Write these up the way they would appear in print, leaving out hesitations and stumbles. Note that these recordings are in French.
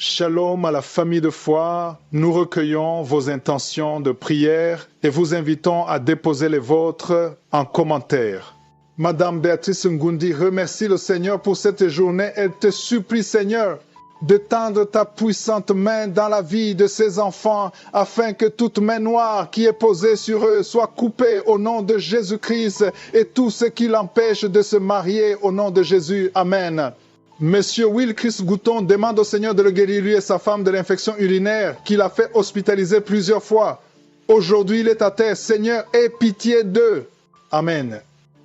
Shalom à la famille de foi, nous recueillons vos intentions de prière et vous invitons à déposer les vôtres en commentaire. Madame Béatrice Ngundi remercie le Seigneur pour cette journée. Elle te supplie, Seigneur, de tendre ta puissante main dans la vie de ses enfants afin que toute main noire qui est posée sur eux soit coupée au nom de Jésus-Christ et tout ce qui l'empêche de se marier au nom de Jésus. Amen. Monsieur Wilkis Gouton demande au Seigneur de le guérir lui et sa femme de l'infection urinaire qu'il a fait hospitaliser plusieurs fois. Aujourd'hui, il est à terre. Seigneur, aie pitié d'eux. Amen.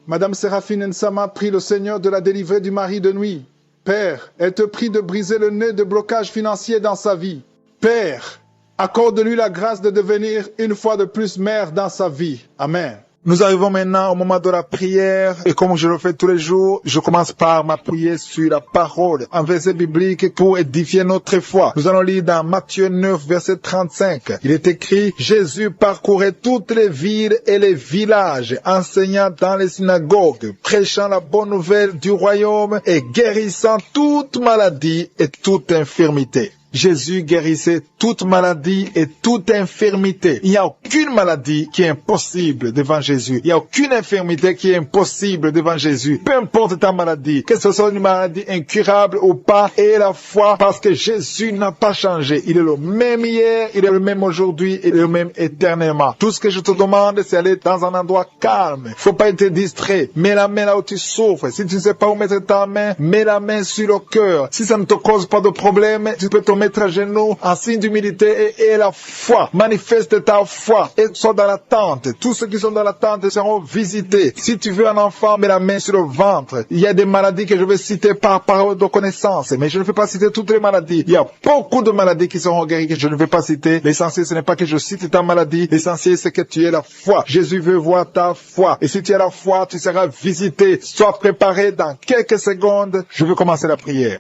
Madame Séraphine Nsama prie le Seigneur de la délivrer du mari de nuit. Père, elle te prie de briser le nœud de blocage financier dans sa vie. Père, accorde-lui la grâce de devenir une fois de plus mère dans sa vie. Amen. Nous arrivons maintenant au moment de la prière et comme je le fais tous les jours, je commence par m'appuyer sur la parole, un verset biblique pour édifier notre foi. Nous allons lire dans Matthieu 9, verset 35. Il est écrit, Jésus parcourait toutes les villes et les villages, enseignant dans les synagogues, prêchant la bonne nouvelle du royaume et guérissant toute maladie et toute infirmité. Jésus guérissait toute maladie et toute infirmité. Il n'y a aucune maladie qui est impossible devant Jésus. Il n'y a aucune infirmité qui est impossible devant Jésus. Peu importe ta maladie, que ce soit une maladie incurable ou pas, et la foi, parce que Jésus n'a pas changé. Il est le même hier, il est le même aujourd'hui, il est le même éternellement. Tout ce que je te demande, c'est aller dans un endroit calme. Il faut pas être distrait. Mets la main là où tu souffres. Si tu ne sais pas où mettre ta main, mets la main sur le cœur. Si ça ne te cause pas de problème, tu peux te mettre à genoux en signe d'humilité et la foi. Manifeste ta foi et sois dans l'attente. Tous ceux qui sont dans l'attente seront visités. Si tu veux un enfant, mets la main sur le ventre. Il y a des maladies que je vais citer par parole de connaissance, mais je ne vais pas citer toutes les maladies. Il y a beaucoup de maladies qui seront guéries que je ne vais pas citer. L'essentiel, ce n'est pas que je cite ta maladie. L'essentiel, c'est que tu aies la foi. Jésus veut voir ta foi. Et si tu as la foi, tu seras visité. Sois préparé dans quelques secondes. Je vais commencer la prière.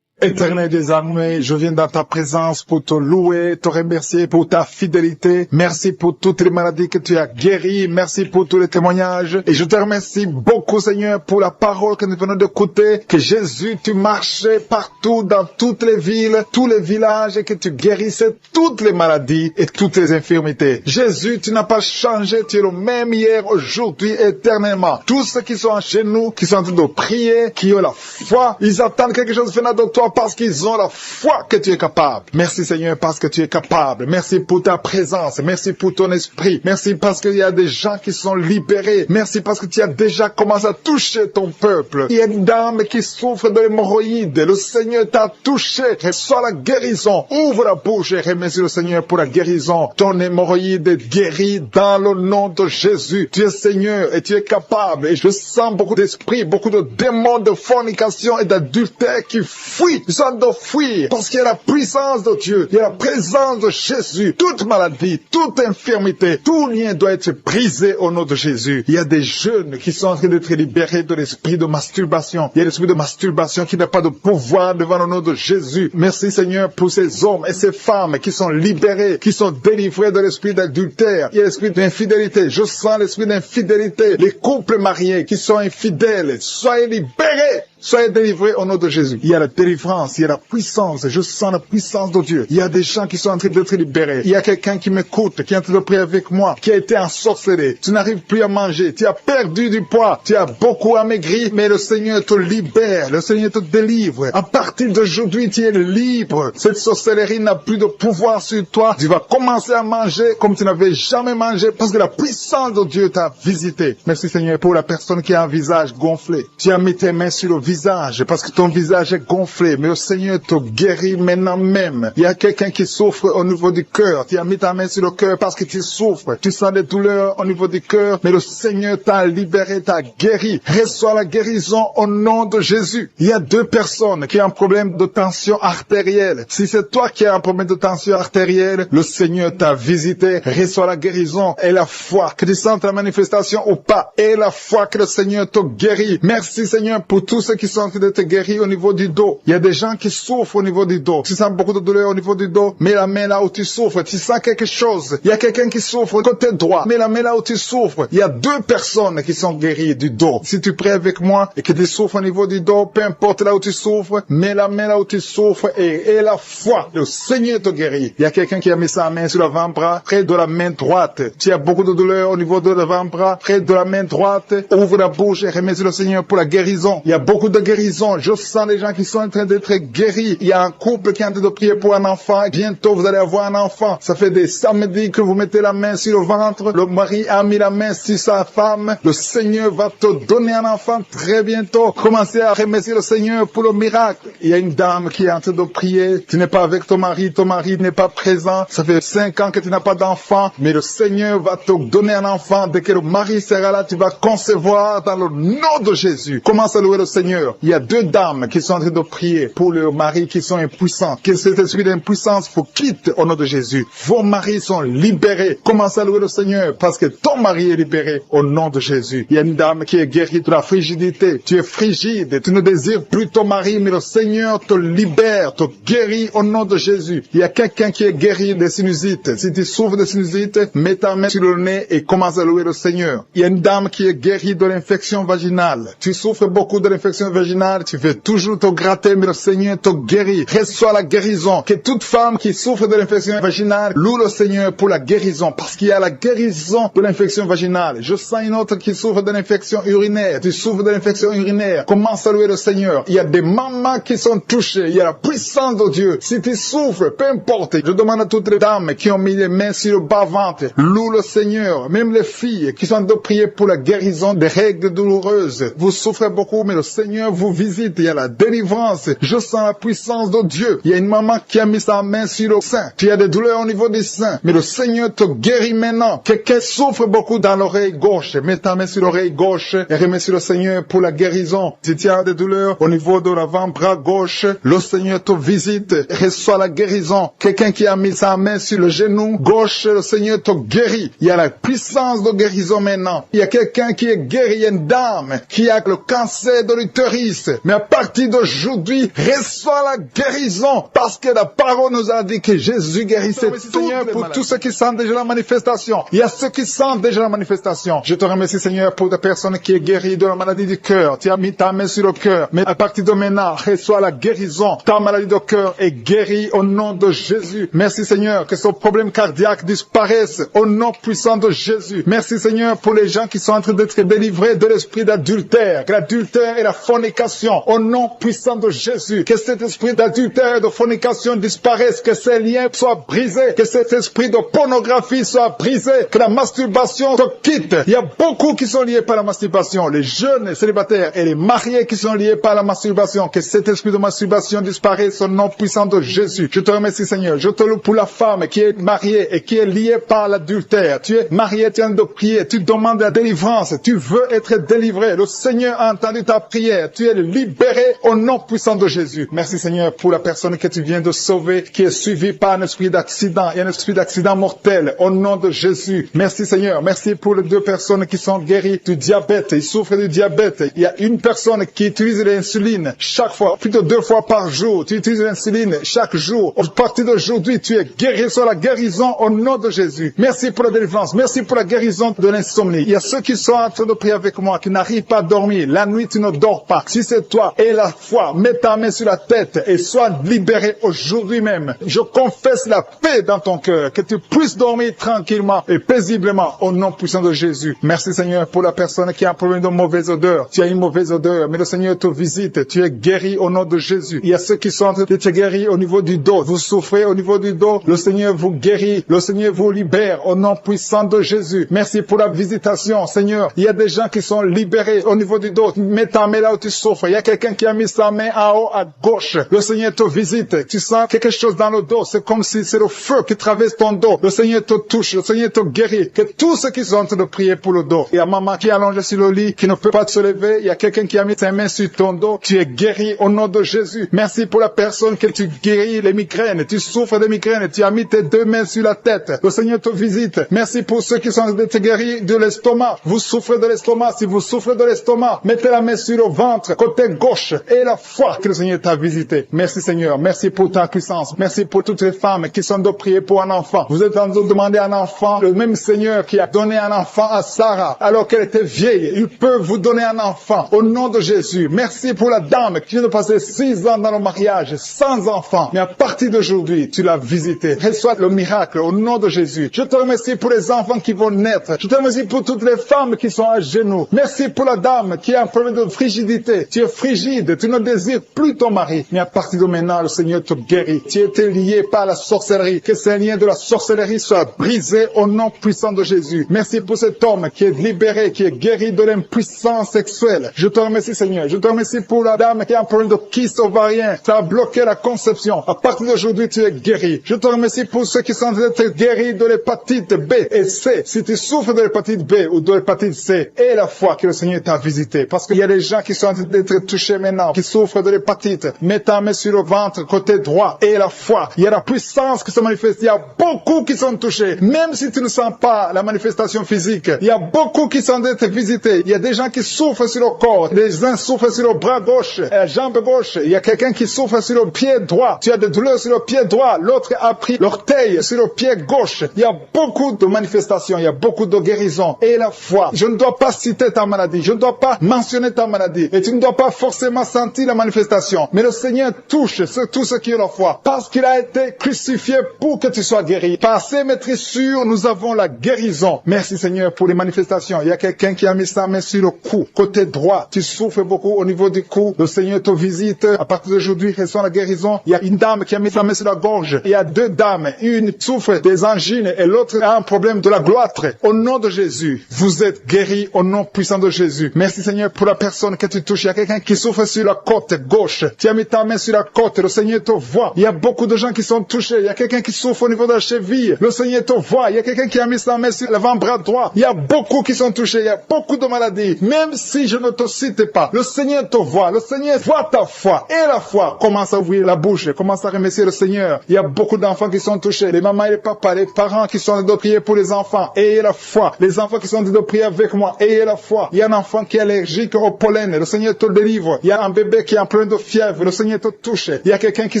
Éternel des armées, je viens dans ta présence pour te louer, te remercier pour ta fidélité. Merci pour toutes les maladies que tu as guéries. Merci pour tous les témoignages. Et je te remercie beaucoup, Seigneur, pour la parole que nous venons d'écouter. Que Jésus, tu marchais partout dans toutes les villes, tous les villages et que tu guérissais toutes les maladies et toutes les infirmités. Jésus, tu n'as pas changé. Tu es le même hier, aujourd'hui, éternellement. Tous ceux qui sont chez nous, qui sont en train de prier, qui ont la foi, ils attendent quelque chose venant de toi parce qu'ils ont la foi que tu es capable. Merci Seigneur parce que tu es capable. Merci pour ta présence. Merci pour ton esprit. Merci parce qu'il y a des gens qui sont libérés. Merci parce que tu as déjà commencé à toucher ton peuple. Il y a une dame qui souffre de l'hémorroïde. Le Seigneur t'a touché. Reçois la guérison. Ouvre la bouche et remercie le Seigneur pour la guérison. Ton hémorroïde est guérie dans le nom de Jésus. Tu es Seigneur et tu es capable. Et je sens beaucoup d'esprits, beaucoup de démons de fornication et d'adultère qui fuient. Ils sont de fuir parce qu'il y a la puissance de Dieu, il y a la présence de Jésus. Toute maladie, toute infirmité, tout lien doit être brisé au nom de Jésus. Il y a des jeunes qui sont en train d'être libérés de l'esprit de masturbation. Il y a l'esprit de masturbation qui n'a pas de pouvoir devant le nom de Jésus. Merci Seigneur pour ces hommes et ces femmes qui sont libérés, qui sont délivrés de l'esprit d'adultère. Il y a l'esprit d'infidélité. Je sens l'esprit d'infidélité. Les couples mariés qui sont infidèles, soyez libérés. Soyez délivrés au nom de Jésus. Il y a la délivrance, il y a la puissance. Je sens la puissance de Dieu. Il y a des gens qui sont en train d'être libérés. Il y a quelqu'un qui m'écoute, qui est en train de prier avec moi, qui a été ensorcelé. Tu n'arrives plus à manger. Tu as perdu du poids. Tu as beaucoup amaigri, mais le Seigneur te libère. Le Seigneur te délivre. À partir d'aujourd'hui, tu es libre. Cette sorcellerie n'a plus de pouvoir sur toi. Tu vas commencer à manger comme tu n'avais jamais mangé parce que la puissance de Dieu t'a visité. Merci Seigneur pour la personne qui a un visage gonflé. Tu as mis tes mains sur le visage parce que ton visage est gonflé, mais le Seigneur te guérit maintenant même. Il y a quelqu'un qui souffre au niveau du cœur. Tu as mis ta main sur le cœur parce que tu souffres. Tu sens des douleurs au niveau du cœur, mais le Seigneur t'a libéré, t'a guéri. Reçois la guérison au nom de Jésus. Il y a deux personnes qui ont un problème de tension artérielle. Si c'est toi qui as un problème de tension artérielle, le Seigneur t'a visité. Reçois la guérison et la foi. Que tu sentes la manifestation ou pas, et la foi que le Seigneur te guérit. Merci Seigneur pour tout ce ceux qui sont en train d'être guéris au niveau du dos. Il y a des gens qui souffrent au niveau du dos. Tu sens beaucoup de douleur au niveau du dos. Mets la main là où tu souffres. Tu sens quelque chose. Il y a quelqu'un qui souffre côté droit. Mets la main là où tu souffres. Il y a 2 personnes qui sont guéries du dos. Si tu pries avec moi et que tu souffres au niveau du dos, peu importe là où tu souffres, mets la main là où tu souffres et la foi. Le Seigneur te guérit. Il y a quelqu'un qui a mis sa main sur l'avant-bras, près de la main droite. Tu as beaucoup de douleur au niveau de l'avant-bras, près de la main droite. Ouvre la bouche et remercie le Seigneur pour la guérison. Il y a beaucoup de guérison. Je sens les gens qui sont en train d'être guéris. Il y a un couple qui est en train de prier pour un enfant. Bientôt, vous allez avoir un enfant. Ça fait des samedis que vous mettez la main sur le ventre. Le mari a mis la main sur sa femme. Le Seigneur va te donner un enfant très bientôt. Commencez à remercier le Seigneur pour le miracle. Il y a une dame qui est en train de prier. Tu n'es pas avec ton mari n'est pas présent. Ça fait 5 ans que tu n'as pas d'enfant. Mais le Seigneur va te donner un enfant. Dès que le mari sera là, tu vas concevoir dans le nom de Jésus. Commence à louer le Seigneur. Il y a 2 dames qui sont en train de prier pour leurs maris qui sont impuissants. Que cet esprit d'impuissance vous quitte au nom de Jésus. Vos maris sont libérés. Commence à louer le Seigneur parce que ton mari est libéré au nom de Jésus. Il y a une dame qui est guérie de la frigidité. Tu es frigide. Tu ne désires plus ton mari, mais le Seigneur te libère, te guérit au nom de Jésus. Il y a quelqu'un qui est guéri des sinusites. Si tu souffres de sinusites, mets ta main sur le nez et commence à louer le Seigneur. Il y a une dame qui est guérie de l'infection vaginale. Tu souffres beaucoup de l'infection vaginale. Tu fais toujours te gratter, mais le Seigneur te guérit. Reçois la guérison. Que toute femme qui souffre de l'infection vaginale loue le Seigneur pour la guérison, parce qu'il y a la guérison de l'infection vaginale. Je sens une autre qui souffre de l'infection urinaire. Tu souffres de l'infection urinaire. Commence à louer le Seigneur. Il y a des mamans qui sont touchées. Il y a la puissance de Dieu. Si tu souffres, peu importe. Je demande à toutes les dames qui ont mis les mains sur le bas-ventre, loue le Seigneur. Même les filles qui sont de prier pour la guérison des règles douloureuses. Vous souffrez beaucoup, mais le Seigneur vous visite. Il y a la délivrance. Je sens la puissance de Dieu. Il y a une maman qui a mis sa main sur le sein. Tu as des douleurs au niveau du sein, mais le Seigneur te guérit maintenant. Quelqu'un souffre beaucoup dans l'oreille gauche. Mets ta main sur l'oreille gauche et remercie le Seigneur pour la guérison. Si tu as des douleurs au niveau de l'avant-bras gauche, le Seigneur te visite. Reçois la guérison. Quelqu'un qui a mis sa main sur le genou gauche, le Seigneur te guérit. Il y a la puissance de guérison maintenant. Il y a quelqu'un qui est guéri. Il y a une dame qui a le cancer de l'utérus. Mais à partir d'aujourd'hui, reçois la guérison parce que la parole nous a dit que Jésus guérissait tout. Seigneur, pour tous ceux qui sentent déjà la manifestation. Il y a ceux qui sentent déjà la manifestation. Je te remercie, Seigneur, pour des personnes qui est guéries de la maladie du cœur. Tu as mis ta main sur le cœur. Mais à partir de maintenant, reçois la guérison. Ta maladie de cœur est guérie au nom de Jésus. Merci, Seigneur, que ce problème cardiaque disparaisse au nom puissant de Jésus. Merci, Seigneur, pour les gens qui sont en train d'être délivrés de l'esprit d'adultère. Que l'adultère et la fornication, au nom puissant de Jésus. Que cet esprit d'adultère et de fornication disparaisse. Que ces liens soient brisés. Que cet esprit de pornographie soit brisé. Que la masturbation te quitte. Il y a beaucoup qui sont liés par la masturbation. Les jeunes célibataires et les mariés qui sont liés par la masturbation. Que cet esprit de masturbation disparaisse au nom puissant de Jésus. Je te remercie, Seigneur. Je te loue pour la femme qui est mariée et qui est liée par l'adultère. Tu es marié, tu es en train de prier. Tu demandes la délivrance. Tu veux être délivré. Le Seigneur a entendu ta prière. Tu es libéré au nom puissant de Jésus. Merci, Seigneur, pour la personne que tu viens de sauver, qui est suivie par un esprit d'accident et un esprit d'accident mortel. Au nom de Jésus. Merci, Seigneur. Merci pour les 2 personnes qui sont guéries du diabète. Ils souffrent du diabète. Il y a une personne qui utilise l'insuline chaque fois, plutôt 2 fois par jour. Tu utilises l'insuline chaque jour. À partir d'aujourd'hui, tu es guéri sur la guérison au nom de Jésus. Merci pour la délivrance. Merci pour la guérison de l'insomnie. Il y a ceux qui sont en train de prier avec moi, qui n'arrivent pas à dormir. La nuit, tu ne dors pas. Si c'est toi, et la foi, mets ta main sur la tête et sois libéré aujourd'hui même. Je confesse la paix dans ton cœur, que tu puisses dormir tranquillement et paisiblement au nom puissant de Jésus. Merci, Seigneur, pour la personne qui a un problème de mauvaise odeur. Tu as une mauvaise odeur, mais le Seigneur te visite. Tu es guéri au nom de Jésus. Il y a ceux qui sont en train d'être guéris au niveau du dos. Vous souffrez au niveau du dos. Le Seigneur vous guérit. Le Seigneur vous libère au nom puissant de Jésus. Merci pour la visitation, Seigneur. Il y a des gens qui sont libérés au niveau du dos. Mets ta main là où tu souffres. Il y a quelqu'un qui a mis sa main en haut à gauche. Le Seigneur te visite. Tu sens quelque chose dans le dos. C'est comme si c'est le feu qui traverse ton dos. Le Seigneur te touche. Le Seigneur te guérit. Que tous ceux qui sont en train de prier pour le dos. Il y a maman qui est allongée sur le lit, qui ne peut pas se lever. Il y a quelqu'un qui a mis sa main sur ton dos. Tu es guéri au nom de de Jésus. Merci pour la personne que tu guéris les migraines. Tu souffres des migraines. Tu as mis tes deux mains sur la tête. Le Seigneur te visite. Merci pour ceux qui sont guéris de l'estomac. Vous souffrez de l'estomac. Si vous souffrez de l'estomac, mettez la main sur le ventre, côté gauche, et la foi que le Seigneur t'a visité. Merci Seigneur. Merci pour ta puissance. Merci pour toutes les femmes qui sont de prier pour un enfant. Vous êtes en train de demander un enfant. Le même Seigneur qui a donné un enfant à Sarah alors qu'elle était vieille, il peut vous donner un enfant au nom de Jésus. Merci pour la dame qui vient de passer 6 ans dans le mariage sans enfant. Mais à partir d'aujourd'hui, tu l'as visité. Reçois le miracle au nom de Jésus. Je te remercie pour les enfants qui vont naître. Je te remercie pour toutes les femmes qui sont à genoux. Merci pour la dame qui a un problème de frigidité. Tu es frigide, tu ne désires plus ton mari. Mais à partir de maintenant, le Seigneur te guérit. Tu étais lié par la sorcellerie. Que ces liens de la sorcellerie soient brisés au nom puissant de Jésus. Merci pour cet homme qui est libéré, qui est guéri de l'impuissance sexuelle. Je te remercie Seigneur. Je te remercie pour la dame qui a un problème de kyste ovarien. Ça a bloqué la conception. À partir d'aujourd'hui, tu es guéri. Je te remercie pour ceux qui sont d'être guéris de l'hépatite B et C. Si tu souffres de l'hépatite B ou de l'hépatite C, et la foi que le Seigneur t'a visité. Parce qu'il y a des gens qui sont en train d'être touchés maintenant, qui souffrent de l'hépatite. Mets ta main sur le ventre, côté droit, et la foi. Il y a la puissance qui se manifeste. Il y a beaucoup qui sont touchés. Même si tu ne sens pas la manifestation physique, il y a beaucoup qui sont d'être visités. Il y a des gens qui souffrent sur le corps. Les uns souffrent sur le bras gauche, la jambe gauche. Il y a quelqu'un qui souffre sur le pied droit. Tu as des douleurs sur le pied droit. L'autre a pris l'orteil sur le pied gauche. Il y a beaucoup de manifestations. Il y a beaucoup de guérisons. Et la foi. Je ne dois pas citer ta maladie. Je ne dois pas mentionner ta maladie. Et tu ne dois pas forcément sentir la manifestation. Mais le Seigneur touche tous ceux qui ont la foi. Parce qu'il a été crucifié pour que tu sois guéri. Par ses maîtrissures, nous avons la guérison. Merci Seigneur pour les manifestations. Il y a quelqu'un qui a mis sa main sur le cou. Côté droit, tu souffres beaucoup au niveau du cou. Le Seigneur te visite. À partir d'aujourd'hui, reçois la guérison. Il y a une dame qui a mis sa main sur la gorge. Il y a 2 dames. Une souffre des angines et l'autre a un problème de la gloître. Au nom de Jésus, vous êtes guéris au nom puissant de Jésus. Merci Seigneur pour la personne que tu touches. Il y a quelqu'un qui souffre sur la côte gauche. Tu as mis ta main sur la côte. Le Seigneur te voit. Il y a beaucoup de gens qui sont touchés. Il y a quelqu'un qui souffre au niveau de la cheville. Le Seigneur te voit. Il y a quelqu'un qui a mis sa main sur l'avant-bras droit. Il y a beaucoup qui sont touchés. Il y a beaucoup de maladies. Même si je ne te cite pas, le Seigneur te voit. Le Seigneur voit ta foi. Et la foi commence à ouvrir la bouche. Commence à remercier le Seigneur. Il y a beaucoup d'enfants qui sont touchés. Les mamans et les papas, les parents qui sont en train de prier pour les enfants. Ayez la foi. Les enfants qui sont en train de prier avec moi. Ayez la foi. Il y a un enfant qui est allergique au pollen. Le Seigneur te délivre. Il y a un bébé qui est en plein de fièvre. Le Seigneur te touche. Il y a quelqu'un qui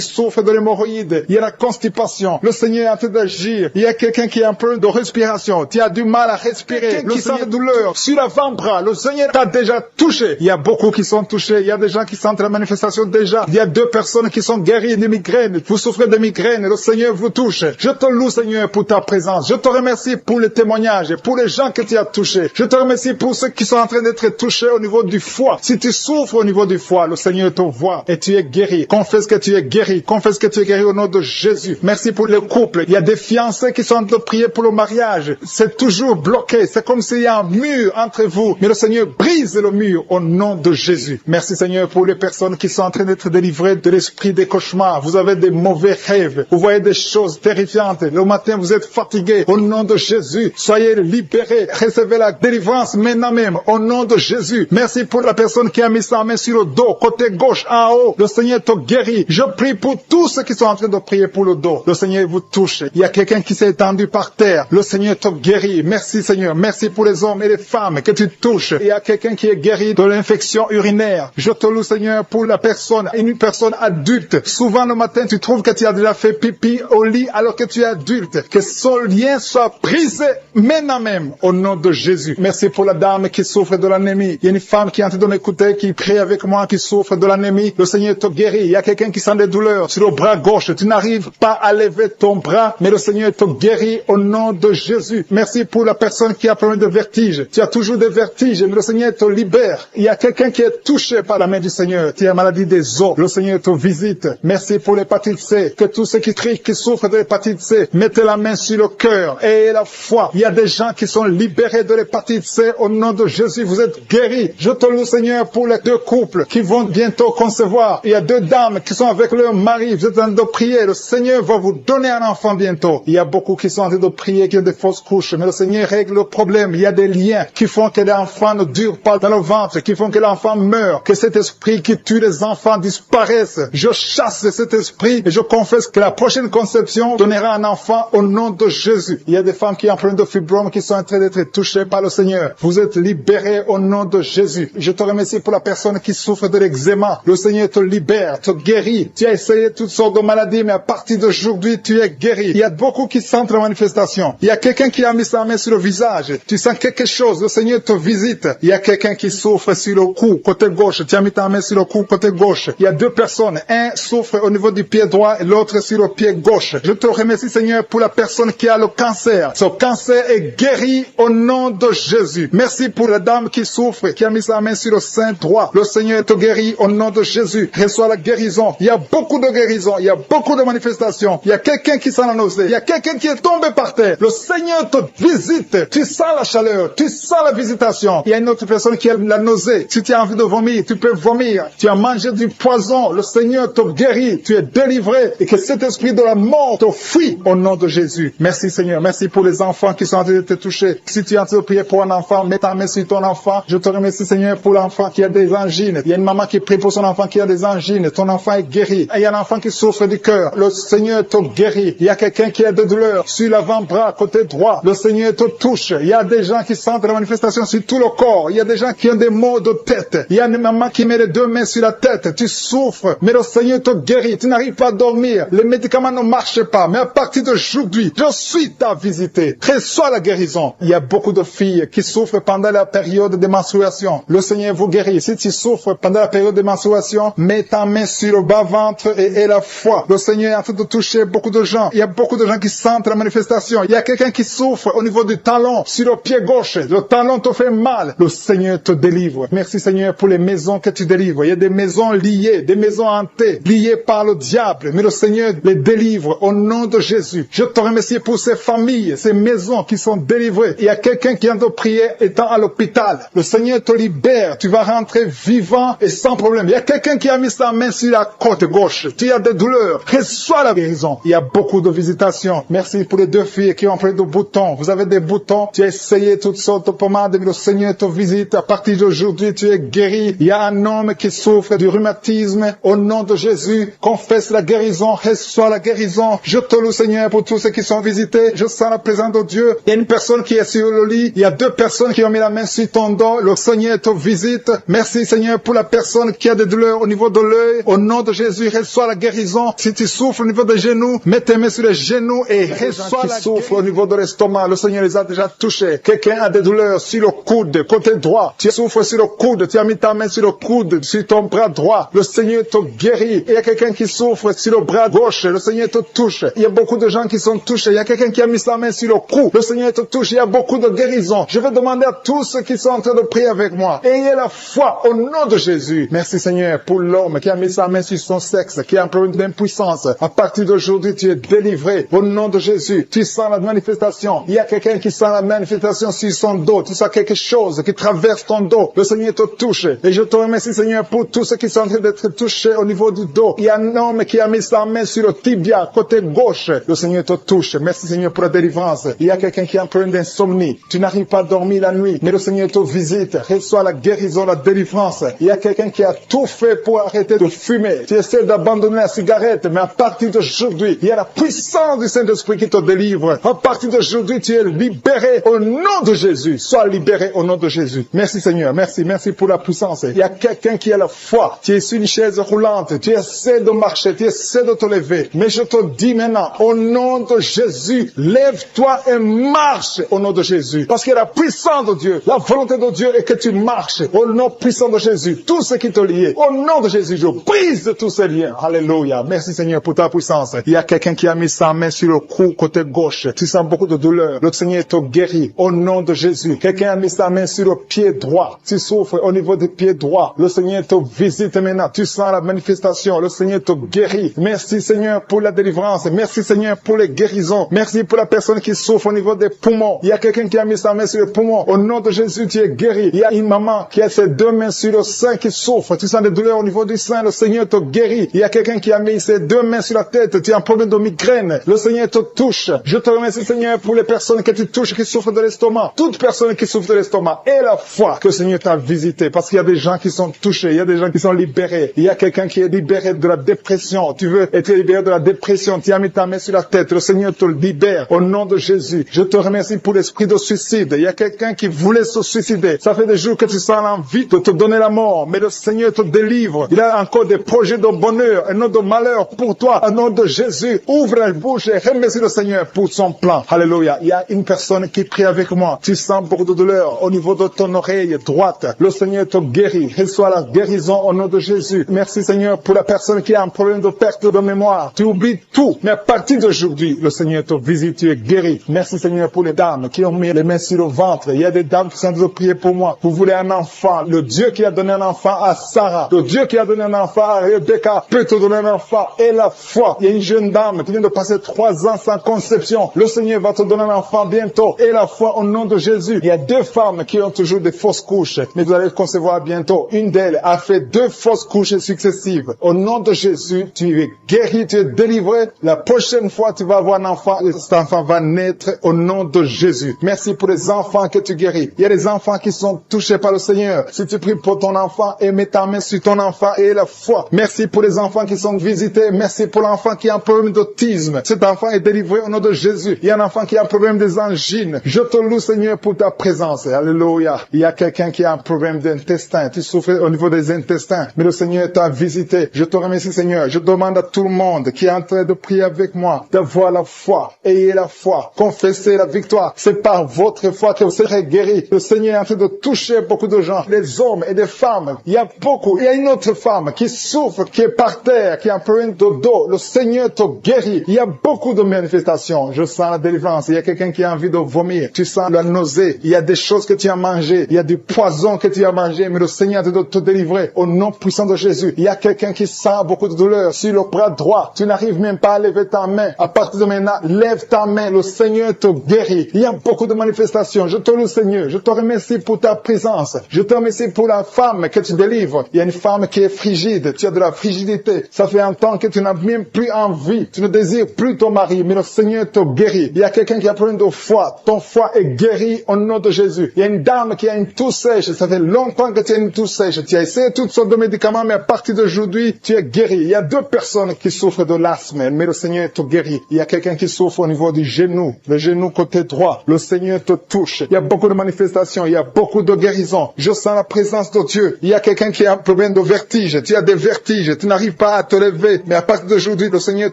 souffre de l'hémorroïde. Il y a la constipation. Le Seigneur est en train d'agir. Il y a quelqu'un qui a un problème de respiration. Tu as du mal à respirer. Le Seigneur a douleur sur l'avant-bras. Le Seigneur t'a déjà touché. Il y a beaucoup qui sont touchés. Il y a des gens qui sentent la manifestation déjà. Il y a 2 personnes qui sont guéries de migraines. Vous souffrez de migraines. Le Seigneur vous touche. Je te loue, Seigneur, pour ta présence. Je te remercie pour les témoignages, pour les gens que tu as touchés. Je te remercie pour ceux qui sont en train d'être touchés au niveau du foie. Si tu souffres au niveau du foie, le Seigneur te voit et tu es guéri. Confesse que tu es guéri. Confesse que tu es guéri au nom de Jésus. Merci pour les couples. Il y a des fiancés qui sont en train de prier pour le mariage. C'est toujours bloqué. C'est comme s'il y a un mur entre vous. Mais le Seigneur brise le mur au nom de Jésus. Merci Seigneur pour les personnes qui sont en train d'être délivrées de l'esprit des cauchemars. Vous avez des mauvais rêves. Vous voyez des choses terrifiantes. Le matin, vous êtes fatigué. Au nom de Jésus, soyez libérés. Recevez la délivrance maintenant même. Au nom de Jésus. Merci pour la personne qui a mis sa main sur le dos, côté gauche, en haut. Le Seigneur te guérit. Je prie pour tous ceux qui sont en train de prier pour le dos. Le Seigneur vous touche. Il y a quelqu'un qui s'est étendu par terre. Le Seigneur te guérit. Merci Seigneur. Merci pour les hommes et les femmes que tu touches. Il y a quelqu'un qui est guéri de l'infection urinaire. Je te loue Seigneur pour la personne, une personne adulte. Souvent le matin, tu trouves que tu as déjà fait pipi au lit alors que tu es adulte. Que son lien soit brisé maintenant même au nom de Jésus. Merci pour la dame qui souffre de l'anémie. Il y a une femme qui est en train de m'écouter, qui prie avec moi, qui souffre de l'anémie. Le Seigneur te guérit. Il y a quelqu'un qui sent des douleurs sur le bras gauche. Tu n'arrives pas à lever ton bras, mais le Seigneur te guérit au nom de Jésus. Merci pour la personne qui a problème de vertige. Tu as toujours des vertiges, mais le Seigneur te libère. Il y a quelqu'un qui est touché par la main du Seigneur. Tu as maladie des os. Le Seigneur te visite. Merci pour l'hépatite C. Que tous ceux qui crient, qui souffrent de l'hépatite C, mettez la main sur le cœur et la foi. Il y a des gens qui sont libérés de l'hépatite C au nom de Jésus. Vous êtes guéris. Je te loue Seigneur pour les 2 couples qui vont bientôt concevoir. Il y a 2 dames qui sont avec leur mari. Vous êtes en train de prier. Le Seigneur va vous donner un enfant bientôt. Il y a beaucoup qui sont en train de prier, qui ont des fausses couches. Mais le Seigneur règle le problème. Il y a des liens qui font que l'enfant ne dure pas dans le ventre, qui font que l'enfant meurt. Que cet esprit qui tue les tes enfants disparaissent. Je chasse cet esprit et je confesse que la prochaine conception donnera un enfant au nom de Jésus. Il y a des femmes qui ont plein de fibromes qui sont en train d'être touchées par le Seigneur. Vous êtes libérés au nom de Jésus. Je te remercie pour la personne qui souffre de l'eczéma. Le Seigneur te libère, te guérit. Tu as essayé toutes sortes de maladies, mais à partir d'aujourd'hui, tu es guéri. Il y a beaucoup qui sentent la manifestation. Il y a quelqu'un qui a mis sa main sur le visage. Tu sens quelque chose. Le Seigneur te visite. Il y a quelqu'un qui souffre sur le cou, côté gauche. Tu as mis ta main sur le cou, côté gauche. Il y a deux personnes. Un souffre au niveau du pied droit et l'autre sur le pied gauche. Je te remercie, Seigneur, pour la personne qui a le cancer. Ce cancer est guéri au nom de Jésus. Merci pour la dame qui souffre, qui a mis sa main sur le sein droit. Le Seigneur te guérit au nom de Jésus. Reçois la guérison. Il y a beaucoup de guérisons. Il y a beaucoup de manifestations. Il y a quelqu'un qui sent la nausée. Il y a quelqu'un qui est tombé par terre. Le Seigneur te visite. Tu sens la chaleur. Tu sens la visitation. Il y a une autre personne qui a la nausée. Si tu as envie de vomir, tu peux vomir. Tu as mangé du poison. Le Seigneur te guérit. Tu es délivré. Et que cet esprit de la mort te fuit au nom de Jésus. Merci Seigneur. Merci pour les enfants qui sont en train de te toucher. Si tu es en train de prier pour un enfant, mets ta main sur ton enfant. Je te remercie Seigneur pour l'enfant qui a des angines. Il y a une maman qui prie pour son enfant qui a des angines. Ton enfant est guéri. Et il y a un enfant qui souffre du cœur. Le Seigneur te guérit. Il y a quelqu'un qui a des douleurs sur l'avant-bras, côté droit. Le Seigneur te touche. Il y a des gens qui sentent la manifestation sur tout le corps. Il y a des gens qui ont des maux de tête. Il y a une maman qui met les deux mains sur la tête. Tu souffres, mais le Seigneur te guérit. Tu n'arrives pas à dormir. Les médicaments ne marchent pas. Mais à partir d'aujourd'hui, je suis ta visité. Reçois la guérison. Il y a beaucoup de filles qui souffrent pendant la période de menstruation. Le Seigneur vous guérit. Si tu souffres pendant la période de menstruation, mets ta main sur le bas-ventre et la foi. Le Seigneur est en train de toucher beaucoup de gens. Il y a beaucoup de gens qui sentent la manifestation. Il y a quelqu'un qui souffre au niveau du talon, sur le pied gauche. Le talon te fait mal. Le Seigneur te délivre. Merci Seigneur pour les maisons que tu délivres. Il y a des maisons liées, des maisons hantées, liées par le diable. Mais le Seigneur les délivre au nom de Jésus. Je te remercie pour ces familles, ces maisons qui sont délivrées. Il y a quelqu'un qui vient de prier étant à l'hôpital. Le Seigneur te libère. Tu vas rentrer vivant et sans problème. Il y a quelqu'un qui a mis sa main sur la côte gauche. Tu as des douleurs. Reçois la guérison. Il y a beaucoup de visitations. Merci pour les deux filles qui ont pris des boutons. Vous avez des boutons. Tu as essayé toutes sortes de pommades, mais le Seigneur te visite. À partir d'aujourd'hui, tu es guéri. Il y a un homme qui souffre du rhumatisme. Au nom de Jésus, confesse la guérison. Reçois la guérison. Je te loue, Seigneur, pour tous ceux qui sont visités. Je sens la présence de Dieu. Il y a une personne qui est sur le lit. Il y a deux personnes qui ont mis la main sur ton dos. Le Seigneur te visite. Merci, Seigneur, pour la personne qui a des douleurs au niveau de l'œil. Au nom de Jésus, reçois la guérison. Si tu souffres au niveau des genoux, mets tes mains sur les genoux et reçois la souffre au niveau de l'estomac. Le Seigneur les a déjà touchés. Quelqu'un a des douleurs sur le coude, côté droit. Tu souffres sur le coude. Tu as mis ta main sur le coude, sur ton bras droit. Le Seigneur te guérit. Il y a quelqu'un qui souffre sur le bras gauche. Le Seigneur te touche. Il y a beaucoup de gens qui sont touchés. Il y a quelqu'un qui a mis sa main sur le cou. Le Seigneur te touche. Il y a beaucoup de guérisons. Je vais demander à tous ceux qui sont en train de prier avec moi. Ayez la foi au nom de Jésus. Merci Seigneur pour l'homme qui a mis sa main sur son sexe, qui a un problème d'impuissance. À partir d'aujourd'hui, tu es délivré au nom de Jésus. Tu sens la manifestation. Il y a quelqu'un qui sent la manifestation sur son dos. Tu sens quelque chose qui traverse ton dos. Le Seigneur te touche. Et je te remercie Seigneur pour tous ceux qui sont en train d'être touchés au niveau du dos. Il y a un homme qui a mis sa main sur le tibia, côté gauche. Le Seigneur te touche. Merci Seigneur pour la délivrance. Il y a quelqu'un qui a un problème d'insomnie. Tu n'arrives pas à dormir la nuit, mais le Seigneur te visite. Reçois la guérison, la délivrance. Il y a quelqu'un qui a tout fait pour arrêter de fumer. Tu essaies d'abandonner la cigarette, mais à partir d'aujourd'hui, il y a la puissance du Saint-Esprit qui te délivre. À partir d'aujourd'hui, tu es libéré au nom de Jésus. Sois libéré au nom de Jésus. Merci Seigneur. Merci pour la puissance. Il y a quelqu'un qui a la foi. Tu es sur une chaise roulante. Tu essaies de marcher. Tu essaies de te lever. Mais je te dis maintenant, au nom de Jésus, lève-toi et marche au nom de Jésus. Parce qu'il y a la puissance de Dieu. La volonté de Dieu est que tu marches au nom puissant de Jésus. Tout ce qui te lie. Au nom de Jésus, je brise tous ces liens. Alléluia. Merci Seigneur pour ta puissance. Il y a quelqu'un qui a mis sa main sur le cou côté gauche. Tu sens beaucoup de douleur. Le Seigneur te guérit au nom de Jésus. Quelqu'un a mis sa main sur le pied droit. Tu souffres au niveau du pied droit. Le Seigneur te visite maintenant. Tu sens la manifestation. Le Seigneur te guérit. Merci Seigneur pour la délivrance. Merci Seigneur pour les guérisons. Merci pour la personne qui souffre au niveau des poumons. Il y a quelqu'un qui a mis sa main sur le poumon. Au nom de Jésus, tu es guéri. Il y a une maman qui a ses deux mains sur le sein qui souffre. Tu sens des douleurs au niveau du sein. Le Seigneur te guérit. Il y a quelqu'un qui a mis ses deux mains sur la tête. Tu as un problème de migraine. Le Seigneur te touche. Je te remercie Seigneur pour les personnes que tu touches qui souffrent de l'estomac. Toute personne qui souffre de l'estomac. Et la foi que le Seigneur t'a visité. Parce qu'il y a des gens qui sont touchés. Il y a des gens qui sont sont libérés. Il y a quelqu'un qui est libéré de la dépression. Tu veux être libéré de la dépression. Tu as mis ta main sur la tête. Le Seigneur te libère au nom de Jésus. Je te remercie pour l'esprit de suicide. Il y a quelqu'un qui voulait se suicider. Ça fait des jours que tu sens l'envie de te donner la mort. Mais le Seigneur te délivre. Il a encore des projets de bonheur et non de malheur pour toi. Au nom de Jésus, ouvre la bouche et remercie le Seigneur pour son plan. Alléluia. Il y a une personne qui prie avec moi. Tu sens beaucoup de douleur au niveau de ton oreille droite. Le Seigneur te guérit. Reçois la guérison au nom de Jésus. Merci Seigneur pour la personne qui a un problème de perte de mémoire. Tu oublies tout. Mais à partir d'aujourd'hui, le Seigneur te visite. Tu es guéri. Merci Seigneur pour les dames qui ont mis les mains sur le ventre. Il y a des dames qui sont en train de prier pour moi. Vous voulez un enfant. Le Dieu qui a donné un enfant à Sarah. Le Dieu qui a donné un enfant à Rebecca peut te donner un enfant. Et la foi. Il y a une jeune dame qui vient de passer 3 ans sans conception. Le Seigneur va te donner un enfant bientôt. Et la foi au nom de Jésus. Il y a 2 femmes qui ont toujours des fausses couches. Mais vous allez concevoir bientôt. Une d'elles a fait 2 fausses couches successives. Au nom de Jésus, tu es guéri, tu es délivré. La prochaine fois, tu vas avoir un enfant. Et cet enfant va naître au nom de Jésus. Merci pour les enfants que tu guéris. Il y a des enfants qui sont touchés par le Seigneur. Si tu pries pour ton enfant et mets ta main sur ton enfant et la foi. Merci pour les enfants qui sont visités. Merci pour l'enfant qui a un problème d'autisme. Cet enfant est délivré au nom de Jésus. Il y a un enfant qui a un problème des angines. Je te loue, Seigneur, pour ta présence. Alléluia. Il y a quelqu'un qui a un problème d'intestin. Tu souffres au niveau des intestins. Mais le Seigneur t'a visité. Je te remercie, Seigneur. Je demande à tout le monde qui est en train de prier avec moi d'avoir la foi. Ayez la foi. Confessez la victoire. C'est par votre foi que vous serez guéris. Le Seigneur est en train de toucher beaucoup de gens. Des hommes et des femmes. Il y a beaucoup. Il y a une autre femme qui souffre, qui est par terre, qui a un problème de dos. Le Seigneur te guérit. Il y a beaucoup de manifestations. Je sens la délivrance. Il y a quelqu'un qui a envie de vomir. Tu sens la nausée. Il y a des choses que tu as mangées. Il y a du poison que tu as mangé. Mais le Seigneur est en train de te délivrer. Au nom puissant de Jésus. Il y a quelqu'un qui sent beaucoup de douleur sur le bras droit. Tu n'arrives même pas à lever ta main. À partir de maintenant, lève ta main. Le Seigneur te guérit. Il y a beaucoup de manifestations. Je te loue, Seigneur. Je te remercie pour ta présence. Je te remercie pour la femme que tu délivres. Il y a une femme qui est frigide. Tu as de la frigidité. Ça fait un temps que tu n'as même plus envie. Tu ne désires plus ton mari. Mais le Seigneur te guérit. Il y a quelqu'un qui a problème de foie. Ton foie est guéri au nom de Jésus. Il y a une dame qui a une toux sèche. Ça fait longtemps que tu as une toux sèche. Tu as essayé toutes sortes de médicaments, mais à partir d'aujourd'hui, tu es guéri. Il y a 2 personnes qui souffrent de l'asthme, mais le Seigneur te guérit. Il y a quelqu'un qui souffre au niveau du genou, le genou côté droit. Le Seigneur te touche. Il y a beaucoup de manifestations. Il y a beaucoup de guérisons. Je sens la présence de Dieu. Il y a quelqu'un qui a un problème de vertige. Tu as des vertiges. Tu n'arrives pas à te lever. Mais à partir d'aujourd'hui, le Seigneur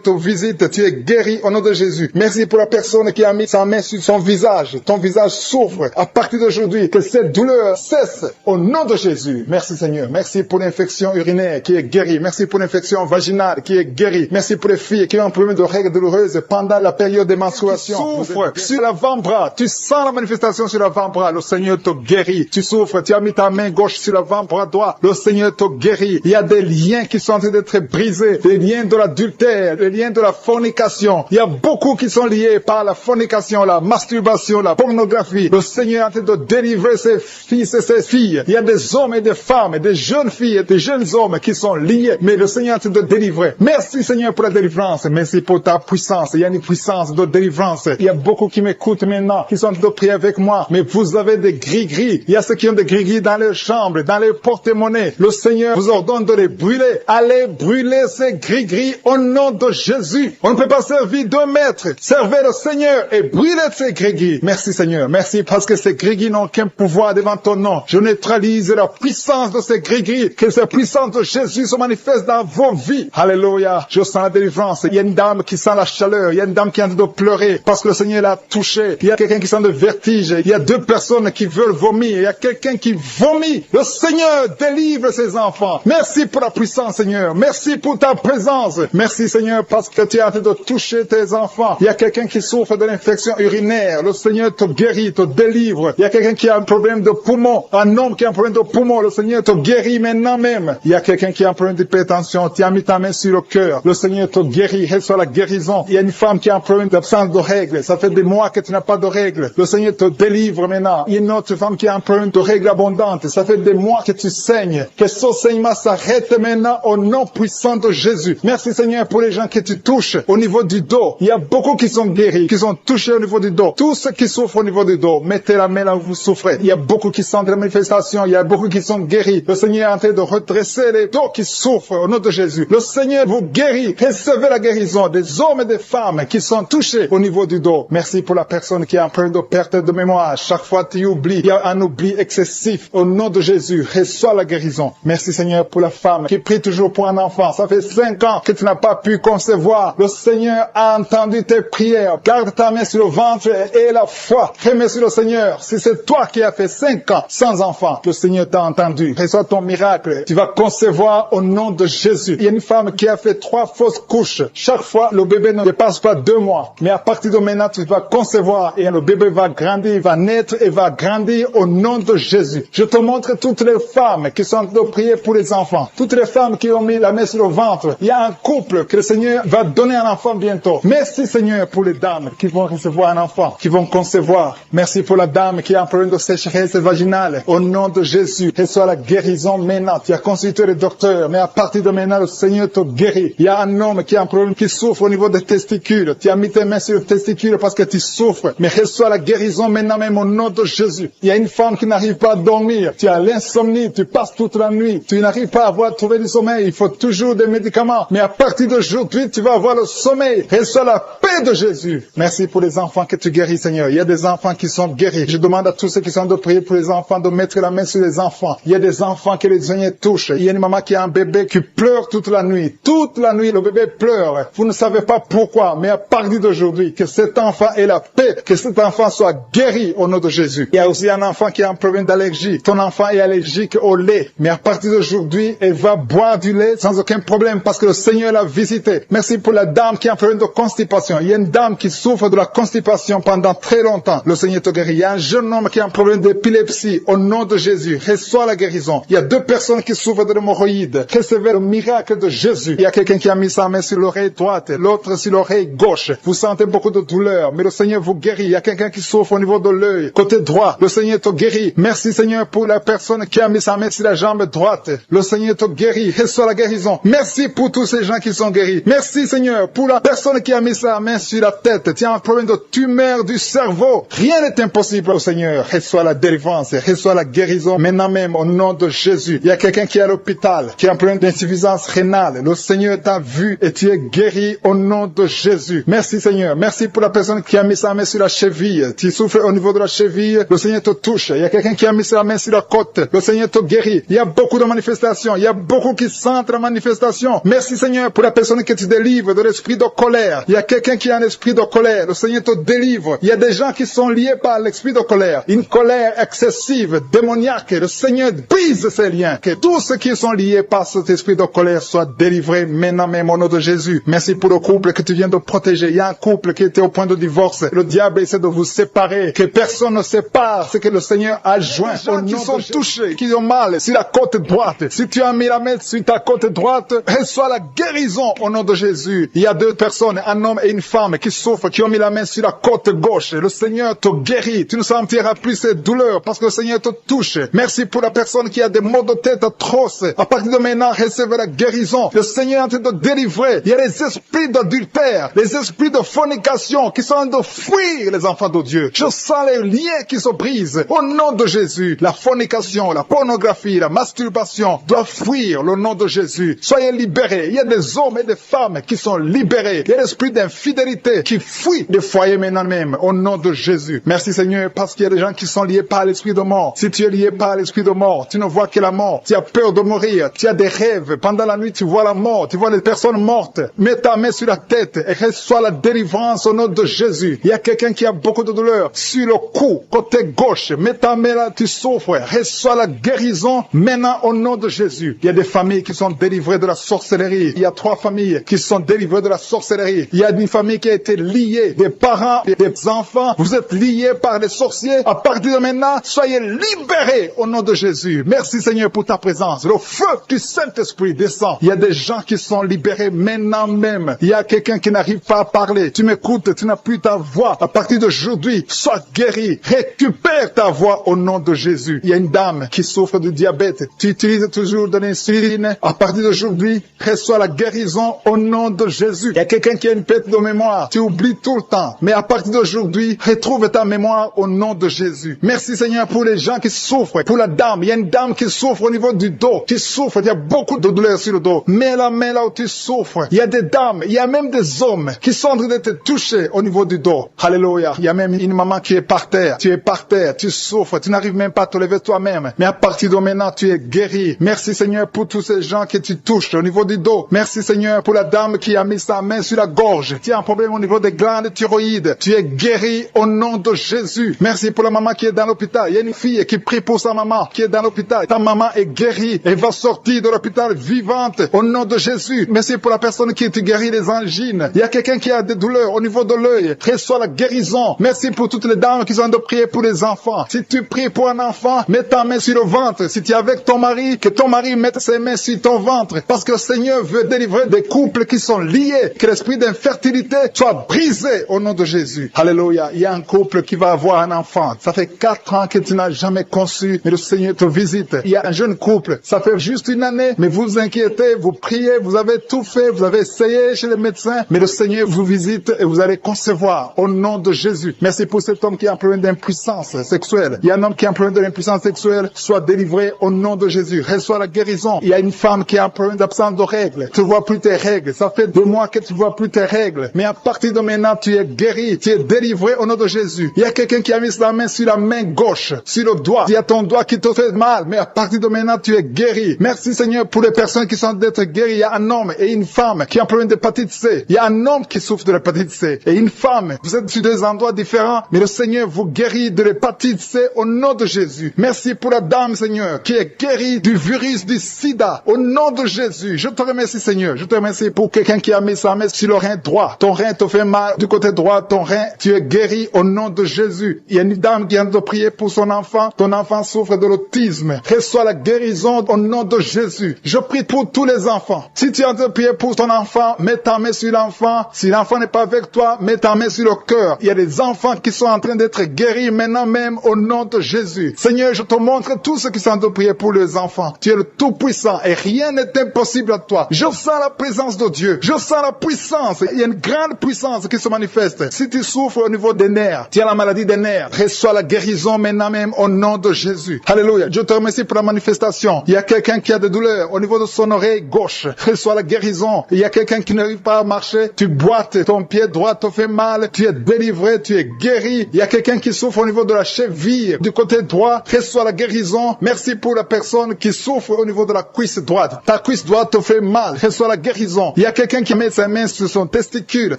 te visite. Tu es guéri au nom de Jésus. Merci pour la personne qui a mis sa main sur son visage. Ton visage souffre. À partir d'aujourd'hui, que cette douleur cesse au nom de Jésus. Merci Seigneur. Merci pour l'infection urinaire qui est guérie. Merci pour l'infection vaginale qui est guérie. Merci pour les filles qui ont un problème de règles douloureuses pendant la période des menstruations. Tu souffres sur l'avant-bras. Tu sens la manifestation sur l'avant-bras. Le Seigneur te guérit. Tu souffres. Tu as mis ta main gauche sur l'avant-bras droit. Le Seigneur te guérit. Il y a des liens qui sont en train d'être brisés. Des liens de l'adultère. Des liens de la fornication. Il y a beaucoup qui sont liés par la fornication, la masturbation, la pornographie. Le Seigneur est en train de délivrer ses fils et ses filles. Il y a des hommes et des femmes, des jeunes filles et des jeunes hommes qui sont liés. Mais le Seigneur est en train de délivrer. Merci Seigneur pour la délivrance. Merci pour ta puissance. Il y a une puissance de délivrance. Il y a beaucoup qui m'écoutent maintenant, qui sont en train de prier avec moi. Mais vous avez des gris-gris. Il y a ceux qui ont des gris-gris dans leurs chambres, dans les porte-monnaies. Le Seigneur vous ordonne de les brûler. Allez brûler ces gris-gris au nom de Jésus. On ne peut pas servir 2 maîtres. Servez le Seigneur et brûlez ces gris-gris. Merci Seigneur. Merci parce que ces gris-gris n'ont aucun pouvoir devant ton nom. Je neutralise la puissance de ces gris-gris. Que cette puissance de Jésus se manifeste dans vos vies. Alléluia. Je sens la délivrance. Il y a une dame qui sent la chaleur. Il y a une dame qui est en train de pleurer parce que le Seigneur l'a touché. Il y a quelqu'un qui sent le vertige. Il y a 2 personnes qui veulent vomir. Il y a quelqu'un qui vomit. Le Seigneur délivre ses enfants. Merci pour la puissance, Seigneur. Merci pour ta présence. Merci, Seigneur, parce que tu es en train de toucher tes enfants. Il y a quelqu'un qui souffre de l'infection urinaire. Le Seigneur te guérit, te délivre. Il y a quelqu'un qui a un problème de poumon. Un homme qui a un problème de poumon. Le Seigneur te guérit maintenant même. Il y a quelqu'un qui a un problème d'hypertension. Tu as mis ta main sur le cœur. Le Seigneur te guérit. Reçois la guérison. Il y a une femme qui a un problème d'absence de règles. Ça fait des mois que tu n'as pas de règles. Le Seigneur te délivre maintenant. Il y a une autre femme qui a un problème de règles abondantes. Ça fait des mois que tu saignes. Que ce saignement s'arrête maintenant au nom puissant de Jésus. Merci Seigneur pour les gens que tu touches au niveau du dos. Il y a beaucoup qui sont guéris, qui sont touchés au niveau du dos. Tous ceux qui souffrent au niveau du dos, mettez la main là où vous souffrez. Il y a beaucoup qui sont de la manifestation. Il y a beaucoup qui sont guéris. Le Seigneur est en train de redresser les dos qui souffrent au nom de Jésus. Le Seigneur vous guérit. Recevez la guérison des hommes et des femmes qui sont touchés au niveau du dos. Merci pour la personne qui est en train de perte de mémoire. Chaque fois tu oublies, il y a un oubli excessif. Au nom de Jésus, reçois la guérison. Merci Seigneur pour la femme qui prie toujours pour un enfant. Ça fait 5 ans que tu n'as pas pu concevoir. Le Seigneur a entendu tes prières. Garde ta main sur le ventre et la foi. Remercie le Seigneur. Si c'est toi qui as fait 5 ans sans enfant, le Seigneur t'a entendu. Reçois ton miracle. Tu vas concevoir au nom de Jésus. Il y a une femme qui a fait 3 fausses couches. Chaque fois, le bébé ne dépasse pas 2 mois. Mais à partir de maintenant, tu vas concevoir et le bébé va grandir, va naître et va grandir au nom de Jésus. Je te montre toutes les femmes qui sont en train de prier pour les enfants. Toutes les femmes qui ont mis la main sur le ventre. Il y a un couple que le Seigneur va donner un enfant bientôt. Merci Seigneur pour les dames qui vont recevoir un enfant, qui vont concevoir. Merci pour la dame qui a un problème de sécheresse vaginale. Au nom de Jésus, reçois la guérison maintenant. Tu as consulté le docteur, mais à partir de maintenant, le Seigneur te guérit. Il y a un homme qui a un problème qui souffre au niveau des testicules. Tu as mis tes mains sur les testicules parce que tu souffres. Mais reçois la guérison maintenant même au nom de Jésus. Il y a une femme qui n'arrive pas à dormir. Tu as l'insomnie, tu passes toute la nuit. Tu n'arrives pas à trouver du sommeil. Il faut toujours des médicaments. Mais à partir d'aujourd'hui, tu vas avoir le sommeil. Reçois la paix de Jésus. Merci pour les enfants que tu guéris, Seigneur. Il y a des enfants qui sont guéris. Je demande à tous ceux qui sont de prier pour les enfants de mettre la main sur les enfants. Il y a des enfants que les Seigneur touche. Il y a une maman qui a un bébé qui pleure toute la nuit. Toute la nuit, le bébé pleure. Vous ne savez pas pourquoi, mais à partir d'aujourd'hui, que cet enfant ait la paix, que cet enfant soit guéri au nom de Jésus. Il y a aussi un enfant qui a un problème d'allergie. Ton enfant est allergique au lait, mais à partir d'aujourd'hui, elle va boire du lait sans aucun problème parce que le Seigneur l'a visité. Merci pour la dame qui a un problème de constipation. Il y a une dame qui souffre de la constipation pendant très longtemps. Le Seigneur te guérit. Il y a un jeune homme qui a un problème d'épilepsie. Au nom de Jésus, reçois la guérison. Il y a 2 personnes qui souffrent de l'hémorroïde. Recevez le miracle de Jésus. Il y a quelqu'un qui a mis sa main sur l'oreille droite, l'autre sur l'oreille gauche. Vous sentez beaucoup de douleur, mais le Seigneur vous guérit. Il y a quelqu'un qui souffre au niveau de l'œil, côté droit. Le Seigneur te guérit. Merci Seigneur pour la personne qui a mis sa main sur la jambe droite. Le Seigneur te guérit. Reçois la guérison. Merci pour tous ces gens qui sont guéris. Merci Seigneur pour la personne qui a mis sa main sur la tête. Tu as un problème de tumeur du cerveau. Rien n'est impossible au Seigneur. Reçois la délivrance. Reçois la guérison maintenant même au nom de Jésus. Il y a quelqu'un qui est à l'hôpital, qui a un problème d'insuffisance rénale. Le Seigneur t'a vu et tu es guéri au nom de Jésus. Merci Seigneur. Merci pour la personne qui a mis sa main sur la cheville. Tu souffres au niveau de la cheville. Le Seigneur te touche. Il y a quelqu'un qui a mis sa main sur la côte. Le Seigneur te guérit. Il y a beaucoup de manifestations. Il y a beaucoup qui sentent la manifestation. Merci Seigneur pour la personne que tu délivres de l'esprit de colère. Il y a quelqu'un qui a un esprit de colère. Le Seigneur te délivre. Il y a des gens qui sont liés par l'esprit de colère. Une colère excessive, démoniaque. Le Seigneur brise ces liens. Que tous ceux qui sont liés par cet esprit de colère soient délivrés maintenant même au nom de Jésus. Merci pour le couple que tu viens de protéger. Il y a un couple qui était au point de divorce. Le diable essaie de vous séparer. Que personne ne sépare ce que le Seigneur a joint. Les gens qui sont touchés, qui ont mal sur la côte droite. Si tu as mis la main sur ta côte droite, reçois la guérison au nom de Jésus. Il y a 2 personnes, un homme et une femme qui souffrent, qui ont mis la main sur la côte gauche. Le Seigneur te guérit. Tu ne sentiras plus ces douleurs parce que le Seigneur te touche. Merci pour la personne qui a des maux de tête atroces. À partir de maintenant, recevez la guérison. Le Seigneur est en train de délivrer. Il y a les esprits d'adultère, les esprits de fornication qui sont en train de fuir les enfants de Dieu. Je sens les liens qui se brisent. Au nom de Jésus, la fornication, la pornographie, la masturbation doivent fuir le nom de Jésus. Soyez libérés. Il y a des hommes et des femmes qui sont libérés. Il y a l'esprit d'infidélité qui fuit des foyers maintenant même. Au nom de Jésus. Merci Seigneur parce qu'il y a des gens qui sont liés par l'esprit de mort. Si tu es lié par l'esprit de mort, tu ne vois que la mort. Tu as peur de mourir. Tu as des rêves. Pendant la nuit, tu vois la mort. Tu vois les personnes mortes. Mets ta main sur la tête et reçois la délivrance au nom de Jésus. Il y a quelqu'un qui a beaucoup de douleur sur le cou, côté gauche. Mets ta main là, tu souffres. Reçois la guérison maintenant au nom de Jésus. Il y a des familles qui sont délivrées de la sorcellerie. Il y a 3 familles qui sont délivrées de la sorcellerie. Il y a une famille qui a été liée, des parents et des enfants. Vous êtes liés par les sorciers. À partir de maintenant, soyez libérés au nom de Jésus. Merci Seigneur pour ta présence. Le feu du Saint-Esprit descend. Il y a des gens qui sont libérés maintenant même. Il y a quelqu'un qui n'arrive pas à parler. Tu m'écoutes, tu n'as plus ta voix. À partir d'aujourd'hui, sois guéri. Récupère ta voix au nom de Jésus. Il y a une dame qui souffre du diabète. Tu utilises toujours de l'insuline. À partir d'aujourd'hui, reçois la guérison au nom de Jésus. Il y a quelqu'un qui a une perte de mémoire. Tu oublies tout le temps. Mais à partir d'aujourd'hui, retrouve ta mémoire au nom de Jésus. Merci Seigneur pour les gens qui souffrent. Pour la dame, il y a une dame qui souffre au niveau du dos, tu souffres, il y a beaucoup de douleurs sur le dos. Mets la main là où tu souffres. Il y a des dames, il y a même des hommes qui sont en train de te toucher au niveau du dos. Alléluia. Il y a même une maman qui est par terre. Tu es par terre, tu souffres, tu n'arrives même pas à te lever toi-même. Mais à partir de maintenant, tu es guéri. Merci Seigneur pour tous ces gens que tu touches au niveau du dos. Merci Seigneur pour la dame qui a mis sa main sur la gorge. Tu as un problème au niveau des glandes thyroïdes. Tu es guéri au nom de Jésus. Merci pour la maman qui est dans l'hôpital. Il y a une fille qui prie pour sa maman qui est dans l'hôpital. Ta maman est guérie et va sortir de l'hôpital vivante au nom de Jésus. Merci pour la personne qui te guérit des angines. Il y a quelqu'un qui a des douleurs au niveau de l'œil. Reçois la guérison. Merci pour toutes les dames qui sont de prier pour les enfants. Si tu pries pour un enfant, mets ta main sur le ventre. Si tu es avec ton mari, que ton mari mette ses mains sur ton ventre. Parce que le Seigneur veut délivrer des couples qui sont liés. Que l'esprit d'infertilité soit brisé au nom de Jésus. Alléluia. Il y a un couple qui va avoir un enfant. Ça fait 4 ans que tu n'as jamais conçu, mais le Seigneur te visite. Il y a un jeune couple. Ça fait juste une année, mais vous inquiétez, vous priez, vous avez tout fait, vous avez essayé chez les médecins, mais le Seigneur vous visite et vous allez concevoir au nom de Jésus. Merci pour cet homme qui a un problème d'impuissance sexuelle. Il y a un homme qui a un problème de l'impuissance sexuelle. Sois délivré au nom de Jésus. Reçois la guérison. Il y a une femme qui a un problème d'absence de règles. Tu ne vois plus tes règles. Ça fait 2 mois que tu ne vois plus tes règles. Mais à partir de maintenant, tu es guéri. Tu es délivré au nom de Jésus. Il y a quelqu'un qui a mis la main sur la main gauche, sur le doigt. Il y a ton doigt qui te fait mal. Mais à partir de maintenant, tu es guéri. Merci Seigneur pour les personnes qui sont d'être guéries. Il y a un homme et une femme qui ont un problème d'hépatite C. Il y a un homme qui souffre de l'hépatite C et une femme. Vous êtes sur 2 endroits différents, mais le Seigneur vous guérit de l'hépatite C au nom de Jésus. Merci pour la dame, Seigneur, qui est guérie du virus du sida au nom de Jésus. Je te remercie, Seigneur. Je te remercie pour quelqu'un qui a mis sa main sur le rein droit. Ton rein te fait mal du côté droit, ton rein, tu es guéri au nom de Jésus. Il y a une dame qui vient de prier pour son enfant. Ton enfant souffre de l'autisme. Reçois la guérison au nom de Jésus. Je prie pour tous les enfants. Si tu es en train de prier pour ton enfant, mets ta main sur l'enfant. Si l'enfant n'est pas avec toi, mets ta main sur le cœur. Il y a des enfants qui sont en train d'être guéris maintenant même au nom de Jésus. Seigneur, je te montre tous ceux qui sont en train de prier pour les enfants. Tu es le Tout-Puissant et rien n'est impossible à toi. Je sens la présence de Dieu. Je sens la puissance. Il y a une grande puissance qui se manifeste. Si tu souffres au niveau des nerfs, tu as la maladie des nerfs, reçois la guérison maintenant même au nom de Jésus. Alléluia. Je te remercie pour la manifestation. Il y a quelqu'un qui a des douleurs au niveau de son oreille gauche. Reçois la guérison. Il y a quelqu'un qui n'arrive pas à marcher. Tu boites, ton pied droit te fait mal. Tu es délivré, tu es guéri. Il y a quelqu'un qui souffre au niveau de la cheville du côté droit. Reçois la guérison. Merci pour la personne qui souffre au niveau de la cuisse droite. Ta cuisse droite te fait mal. Reçois la guérison. Il y a quelqu'un qui met sa main sur son testicule.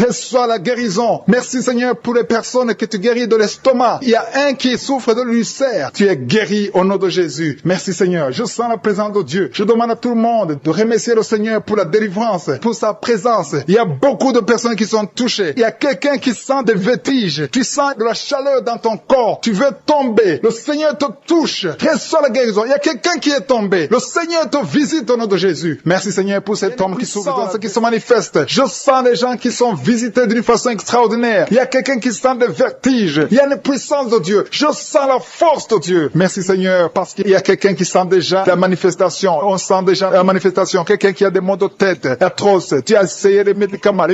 Reçois la guérison. Merci Seigneur pour les personnes que tu guéris de l'estomac. Il y a un qui souffre de l'ulcère. Tu es guéri au nom de Jésus. Merci Seigneur. Je sens la présence de Dieu. Je demande à tout le monde de remercier le Seigneur pour la délivrance, pour sa présence. Il y a beaucoup de personnes qui sont touchées. Il y a quelqu'un qui sent des vertiges. Tu sens de la chaleur dans ton corps. Tu veux tomber. Le Seigneur te touche. Reçois la guérison. Il y a quelqu'un qui est tombé. Le Seigneur te visite au nom de Jésus. Merci Seigneur pour cet homme qui souffre, qui se manifeste. Je sens des gens qui sont visités d'une façon extraordinaire. Il y a quelqu'un qui sent des vertiges. Il y a une puissance de Dieu. Je sens la force de Dieu. Merci Seigneur parce qu'il y a quelqu'un qui sent déjà la manifestation. On sent déjà la manifestation. Quelqu'un qui a des maux de tête atroces. Tu as essayé les médicaments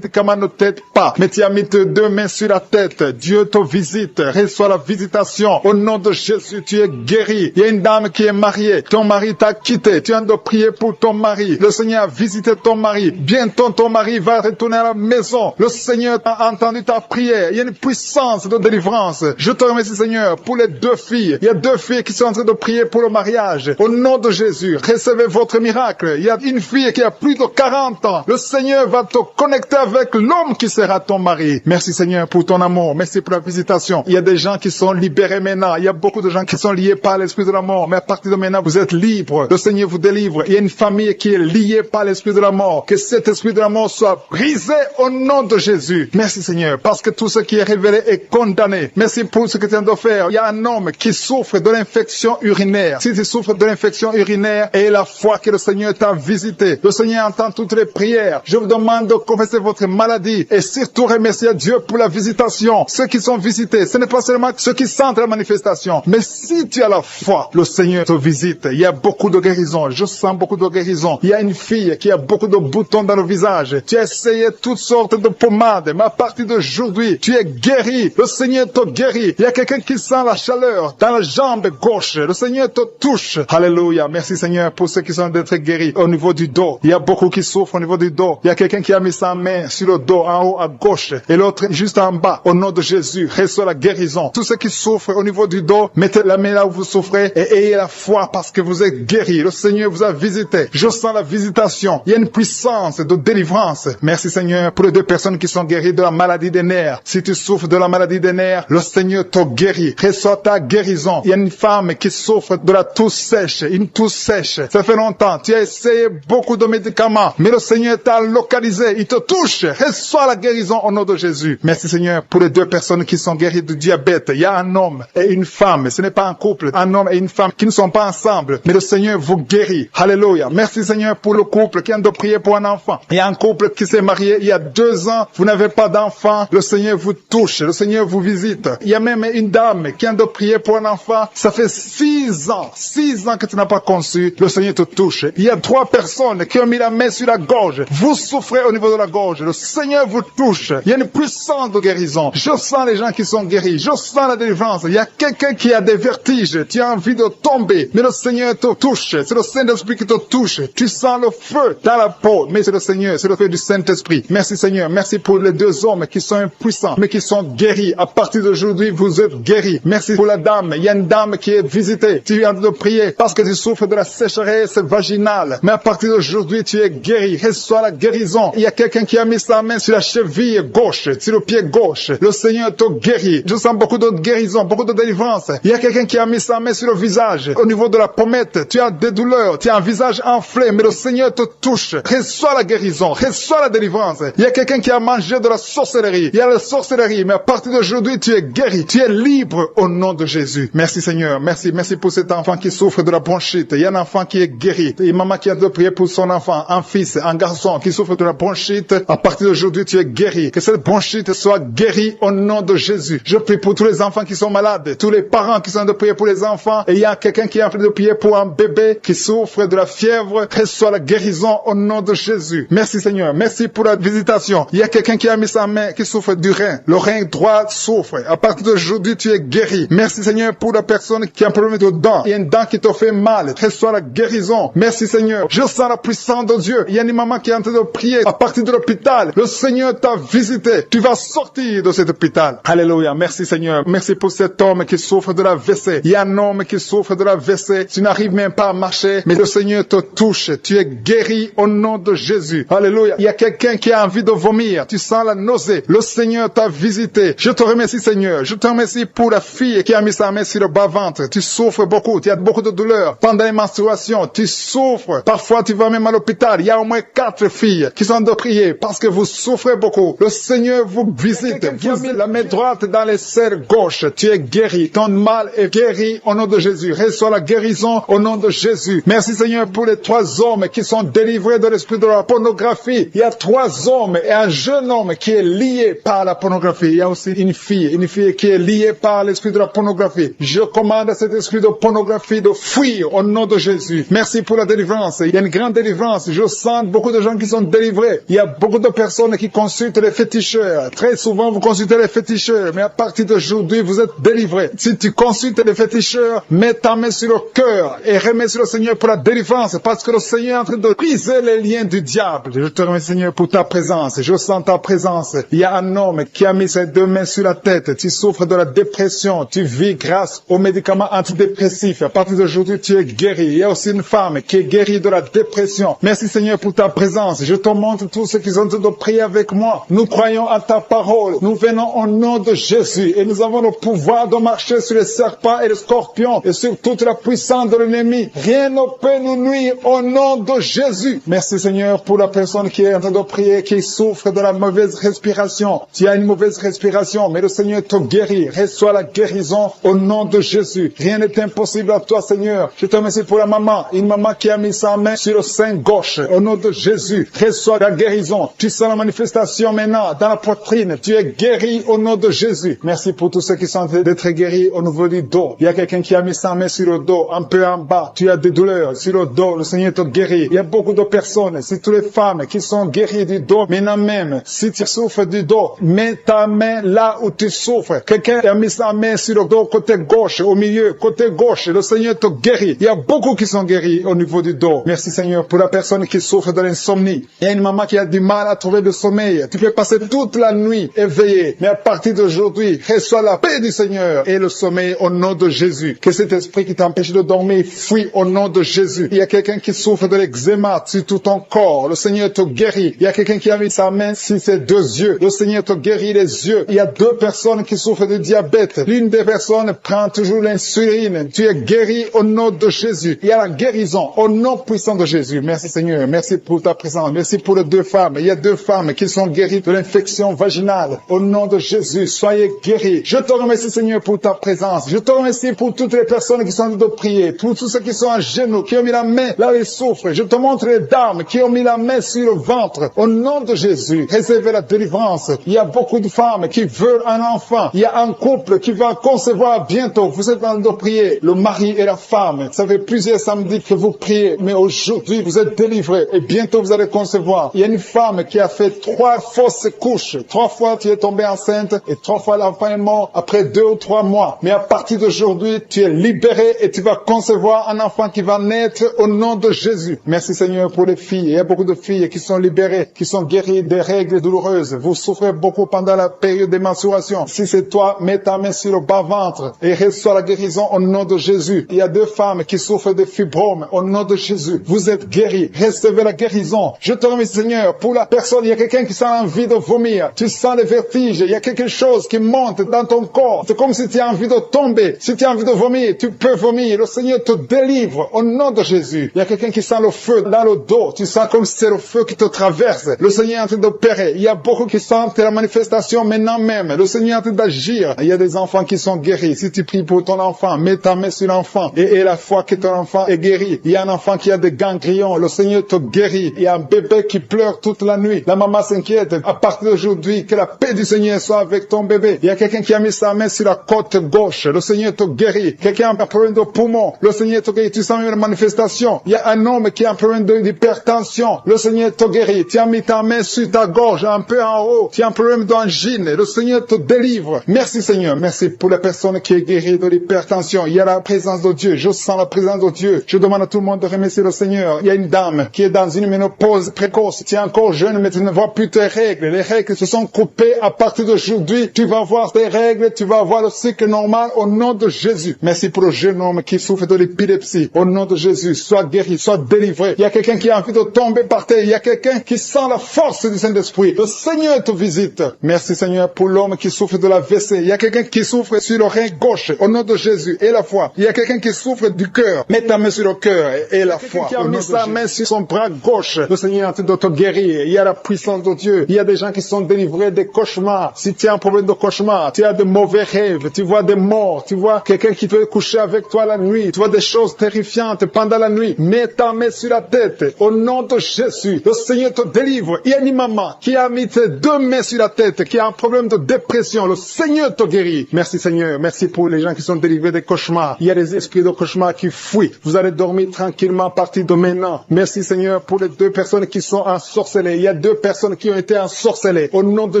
ne t'aident pas. Mais tu as mis tes 2 mains sur la tête. Dieu te visite. Reçois la visitation. Au nom de Jésus, tu es guéri. Il y a une dame qui est mariée. Ton mari t'a quitté. Tu viens de prier pour ton mari. Le Seigneur a visité ton mari. Bientôt ton mari va retourner à la maison. Le Seigneur a entendu ta prière. Il y a une puissance de délivrance. Je te remercie Seigneur pour les 2 filles. Il y a 2 filles qui sont en train de prier pour le mariage. Au nom de Jésus, recevez votre miracle. Il y a une fille qui a plus de 40 ans. Le Seigneur va te connecter avec l'homme qui sera ton mari. Merci Seigneur pour ton amour. Merci pour la visitation. Il y a des gens qui sont libérés maintenant. Il y a beaucoup de gens qui sont liés par l'esprit de la mort. Mais à partir de maintenant, vous êtes libres. Le Seigneur vous délivre. Il y a une famille qui est liée par l'esprit de la mort. Que cet esprit de la mort soit brisé au nom de Jésus. Merci Seigneur, parce que tout ce qui est révélé est condamné. Merci pour ce que tu viens de faire. Il y a un homme qui souffre de l'infection urinaire. Si tu souffres de l'infection urinaire, et la foi que le Seigneur t'a visité, le Seigneur entend toutes les prières. Je vous demande de confesser votre maladie et surtout remercier Dieu pour la visitation. Ceux qui sont visités, ce n'est pas seulement ceux qui sentent la manifestation, mais si tu as la foi, le Seigneur te visite. Il y a beaucoup de guérison. Je sens beaucoup de guérison. Il y a une fille qui a beaucoup de boutons dans le visage. Tu as essayé toutes sortes de pommades, mais à partir d'aujourd'hui, tu es guéri. Le Seigneur te guérit. Il y a quelqu'un qui sent la chaleur dans la jambe gauche. Le Seigneur te touche. Alléluia. Alléluia. Merci Seigneur pour ceux qui sont d'être guéris au niveau du dos. Il y a beaucoup qui souffrent au niveau du dos. Il y a quelqu'un qui a mis sa main sur le dos, en haut à gauche, et l'autre juste en bas. Au nom de Jésus, reçois la guérison. Tous ceux qui souffrent au niveau du dos, mettez la main là où vous souffrez et ayez la foi parce que vous êtes guéris. Le Seigneur vous a visité. Je sens la visitation. Il y a une puissance de délivrance. Merci Seigneur pour les 2 personnes qui sont guéries de la maladie des nerfs. Si tu souffres de la maladie des nerfs, le Seigneur t'a guéri. Reçois ta guérison. Il y a une femme qui souffre de la toux sèche, une toux sèche. Ça fait longtemps. Tu as essayé beaucoup de médicaments, mais le Seigneur t'a localisé. Il te touche. Reçois la guérison au nom de Jésus. Merci Seigneur pour les 2 personnes qui sont guéries du diabète. Il y a un homme et une femme. Ce n'est pas un couple. Un homme et une femme qui ne sont pas ensemble, mais le Seigneur vous guérit. Alléluia. Merci Seigneur pour le couple qui vient de prier pour un enfant. Il y a un couple qui s'est marié il y a 2 ans. Vous n'avez pas d'enfant. Le Seigneur vous touche. Le Seigneur vous visite. Il y a même une dame qui vient de prier pour un enfant. Ça fait 6 ans. 6 ans que tu n'as pas conçu. Le Seigneur te touche. Il y a 3 personnes qui ont mis la main sur la gorge. Vous souffrez au niveau de la gorge. Le Seigneur vous touche. Il y a une puissance de guérison. Je sens les gens qui sont guéris. Je sens la délivrance. Il y a quelqu'un qui a des vertiges. Tu as envie de tomber. Mais le Seigneur te touche. C'est le Saint-Esprit qui te touche. Tu sens le feu dans la peau. Mais c'est le Seigneur. C'est le feu du Saint-Esprit. Merci Seigneur. Merci pour les 2 hommes qui sont impuissants, mais qui sont guéris. À partir d'aujourd'hui, vous êtes guéris. Merci pour la dame. Il y a une dame qui est visitée. Tu viens de prier parce que tu souffres de la sécheresse vaginale. Mais à partir d'aujourd'hui, tu es guéri. Reçois la guérison. Il y a quelqu'un qui a mis sa main sur la cheville gauche, sur le pied gauche. Le Seigneur te guérit. Je sens beaucoup de guérison, beaucoup de délivrance. Il y a quelqu'un qui a mis sa main sur le visage. Au niveau de la pommette, tu as des douleurs. Tu as un visage enflé, mais le Seigneur te touche. Reçois la guérison. Reçois la délivrance. Il y a quelqu'un qui a mangé de la sorcellerie. Il y a la sorcellerie, mais à partir d'aujourd'hui, tu es guéri. Tu es libre au nom de Jésus. Merci Seigneur. Merci. Merci pour cet enfant qui souffre de la bronchite. Il y a un enfant qui est guéri. Et maman qui a de prier pour son enfant, un fils, un garçon qui souffre de la bronchite. À partir d'aujourd'hui, tu es guéri. Que cette bronchite soit guérie au nom de Jésus. Je prie pour tous les enfants qui sont malades, tous les parents qui sont de prier pour les enfants. Et il y a quelqu'un qui est en train de prier pour un bébé qui souffre de la fièvre. Reçois la guérison au nom de Jésus. Merci Seigneur. Merci pour la visitation. Il y a quelqu'un qui a mis sa main qui souffre du rein. Le rein droit souffre. À partir d'aujourd'hui, tu es guéri. Merci Seigneur pour la personne qui a un problème de dents. Il y a une dent qui te fait mal. Reçois la guérison. Merci Seigneur. Je sens la puissance de Dieu. Il y a une maman qui est en train de prier à partir de l'hôpital. Le Seigneur t'a visité. Tu vas sortir de cet hôpital. Alléluia. Merci Seigneur. Merci pour cet homme qui souffre de la WC. Il y a un homme qui souffre de la WC. Tu n'arrives même pas à marcher, mais le Seigneur te touche. Tu es guéri au nom de Jésus. Alléluia. Il y a quelqu'un qui a envie de vomir. Tu sens la nausée. Le Seigneur t'a visité. Je te remercie Seigneur. Je te remercie pour la fille qui a mis sa main sur le bas-ventre. Tu souffres beaucoup. Tu as beaucoup de douleurs. Pendant les menstruations, tu souffres. Parfois, tu vas même à l'hôpital. Il y a au moins 4 filles qui sont de prier parce que vous souffrez beaucoup. Le Seigneur vous visite. Vous avez la main droite dans les serres gauche. Tu es guéri. Ton mal est guéri au nom de Jésus. Reçois la guérison au nom de Jésus. Merci Seigneur pour les 3 hommes qui sont délivrés de l'esprit de la pornographie. Il y a 3 hommes et un jeune homme qui est lié par la pornographie. Il y a aussi une fille qui est liée par l'esprit de la pornographie. Je commande à cet esprit de pornographie de fuir au nom de Jésus. Merci pour la délivrance. Il y a une grande délivrance. Je sens beaucoup de gens qui sont délivrés. Il y a beaucoup de personnes qui consultent les féticheurs. Très souvent, vous consultez les féticheurs, mais à partir d'aujourd'hui, vous êtes délivrés. Si tu consultes les féticheurs, mets ta main sur le cœur et remets sur le Seigneur pour la délivrance, parce que le Seigneur est en train de briser les liens du diable. Je te remercie Seigneur pour ta présence. Je sens ta présence. Il y a un homme qui a mis ses 2 mains sur la tête. Tu souffres de la dépression. Tu vis grâce aux médicaments antidépressifs. À partir d'aujourd'hui, tu es guéri. Il y a aussi une femme qui est guérie de la dépression. Merci Seigneur pour ta présence. Je te montre tous ceux qui sont en train de prier avec moi. Nous croyons à ta parole. Nous venons au nom de Jésus et nous avons le pouvoir de marcher sur les serpents et les scorpions et sur toute la puissance de l'ennemi. Rien ne peut nous nuire au nom de Jésus. Merci Seigneur pour la personne qui est en train de prier, qui souffre de la mauvaise respiration. Tu as une mauvaise respiration, mais le Seigneur te guérit. Reçois la guérison au nom de Jésus. Rien n'est impossible à toi Seigneur. Je te remercie pour la maman, une maman qui a mis sa main sur le sein gauche. Au nom de Jésus, reçois la guérison. Tu sens la manifestation maintenant dans la poitrine. Tu es guéri au nom de Jésus. Merci pour tous ceux qui sont en train d'être guéris au niveau du dos. Il y a quelqu'un qui a mis sa main sur le dos, un peu en bas. Tu as des douleurs sur le dos. Le Seigneur te guérit. Il y a beaucoup de personnes, c'est toutes les femmes qui sont guéries du dos. Maintenant même, si tu souffres du dos, mets ta main là où tu souffres. Quelqu'un a mis sa main sur le dos côté gauche, au milieu, côté gauche. Le Seigneur te guérit. guéri. Il y a beaucoup qui sont guéris au niveau du dos. Merci Seigneur pour la personne qui souffre de l'insomnie. Il y a une maman qui a du mal à trouver le sommeil. Tu peux passer toute la nuit éveillé. Mais à partir d'aujourd'hui, reçois la paix du Seigneur et le sommeil au nom de Jésus. Que cet esprit qui t'empêche de dormir fuit au nom de Jésus. Il y a quelqu'un qui souffre de l'eczéma sur tout ton corps. Le Seigneur te guérit. Il y a quelqu'un qui a mis sa main sur ses deux yeux. Le Seigneur te guérit les yeux. Il y a deux personnes qui souffrent de diabète. L'une des personnes prend toujours l'insuline. Tu es guéri au nom de Jésus. Il y a la guérison au nom puissant de Jésus. Merci Seigneur. Merci pour ta présence. Merci pour les deux femmes. Il y a deux femmes qui sont guéries de l'infection vaginale. Au nom de Jésus, soyez guéris. Je te remercie Seigneur pour ta présence. Je te remercie pour toutes les personnes qui sont en train de prier. Pour tous ceux qui sont à genoux, qui ont mis la main là où ils souffrent. Je te montre les dames qui ont mis la main sur le ventre. Au nom de Jésus, réservez la délivrance. Il y a beaucoup de femmes qui veulent un enfant. Il y a un couple qui va concevoir bientôt. Vous êtes en train de prier. Le mari et la femme. Ça fait plusieurs samedis que vous priez. Mais aujourd'hui, vous êtes délivrés. Et bientôt, vous allez concevoir. Il y a une femme qui a fait 3 fausses couches. 3 fois, tu es tombée enceinte. Et 3 fois, l'enfant est mort après 2 ou 3 mois. Mais à partir d'aujourd'hui, tu es libéré et tu vas concevoir un enfant qui va naître au nom de Jésus. Merci Seigneur pour les filles. Il y a beaucoup de filles qui sont libérées, qui sont guéries des règles douloureuses. Vous souffrez beaucoup pendant la période des mensurations. Si c'est toi, mets ta main sur le bas-ventre et reçois la guérison au nom de Jésus. Il y a 2 femmes qui souffrent de fibromes au nom de Jésus. Vous êtes guéris. Recevez la guérison. Je te remercie Seigneur pour la personne. Il y a quelqu'un qui sent envie de vomir. Tu sens les vertiges. Il y a quelque chose qui monte dans ton corps. C'est comme si tu as envie de tomber. Si tu as envie de vomir, tu peux vomir. Le Seigneur te délivre au nom de Jésus. Il y a quelqu'un qui sent le feu dans le dos. Tu sens comme si c'est le feu qui te traverse. Le Seigneur est en train d'opérer. Il y a beaucoup qui sentent la manifestation maintenant même. Le Seigneur est en train d'agir. Il y a des enfants qui sont guéris. Si tu pries pour ton enfant, mets ta main sur l'enfant et la foi que ton enfant est guéri. Il y a un enfant qui a des ganglions. Le Seigneur te guérit. Il y a un bébé qui pleure toute la nuit. La maman s'inquiète. À partir d'aujourd'hui, que la paix du Seigneur soit avec ton bébé. Il y a quelqu'un qui a mis sa main sur la côte gauche. Le Seigneur te guérit. Quelqu'un a un problème de poumon. Le Seigneur te guérit. Tu sens une manifestation. Il y a un homme qui a un problème d'hypertension. Le Seigneur te guérit. Tu as mis ta main sur ta gorge, un peu en haut. Tu as un problème d'angine. Le Seigneur te délivre. Merci Seigneur. Merci pour la personne qui est guérie de l'hypertension. Il y a la présence de Dieu. Je sens la présence de Dieu. Je demande à tout le monde de remercier le Seigneur. Il y a une dame qui est dans une ménopause précoce. Tu es encore jeune, mais tu ne vois plus tes règles. Les règles se sont coupées. À partir d'aujourd'hui, tu vas voir tes règles. Tu vas avoir le cycle normal au nom de Jésus. Merci pour le jeune homme qui souffre de l'épilepsie. Au nom de Jésus, sois guéri, sois délivré. Il y a quelqu'un qui a envie de tomber par terre. Il y a quelqu'un qui sent la force du Saint-Esprit. Le Seigneur te visite. Merci Seigneur pour l'homme qui souffre de la WC. Il y a quelqu'un qui souffre sur l'oreille gauche. Au nom de Jésus et la foi. Il y a quelqu'un qui souffre du cœur. Mets ta main sur le cœur et la foi. Qui a mis sa main sur son bras gauche. Le Seigneur est en train de te guérir. Il y a la puissance de Dieu. Il y a des gens qui sont délivrés des cauchemars. Si tu as un problème de cauchemar, tu as de mauvais rêves, tu vois des morts, tu vois quelqu'un qui veut coucher avec toi la nuit, tu vois des choses terrifiantes pendant la nuit. Mets ta main sur la tête. Au nom de Jésus, le Seigneur te délivre. Il y a une maman qui a mis ses 2 mains sur la tête, qui a un problème de dépression. Le Seigneur te guérit. Merci Seigneur. Merci pour les gens qui sont délivrés des cauchemars. Il y a des esprits de cauchemars qui fuient. Vous allez dormir tranquillement à partir de maintenant. Merci Seigneur pour les 2 personnes qui sont ensorcelées. Il y a 2 personnes qui ont été ensorcelées. Au nom de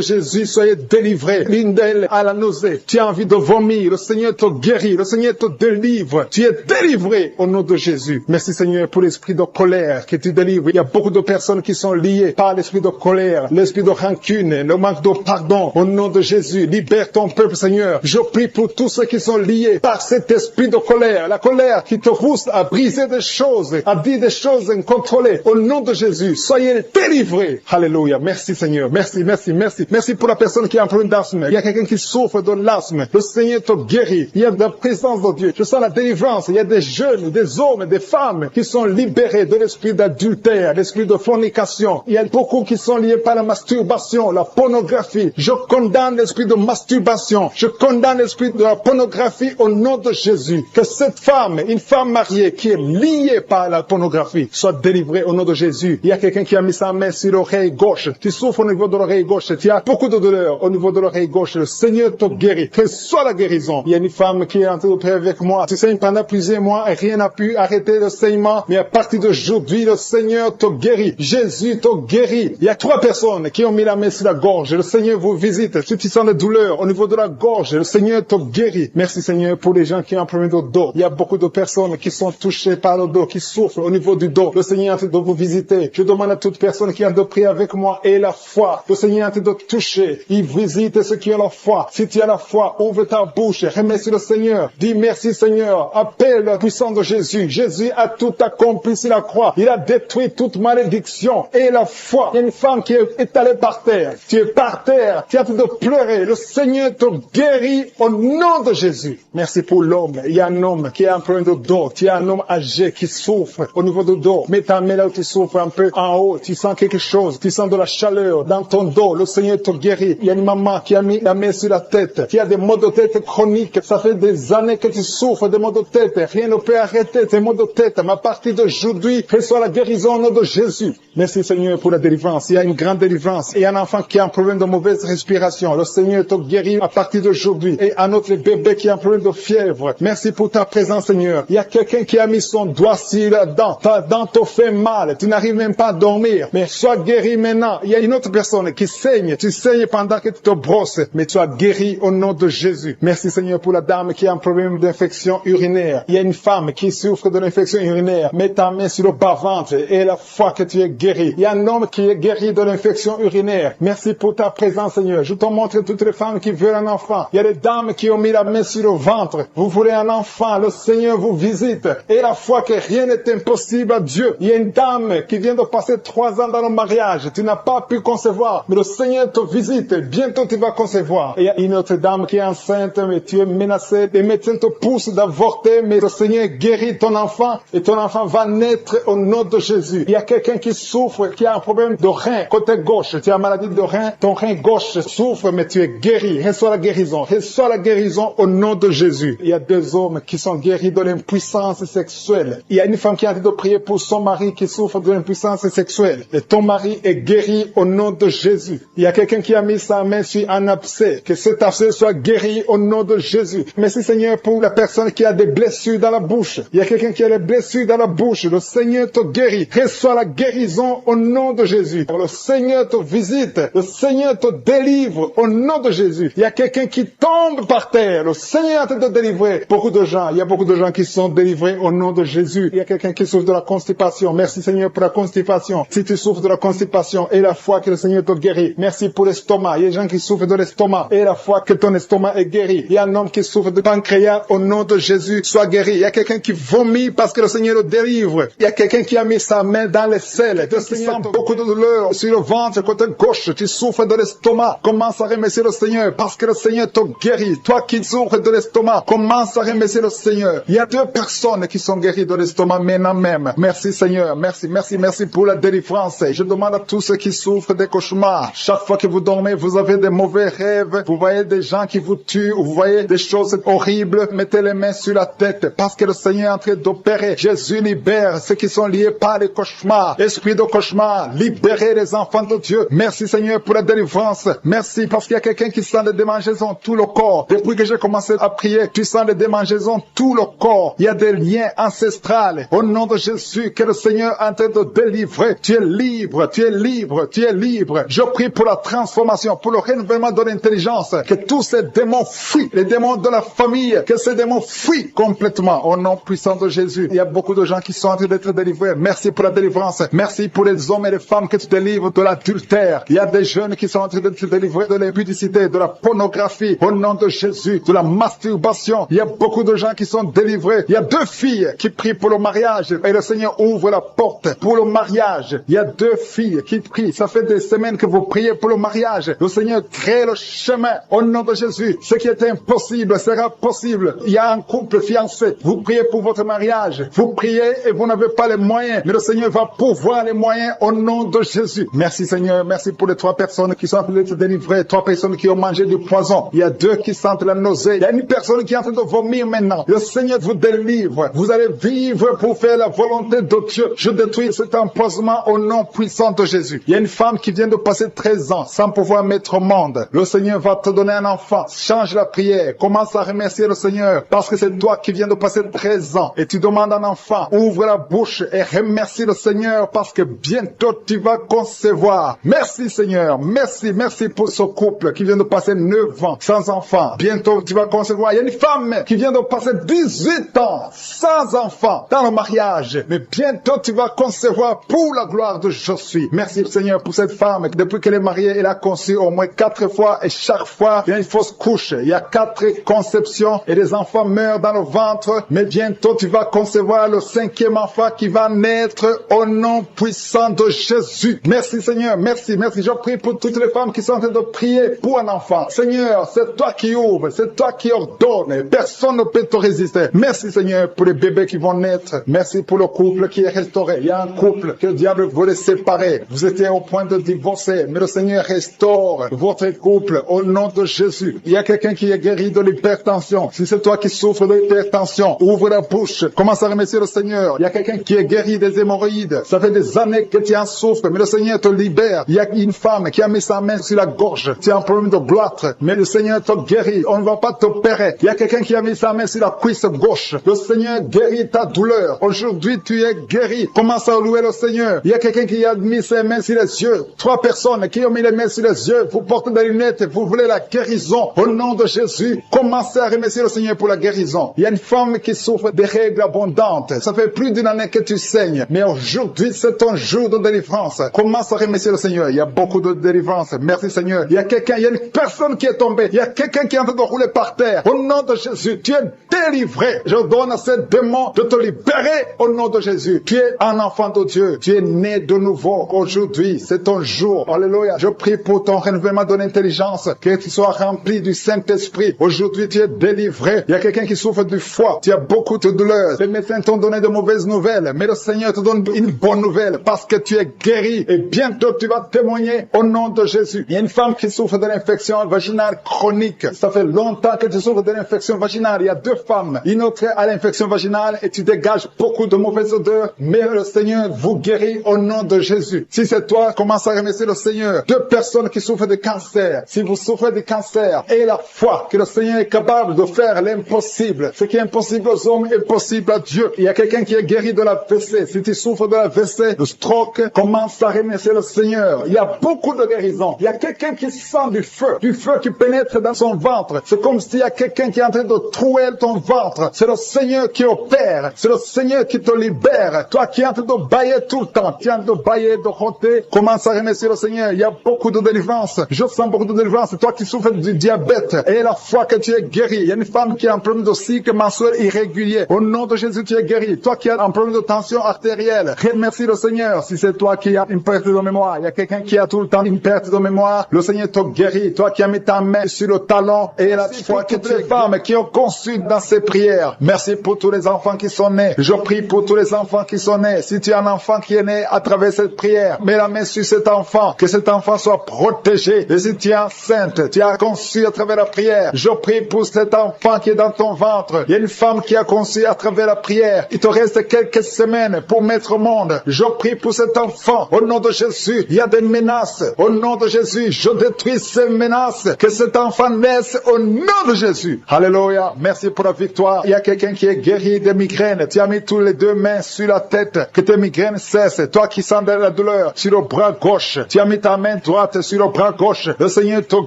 Jésus, soyez délivrés. L'une d'elles a la nausée. Tu as envie de vomir. Le Seigneur te guérit. Le Seigneur te délivre. Tu es délivré au nom de Jésus. Merci Seigneur pour l'esprit de colère que tu délivres. Il y a beaucoup de personnes qui sont liées par l'esprit de colère, l'esprit de rancune, le manque de pardon. Au nom de Jésus, libère ton peuple Seigneur. Je prie pour tous ceux qui sont liés par cet esprit de colère. La colère qui te pousse à briser des choses, à dire des choses incontrôlées. Au nom de Jésus, soyez délivrés. Alléluia. Merci Seigneur. Merci, merci, merci. Merci pour la personne qui a un problème d'asthme. Il y a quelqu'un qui souffre de l'asthme. Le Seigneur te guérit. Il y a la présence de Dieu. Je sens la délivrance. Il y a des jeunes, des hommes, des femmes qui sont libérés de l'esprit d'adultère, l'esprit de fornication. Il y a beaucoup qui sont liés par la masturbation, la pornographie. Je condamne l'esprit de masturbation. Je condamne l'esprit de la pornographie au nom de Jésus. Que cette femme, une femme mariée qui est liée par la pornographie, soit délivrée au nom de Jésus. Il y a quelqu'un qui a mis sa main sur l'oreille gauche. Tu souffres au niveau de l'oreille gauche. Tu as beaucoup de douleur au niveau de l'oreille gauche. Le Seigneur te guérit. Que soit la guérison. Il y a une femme qui est en train de prier avec moi. Tu saignes pendant plusieurs mois et rien n'a pu arrêter le saignement. Mais à partir d'aujourd'hui, le Seigneur te guérit. Jésus te guérit. Il y a 3 personnes qui ont mis la main sur la gorge. Le Seigneur vous visite. Si tu sens des douleurs au niveau de la gorge, le Seigneur te guérit. Merci Seigneur pour les gens qui ont un problème de dos. Il y a beaucoup beaucoup de personnes qui sont touchées par le dos, qui souffrent au niveau du dos. Le Seigneur est en train de vous visiter. Je demande à toute personne qui a de prier avec moi et la foi. Le Seigneur est en train de toucher. Il visite ceux qui ont la foi. Si tu as la foi, ouvre ta bouche, remercie le Seigneur. Dis merci Seigneur. Appelle la puissance de Jésus. Jésus a tout accompli sur la croix. Il a détruit toute malédiction. Et la foi. Il y a une femme qui est étalée par terre. Tu es par terre. Tu es en train de pleurer. Le Seigneur te guérit au nom de Jésus. Merci pour l'homme. Il y a un homme qui a un problème de dos. Tu as un homme âgé qui souffre au niveau du dos. Mets ta main là où tu souffres un peu en haut. Tu sens quelque chose. Tu sens de la chaleur dans ton dos. Le Seigneur te guérit. Il y a une maman qui a mis la main sur la tête. Qui a des maux de tête chroniques. Ça fait des années que tu souffres de maux de tête. Rien ne peut arrêter tes maux de tête. Mais à partir d'aujourd'hui, reçois la guérison au nom de Jésus. Merci Seigneur pour la délivrance. Il y a une grande délivrance. Il y a un enfant qui a un problème de mauvaise respiration. Le Seigneur te guérit à partir d'aujourd'hui. Et un autre bébé qui a un problème de fièvre. Merci pour ta présence Seigneur. Il y a quelqu'un qui a mis son doigt sur la dent. Ta dent te fait mal. Tu n'arrives même pas à dormir. Mais sois guéri maintenant. Il y a une autre personne qui saigne. Tu saignes pendant que tu te brosses. Mais tu as guéri au nom de Jésus. Merci Seigneur pour la dame qui a un problème d'infection urinaire. Il y a une femme qui souffre de l'infection urinaire. Mets ta main sur le bas-ventre et la foi que tu es guéri. Il y a un homme qui est guéri de l'infection urinaire. Merci pour ta présence Seigneur. Je te montre toutes les femmes qui veulent un enfant. Il y a des dames qui ont mis la main sur le ventre. Vous voulez un enfant. Le Seigneur vous visite. Et la foi que rien n'est impossible à Dieu. Il y a une dame qui vient de passer 3 ans dans le mariage. Tu n'as pas pu concevoir. Mais le Seigneur te visite. Bientôt tu vas concevoir. Et il y a une autre dame qui est enceinte, mais tu es menacée. Les médecins te poussent d'avorter, mais le Seigneur guérit ton enfant et ton enfant va naître au nom de Jésus. Il y a quelqu'un qui souffre, qui a un problème de rein, côté gauche. Tu as une maladie de rein, ton rein gauche souffre, mais tu es guéri. Reçois la guérison. Reçois la guérison au nom de Jésus. Il y a 2 hommes qui sont guéris de l'impuissance sexuelle. Il y a une femme qui a envie de prier pour son mari qui souffre de l'impuissance sexuelle. Et ton mari est guéri au nom de Jésus. Il y a quelqu'un qui a mis sa main sur un abcès. Que cet abcès soit guéri au nom de Jésus. Merci Seigneur pour la personne qui a des blessures dans la bouche. Il y a quelqu'un qui a des blessures dans la bouche. Le Seigneur te guérit. Reçois la guérison au nom de Jésus. Le Seigneur te visite. Le Seigneur te délivre au nom de Jésus. Il y a quelqu'un qui tombe par terre. Le Seigneur te délivrer. Beaucoup de gens. Il y a beaucoup de gens qui sont délivrés au nom de Jésus. Il y a quelqu'un qui souffre de la constipation. Merci Seigneur pour la constipation. Si tu souffres de la constipation et la foi que le Seigneur te guérit. Merci pour l'estomac. Il y a des gens qui souffrent de l'estomac et la foi que ton estomac est guéri. Il y a un homme qui souffre de pancréas au nom de Jésus. Sois guéri. Il y a quelqu'un qui vomit parce que le Seigneur le délivre. Il y a quelqu'un qui a mis sa main dans les selles. Tu sens beaucoup de douleur sur le ventre, côté gauche. Tu souffres de l'estomac. Commence à remercier le Seigneur parce que le Seigneur te guérit. Toi qui souffres de l'estomac, commence à remercier le Seigneur. Il y a 2 personnes qui sont guéries de l'estomac maintenant même. Merci Seigneur. Merci pour la délivrance. Je demande à tous ceux qui souffrent des cauchemars. Chaque fois que vous dormez, vous avez des mauvais rêves. Vous voyez des gens qui vous tuent. Vous voyez des choses horribles. Mettez les mains sur la tête parce que le Seigneur est en train d'opérer. Jésus libère ceux qui sont liés par les cauchemars. Esprit de cauchemar, libérez les enfants de Dieu. Merci Seigneur pour la délivrance. Merci parce qu'il y a quelqu'un qui sent les démangeaisons tout le corps. Depuis que j'ai commencé à prier, tu sens les démangeaisons tout le corps. Il y a des liens ancestrales. Au nom de Jésus, que le Seigneur est en train de délivrer. Tu es libre, tu es libre, tu es libre. Je prie pour la transformation, pour le renouvellement de l'intelligence. Que tous ces démons fuient, les démons de la famille, que ces démons fuient complètement. Au nom puissant de Jésus. Il y a beaucoup de gens qui sont en train d'être délivrés. Merci pour la délivrance. Merci pour les hommes et les femmes que tu délivres de l'adultère. Il y a des jeunes qui sont en train d'être délivrés de l'impudicité, de la pornographie. Au nom de Jésus, de la masturbation. Il y a beaucoup de gens qui sont délivrés. Il y a 2 filles qui prient pour le mariage. Et le Seigneur ouvre la porte pour le mariage. Il y a 2 filles qui prient. Ça fait des semaines que vous priez pour le mariage. Le Seigneur crée le chemin. Au nom de Jésus, ce qui est impossible sera possible. Il y a un couple fiancé. Vous priez pour votre mariage. Vous priez et vous n'avez pas les moyens. Mais le Seigneur va pourvoir les moyens au nom de Jésus. Merci Seigneur. Merci pour les 3 personnes qui sont en train d'être délivrées. 3 personnes qui ont mangé du poison. Il y a 2 qui sentent la nausée. Il y a une personne qui est en train de vomir maintenant. Le Seigneur vous délivre. Vous allez vivre pour faire la volonté de Dieu. Je détruis cet empoisonnement au nom puissant de Jésus. Il y a une femme qui vient de passer 13 ans sans pouvoir mettre au monde. Le Seigneur va te donner un enfant. Change la prière. Commence à remercier le Seigneur parce que c'est toi qui viens de passer 13 ans et tu demandes un enfant. Ouvre la bouche et remercie le Seigneur parce que bientôt tu vas concevoir. Merci Seigneur. Merci pour ce couple qui vient de passer 9 ans sans enfant. Bientôt tu vas concevoir. Il y a une femme qui vient de passer 18 18 ans, sans enfant, dans le mariage. Mais bientôt, tu vas concevoir pour la gloire de Je suis. Merci Seigneur pour cette femme. Depuis qu'elle est mariée, elle a conçu au moins 4 fois et chaque fois, il y a une fausse couche. Il y a 4 conceptions et les enfants meurent dans le ventre. Mais bientôt, tu vas concevoir le 5e enfant qui va naître au nom puissant de Jésus. Merci Seigneur, merci. Je prie pour toutes les femmes qui sont en train de prier pour un enfant. Seigneur, c'est toi qui ouvres, c'est toi qui ordonnes. Personne ne peut te résister. Merci Seigneur pour les bébés qui vont naître. Merci pour le couple qui est restauré. Il y a un couple que le diable voulait séparer. Vous étiez au point de divorcer, mais le Seigneur restaure votre couple au nom de Jésus. Il y a quelqu'un qui est guéri de l'hypertension. Si c'est toi qui souffres de l'hypertension, ouvre la bouche. Commence à remercier le Seigneur. Il y a quelqu'un qui est guéri des hémorroïdes. Ça fait des années que tu en souffres, mais le Seigneur te libère. Il y a une femme qui a mis sa main sur la gorge. Tu as un problème de gloître, mais le Seigneur te guérit. On ne va pas t'opérer. Il y a quelqu'un qui a mis sa main sur la cuisse gauche. Le Seigneur guérit ta douleur. Aujourd'hui, tu es guéri. Commence à louer le Seigneur. Il y a quelqu'un qui a mis ses mains sur les yeux. 3 personnes qui ont mis les mains sur les yeux. Vous portez des lunettes et vous voulez la guérison. Au nom de Jésus, commencez à remercier le Seigneur pour la guérison. Il y a une femme qui souffre des règles abondantes. Ça fait plus d'une année que tu saignes. Mais aujourd'hui, c'est ton jour de délivrance. Commence à remercier le Seigneur. Il y a beaucoup de délivrance. Merci Seigneur. Il y a une personne qui est tombée. Il y a quelqu'un qui est en train de rouler par terre. Au nom de Jésus, tu es délivré. Je donne à ces démons de te libérer au nom de Jésus. Tu es un enfant de Dieu. Tu es né de nouveau. Aujourd'hui, c'est ton jour. Alléluia. Je prie pour ton renouvellement de l'intelligence. Que tu sois rempli du Saint-Esprit. Aujourd'hui, tu es délivré. Il y a quelqu'un qui souffre du foie. Tu as beaucoup de douleurs. Les médecins t'ont donné de mauvaises nouvelles. Mais le Seigneur te donne une bonne nouvelle parce que tu es guéri. Et bientôt, tu vas témoigner au nom de Jésus. Il y a une femme qui souffre de l'infection vaginale chronique. Ça fait longtemps que tu souffres de l'infection vaginale. Il y a 2 femmes. Une autre a l'infection vaginale et tu dégages beaucoup de mauvaises odeurs. Mais le Seigneur vous guérit au nom de Jésus. Si c'est toi, commence à remercier le Seigneur. 2 personnes qui souffrent de cancer. Si vous souffrez de cancer, et la foi que le Seigneur est capable de faire l'impossible. Ce qui est impossible aux hommes est possible à Dieu. Il y a quelqu'un qui est guéri de la WC. Si tu souffres de la WC, le stroke, commence à remercier le Seigneur. Il y a beaucoup de guérisons. Il y a quelqu'un qui sent du feu qui pénètre dans son ventre. C'est comme s'il y a quelqu'un qui est en train de trouer ton ventre. C'est le Seigneur qui opère. C'est le Seigneur qui te libère. Toi qui es en train de bailler tout le temps, tu es en train de bailler, de roter, commence à remercier le Seigneur. Il y a beaucoup de délivrance. Je sens beaucoup de délivrance. Toi qui souffres du diabète et la foi que tu es guéri. Il y a une femme qui a un problème de cycle mensuel irrégulier. Au nom de Jésus, tu es guéri. Toi qui as un problème de tension artérielle, remercie le Seigneur. Si c'est toi qui as une perte de mémoire, il y a quelqu'un qui a tout le temps une perte de mémoire, le Seigneur te guérit. Toi qui as mis ta main sur le talon et la foi que toutes les femmes qui ont conçu dans ces prières. Merci pour tous les enfants qui sont nés. Je prie pour tous les enfants qui sont nés. Si tu as un enfant qui est né à travers cette prière, mets la main sur cet enfant, que cet enfant soit protégé. Et si tu es enceinte, tu as conçu à travers la prière, je prie pour cet enfant qui est dans ton ventre. Il y a une femme qui a conçu à travers la prière. Il te reste quelques semaines pour mettre au monde. Je prie pour cet enfant. Au nom de Jésus, il y a des menaces. Au nom de Jésus, je détruis ces menaces. Que cet enfant naisse au nom de Jésus. Alléluia. Merci pour la victoire. Il y a quelqu'un qui est guéri des migraines. Tu as mis tous les 2 mains sur la tête. Que tes migraines cessent. Toi qui sens de la douleur sur le bras gauche. Tu as mis ta main droite sur le bras gauche. Le Seigneur te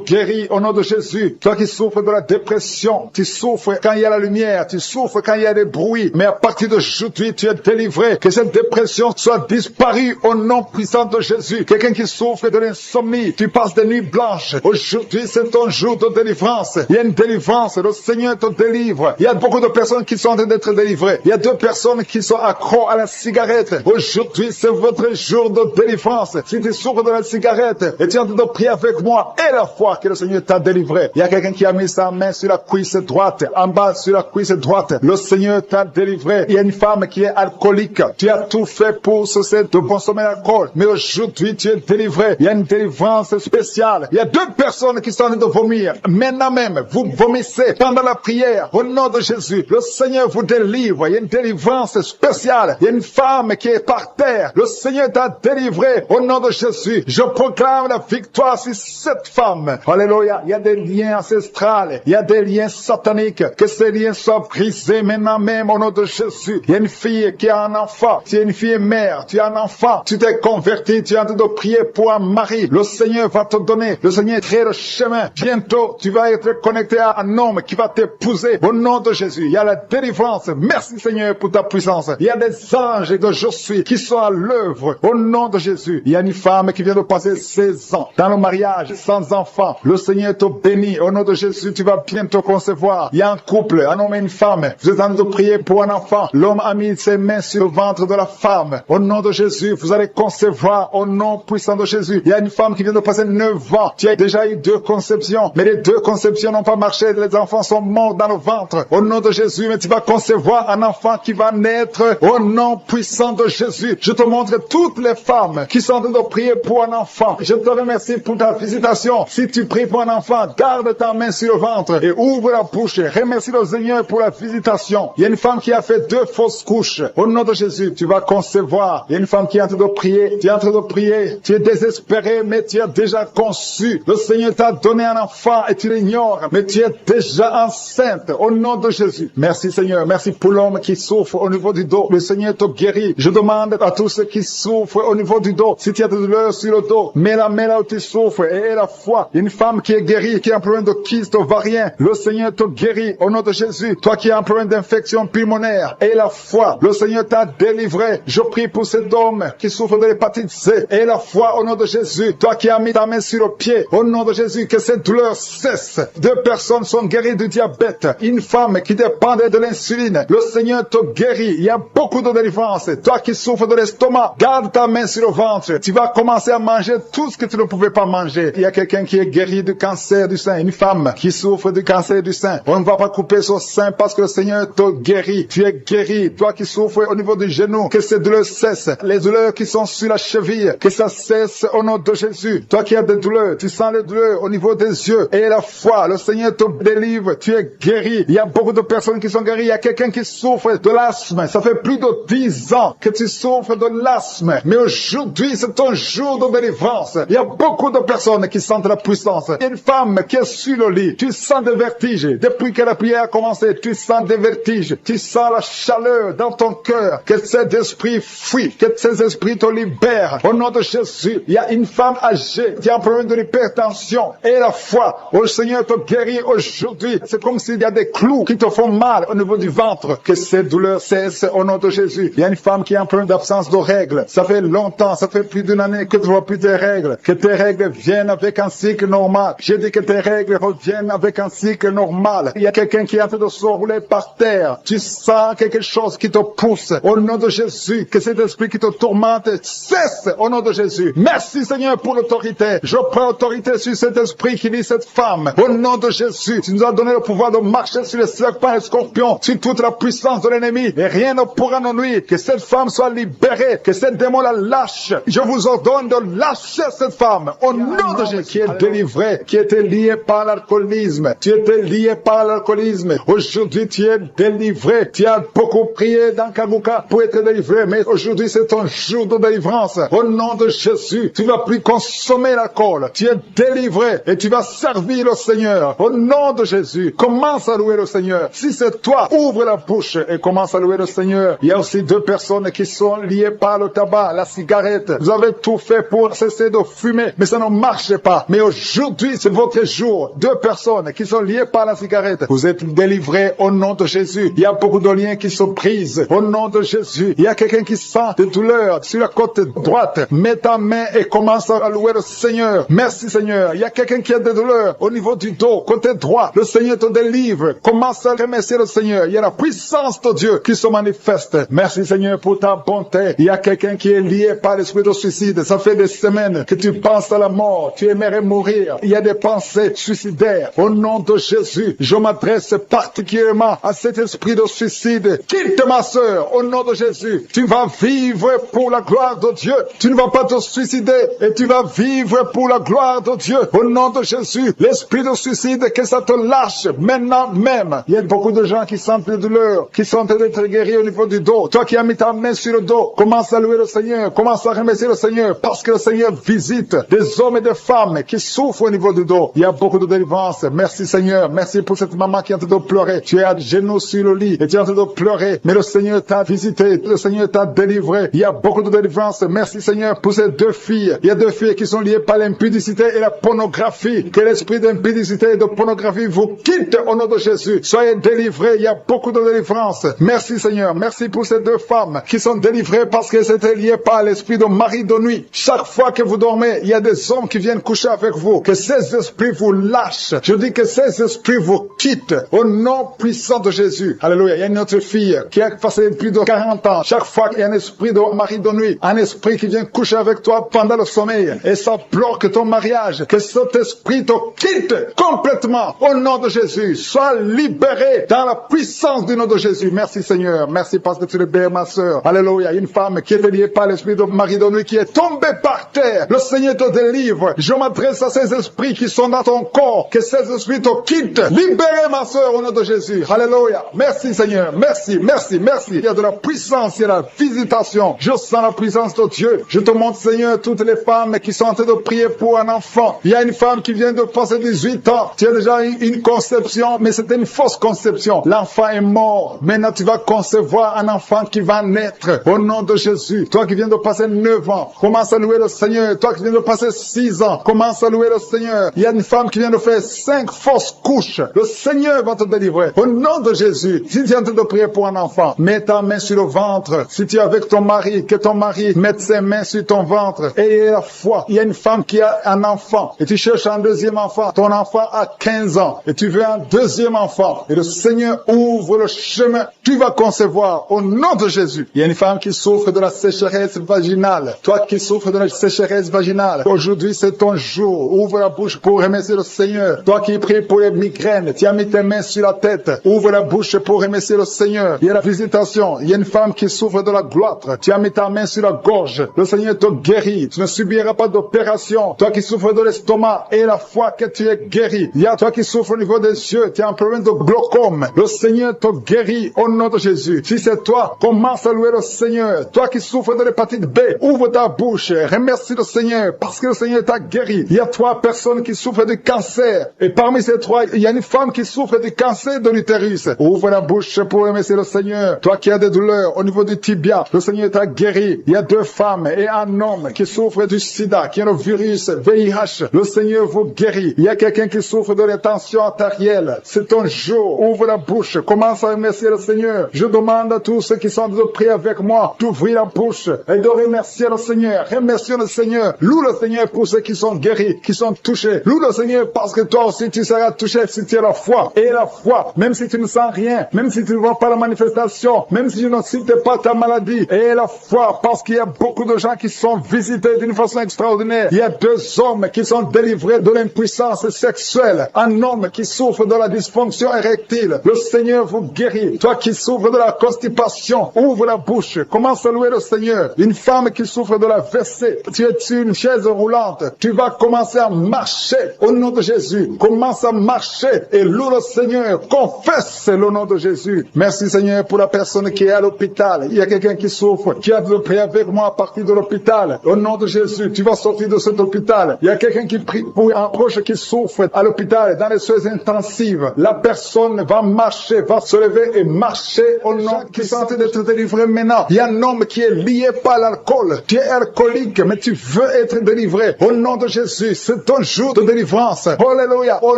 guérit au nom de Jésus. Toi qui souffres de la dépression. Tu souffres quand il y a la lumière. Tu souffres quand il y a des bruits. Mais à partir d'aujourd'hui, tu es délivré. Que cette dépression soit disparue au nom puissant de Jésus. Quelqu'un qui souffre de l'insomnie. Tu passes des nuits blanches. Aujourd'hui, c'est ton jour de délivrance. Il y a une délivrance. Le Seigneur te délivre. Il y a beaucoup de personnes qui sont en train d'être délivrées. Il y a 2 personnes qui sont accros à la cigarette. Aujourd'hui, c'est votre jour de délivrance. Si tu souffres de la cigarette et tu es en train de prier avec moi et la foi que le Seigneur t'a délivré. Il y a quelqu'un qui a mis sa main sur la cuisse droite, en bas sur la cuisse droite. Le Seigneur t'a délivré. Il y a une femme qui est alcoolique. Tu as tout fait pour cesser de consommer l'alcool. Mais aujourd'hui, tu es délivré. Il y a une délivrance spéciale. Il y a 2 personnes qui sont en train de vomir. Maintenant même, vous vomissez pendant la prière. Au nom de Jésus, le Seigneur vous délivre. Il y a une délivrance spéciale. Il y a une femme qui est par terre. Le Seigneur t'a délivré. Au nom de Jésus, je proclame la victoire sur cette femme. Alléluia. Il y a des liens ancestrales. Il y a des liens sataniques. Que ces liens soient brisés maintenant même au nom de Jésus. Il y a une fille qui a un enfant. Tu es une fille mère. Tu as un enfant. Tu t'es converti. Tu es en train de prier pour un mari. Le Seigneur va te donner. Le Seigneur crée le chemin. Bientôt, tu vas être connecté à un homme qui va t'épouser. Au nom de Jésus. Il il y a la délivrance. Merci Seigneur pour ta puissance. Il y a des anges de je suis qui sont à l'œuvre au nom de Jésus. Il y a une femme qui vient de passer 16 ans dans le mariage sans enfant. Le Seigneur te bénit. Au nom de Jésus, tu vas bientôt concevoir. Il y a un couple, un homme et une femme. Vous êtes en train de prier pour un enfant. L'homme a mis ses mains sur le ventre de la femme. Au nom de Jésus, vous allez concevoir au nom puissant de Jésus. Il y a une femme qui vient de passer 9 ans. Tu as déjà eu 2 conceptions, mais les 2 conceptions n'ont pas marché. Les enfants sont morts dans le ventre. Au nom de Jésus, mais tu vas concevoir un enfant qui va naître au nom puissant de Jésus. Je te montre toutes les femmes qui sont en train de prier pour un enfant. Je te remercie pour ta visitation. Si tu pries pour un enfant, garde ta main sur le ventre et ouvre la bouche. Remercie le Seigneur pour la visitation. Il y a une femme qui a fait 2 fausses couches. Au nom de Jésus, tu vas concevoir. Il y a une femme qui est en train de prier. Tu es en train de prier. Tu es désespéré, mais tu as déjà conçu. Le Seigneur t'a donné un enfant et tu l'ignores, mais tu es déjà enceinte. Au nom de Jésus. Merci Seigneur. Merci pour l'homme qui souffre au niveau du dos. Le Seigneur te guérit. Je demande à tous ceux qui souffrent au niveau du dos, si tu as de douleur sur le dos, mets la main là où tu souffres et aie la foi. Une femme qui est guérie, qui a un problème de kyste ovarien, le Seigneur te guérit au nom de Jésus. Toi qui as un problème d'infection pulmonaire, aie la foi. Le Seigneur t'a délivré. Je prie pour cet homme qui souffre de l'hépatite C. Aie la foi au nom de Jésus. Toi qui as mis ta main sur le pied, au nom de Jésus, que cette douleur cesse. 2 personnes sont guéries du diabète. Une femme qui dépendait de l'insuline. Le Seigneur te guérit. Il y a beaucoup de délivrance. Toi qui souffres de l'estomac, garde ta main sur le ventre. Tu vas commencer à manger tout ce que tu ne pouvais pas manger. Il y a quelqu'un qui est guéri du cancer du sein. Une femme qui souffre du cancer du sein. On ne va pas couper son sein parce que le Seigneur te guérit. Tu es guéri. Toi qui souffres au niveau du genou, que ces douleurs cessent. Les douleurs qui sont sur la cheville, que ça cesse au nom de Jésus. Toi qui as des douleurs, tu sens les douleurs au niveau des yeux. Et la foi, le Seigneur te délivre. Tu es guéri. Il y a beaucoup de personnes qui sont guéries. Il y a quelqu'un qui souffre de l'asthme. Ça fait plus de 10 ans que tu souffres de l'asthme. Mais aujourd'hui, c'est ton jour de délivrance. Il y a beaucoup de personnes qui sentent la puissance. Il y a une femme qui est sur le lit. Tu sens des vertiges. Depuis que la prière a commencé, tu sens des vertiges. Tu sens la chaleur dans ton cœur. Que ces esprits fuient. Que ces esprits te libèrent. Au nom de Jésus, il y a une femme âgée qui a un problème de l'hypertension. Et la foi, le Seigneur te guérit aujourd'hui. C'est comme s'il y a des clous qui te font mal au niveau du ventre. Que ces douleurs cessent au nom de Jésus. Il y a une femme qui a un problème d'absence de règles. Ça fait longtemps, ça fait plus d'une année que tu vois plus tes règles. Que tes règles viennent avec un cycle normal. J'ai dit que tes règles reviennent avec un cycle normal. Il y a quelqu'un qui est en train de se rouler par terre. Tu sens quelque chose qui te pousse. Au nom de Jésus, que cet esprit qui te tourmente cesse au nom de Jésus. Merci Seigneur pour l'autorité. Je prends autorité sur cet esprit qui lit cette femme. Au nom de Jésus, tu nous as donné le pouvoir de marcher sur les serpents et les scorpions, sur toute la puissance de l'ennemi. Et rien ne pourra nous nuire. Que cette femme soit libérée. Que cette démon la lâche. Je vous ordonne de lâcher cette femme. Au nom de Jésus, qui est délivrée, qui était liée par l'alcoolisme. Tu étais lié par l'alcoolisme. Aujourd'hui, tu es délivré. Tu as beaucoup prié dans Kaguka pour être délivré. Mais aujourd'hui, c'est ton jour de délivrance. Au nom de Jésus, tu ne vas plus consommer l'alcool. Tu es délivré et tu vas servir le Seigneur. Au nom de Jésus, commence à louer le Seigneur. Si c'est toi, ouvre la bouche et commence à louer le Seigneur. Il y a aussi 2 personnes qui sont liées par le tabac, la cigarette. Vous avez tout fait pour cesser de fumer, mais ça ne marche pas. Mais aujourd'hui, c'est votre jour. 2 personnes qui sont liées par la cigarette. Vous êtes délivrés au nom de Jésus. Il y a beaucoup de liens qui se brisent au nom de Jésus. Il y a quelqu'un qui sent des douleurs sur la côte droite. Mets ta main et commence à louer le Seigneur. Merci Seigneur. Il y a quelqu'un qui a des douleurs au niveau du dos, côté droit. Le Seigneur te délivre. Commence à remercier le Seigneur. Il y a la puissance de Dieu qui se manifeste. Merci Seigneur pour ta bonté. Il y a quelqu'un qui est lié par l'esprit de suicide. Ça fait des semaines que tu penses à la mort. Tu aimerais mourir. Il y a des pensées suicidaires. Au nom de Jésus, je m'adresse particulièrement à cet esprit de suicide. Quitte ma sœur. Au nom de Jésus, tu vas vivre pour la gloire de Dieu. Tu ne vas pas te suicider et tu vas vivre pour la gloire de Dieu. Au nom de Jésus, l'esprit de suicide, que ça te lâche maintenant même. Il y a beaucoup de gens qui sentent des douleurs, qui sont en train d'être guéris au niveau du dos. Toi qui as mis ta main sur le dos, commence à louer le Seigneur, commence à remercier le Seigneur, parce que le Seigneur visite des hommes et des femmes qui souffrent au niveau du dos. Il y a beaucoup de délivrance. Merci Seigneur, merci pour cette maman qui est en train de pleurer. Tu es à genoux sur le lit et tu es en train de pleurer, mais le Seigneur t'a visité, le Seigneur t'a délivré. Il y a beaucoup de délivrance. Merci Seigneur pour ces 2 filles. Il y a 2 filles qui sont liées par l'impudicité et la pornographie. Que l'esprit d'impudicité et de pornographie vous quitte au nom de Jésus. Soyez délivrés délivrées. Il y a beaucoup de délivrance. Merci Seigneur. Merci pour ces deux femmes qui sont délivrées parce qu'elles étaient liées par l'esprit de mari de nuit. Chaque fois que vous dormez, il y a des hommes qui viennent coucher avec vous. Que ces esprits vous lâchent. Je dis que ces esprits vous quittent au nom puissant de Jésus. Alléluia. Il y a une autre fille qui a passé plus de 40 ans. Chaque fois qu'il y a un esprit de mari de nuit, un esprit qui vient coucher avec toi pendant le sommeil et ça bloque ton mariage, que cet esprit te quitte complètement au nom de Jésus. Sois libéré dans la puissance du nom de Jésus. Merci Seigneur. Merci parce que tu libères ma sœur. Alléluia. Une femme qui est liée par l'esprit de mari de nuit qui est tombée par terre. Le Seigneur te délivre. Je m'adresse à ces esprits qui sont dans ton corps. Que ces esprits te quittent. Libérez ma sœur au nom de Jésus. Alléluia. Merci Seigneur. Merci, merci, merci. Il y a de la puissance, il y a la visitation. Je sens la puissance de Dieu. Je te montre Seigneur toutes les femmes qui sont en train de prier pour un enfant. Il y a une femme qui vient de passer 18 ans. Tu as déjà une conception, mais c'était une fausse conception. L'enfant est mort. Maintenant tu vas concevoir un enfant qui va naître au nom de Jésus. Toi qui viens de passer 9 ans, commence à louer le Seigneur. Toi qui viens de passer 6 ans, commence à louer le Seigneur. Il y a une femme qui vient de faire 5 fausses couches. Le Seigneur va te délivrer. Au nom de Jésus, si tu es en train de prier pour un enfant, mets ta main sur le ventre. Si tu es avec ton mari, que ton mari mette ses mains sur ton ventre. Et la foi. Il y a une femme qui a un enfant. Et tu cherches un deuxième enfant. Ton enfant a 15 ans. Et tu veux un deuxième enfant. Et le Seigneur ouvre le chemin. Tu vas concevoir au nom de Jésus. Il y a une femme qui souffre de la sécheresse vaginale. Toi qui souffres de la sécheresse vaginale, aujourd'hui c'est ton jour. Ouvre la bouche pour remercier le Seigneur. Toi qui pries pour les migraines, tu as mis tes mains sur la tête. Ouvre la bouche pour remercier le Seigneur. Il y a la visitation. Il y a une femme qui souffre de la gloître. Tu as mis ta main sur la gorge. Le Seigneur te guérit. Tu ne subiras pas d'opération. Toi qui souffres de l'estomac et la foi que tu es guéri. Il y a toi qui souffres au niveau des yeux. Tu as un problème de glaucome. Le Seigneur te guérit au nom de Jésus. Si c'est toi, commence à louer le Seigneur. Toi qui souffres de l'hépatite B, ouvre ta bouche. Remercie le Seigneur parce que le Seigneur t'a guéri. Il y a 3 personnes qui souffrent de cancer. Et parmi ces 3, il y a une femme qui souffre du cancer de l'utérus. Ouvre la bouche pour remercier le Seigneur. Toi qui as des douleurs au niveau du tibia, le Seigneur t'a guéri. Il y a 2 femmes et un homme qui souffrent du sida, qui a le virus VIH. Le Seigneur vous guérit. Il y a quelqu'un qui souffre de la tension artérielle. C'est ton jour. Ouvre la bouche. Commence à remercier le Seigneur. Je demande à tous ceux qui sont de prier avec moi d'ouvrir la bouche et de remercier le Seigneur. Remercie le Seigneur. Loue le Seigneur pour ceux qui sont guéris, qui sont touchés. Loue le Seigneur parce que toi aussi tu seras touché si tu as la foi. Et la foi, même si tu ne sens rien, même si tu ne vois pas la manifestation, même si tu ne cites pas ta maladie. Et la foi, parce qu'il y a beaucoup de gens qui sont visités d'une façon extraordinaire. Il y a 2 hommes qui sont délivrés de l'impuissance sexuelle. Un homme qui souffre de la dysfonction érectile. Le Seigneur vous guérit. Toi qui souffres de la constipation, ouvre la bouche. Commence à louer le Seigneur. Une femme qui souffre de la WC, tu es sur une chaise roulante. Tu vas commencer à marcher au nom de Jésus. Commence à marcher et loue le Seigneur. Confesse le nom de Jésus. Merci Seigneur pour la personne qui est à l'hôpital. Il y a quelqu'un qui souffre, qui a de prier avec moi à partir de l'hôpital. Au nom de Jésus, tu vas sortir de cet hôpital. Il y a quelqu'un qui prie pour un proche qui souffre à l'hôpital, dans les soins intensives. La personne va marcher, va se lever et marcher au nom qui sont en train d'être délivrés maintenant. Il y a un homme qui est lié par l'alcool. Tu es alcoolique, mais tu veux être délivré. Au nom de Jésus, c'est ton jour de délivrance. Alléluia. Au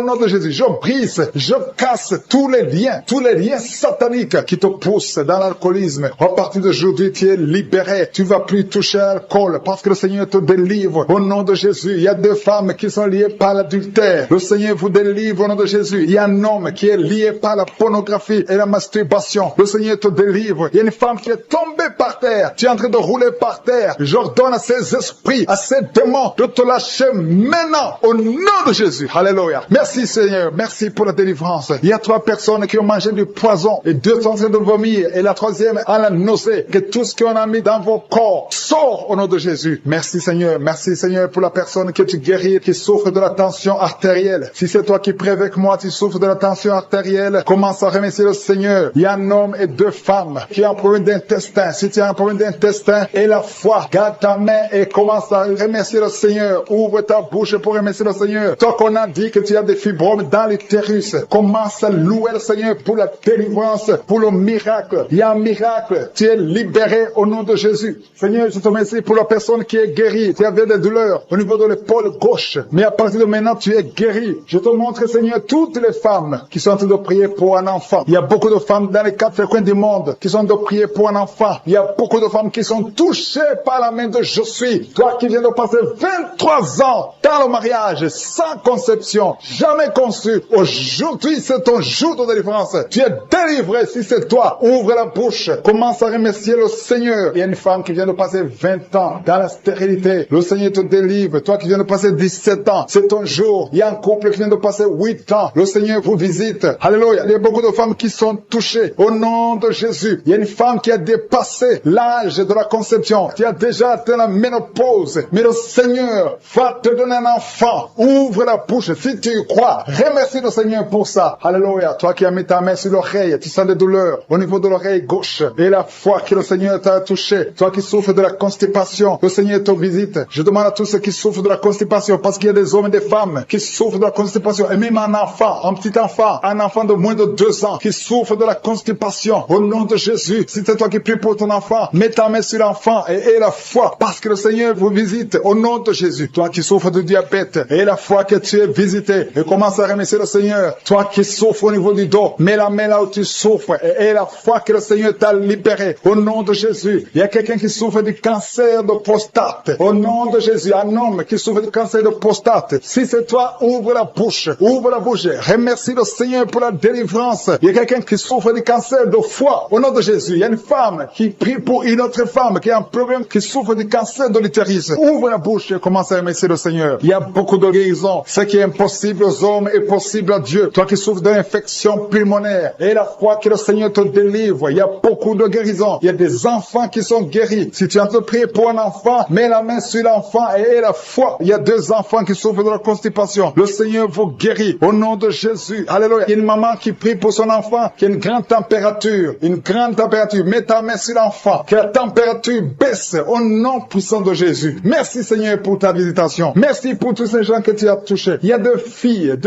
nom de Jésus, je brise, je casse tous les liens sataniques qui te poussent dans l'alcoolisme. À partir d'aujourd'hui, tu es libéré. Tu vas plus toucher à l'alcool parce que le Seigneur te délivre. Au nom de Jésus, il y a 2 femmes qui sont liées par l'adultère. Le Seigneur vous délivre au nom de Jésus. Il y a un homme qui est lié par la pornographie et la masturbation. Le Seigneur te délivre. Il y a une femme qui est tombée par terre. Tu es en train de rouler par terre. J'ordonne à ces esprits, à ces démons de te lâcher maintenant au nom de Jésus. Alléluia. Merci Seigneur. Merci pour la délivrance. Il y a 3 personnes qui ont mangé du poison et 2 sont en train de vomir et la 3e a la nausée. Que tout ce qu'on a mis dans vos corps sort au nom de Jésus. Merci Seigneur. Merci Seigneur pour la personne que tu guéris, qui souffre de la tension artérielle. Si c'est toi qui pries avec moi, tu souffres de la tension artérielle, commence à remercier le Seigneur. Il y a un homme et 2 femmes qui ont un problème d'intestin. Si tu as un problème d'intestin et la foi, garde ta main et commence à remercier le Seigneur. Ouvre ta bouche pour remercier le Seigneur. Toi qu'on a dit que tu as des fibromes dans l'utérus, commence à louer le Seigneur pour la délivrance, pour le miracle. Il y a un miracle. Tu es libéré au nom de Jésus. Seigneur, je te remercie pour la personne qui est guérie. Tu avais des douleurs au niveau de l'épaule gauche, mais à partir de maintenant, tu es guéri. Je te montre, Seigneur, toutes les femmes qui sont en train de prier prier pour un enfant. Il y a beaucoup de femmes dans les 4 coins du monde qui sont de prier pour un enfant. Il y a beaucoup de femmes qui sont touchées par la main de Je suis. Toi qui viens de passer 23 ans dans le mariage, sans conception, jamais conçu. Aujourd'hui, c'est ton jour de délivrance. Tu es délivré si c'est toi. Ouvre la bouche. Commence à remercier le Seigneur. Il y a une femme qui vient de passer 20 ans dans la stérilité. Le Seigneur te délivre. Toi qui viens de passer 17 ans, c'est ton jour. Il y a un couple qui vient de passer 8 ans. Le Seigneur vous visite. Alléluia. Il y a beaucoup de femmes qui sont touchées au nom de Jésus. Il y a une femme qui a dépassé l'âge de la conception, qui a déjà atteint la ménopause. Mais le Seigneur va te donner un enfant. Ouvre la bouche si tu y crois. Remercie le Seigneur pour ça. Alléluia. Toi qui as mis ta main sur l'oreille, tu sens des douleurs au niveau de l'oreille gauche. Et la foi que le Seigneur t'a touché. Toi qui souffres de la constipation, le Seigneur te visite. Je demande à tous ceux qui souffrent de la constipation, parce qu'il y a des hommes et des femmes qui souffrent de la constipation. Et même un enfant, un petit enfant, un enfant de moins de 2 ans qui souffre de la constipation. Au nom de Jésus, si c'est toi qui pries pour ton enfant, mets ta main sur l'enfant et aie la foi, parce que le Seigneur vous visite. Au nom de Jésus, toi qui souffres de diabète, aie la foi que tu es visité et commence à remercier le Seigneur. Toi qui souffres au niveau du dos, mets la main là où tu souffres et aie la foi que le Seigneur t'a libéré. Au nom de Jésus, il y a quelqu'un qui souffre du cancer de prostate. Au nom de Jésus, un homme qui souffre du cancer de prostate. Si c'est toi, ouvre la bouche. Ouvre la bouche. Remercie le Seigneur pour la délivrance. Il y a quelqu'un qui souffre du cancer de foie. Au nom de Jésus, il y a une femme qui prie pour une autre femme qui a un problème, qui souffre du cancer de l'utérus. Ouvre la bouche et commence à remercier le Seigneur. Il y a beaucoup de guérisons. Ce qui est impossible aux hommes est possible à Dieu. Toi qui souffres d'une infection pulmonaire, et la foi que le Seigneur te délivre. Il y a beaucoup de guérisons. Il y a des enfants qui sont guéris. Si tu as te prier pour un enfant, mets la main sur l'enfant et aie la foi. Il y a 2 enfants qui souffrent de la constipation. Le Seigneur vous guérit au nom de Jésus. Alléluia. Il y a une maman qui prie pour son enfant qui a une grande température. Une grande température. Mets ta main sur l'enfant. Que la température baisse au nom puissant de Jésus. Merci Seigneur pour ta visitation. Merci pour tous ces gens que tu as touchés. Il y a 2 filles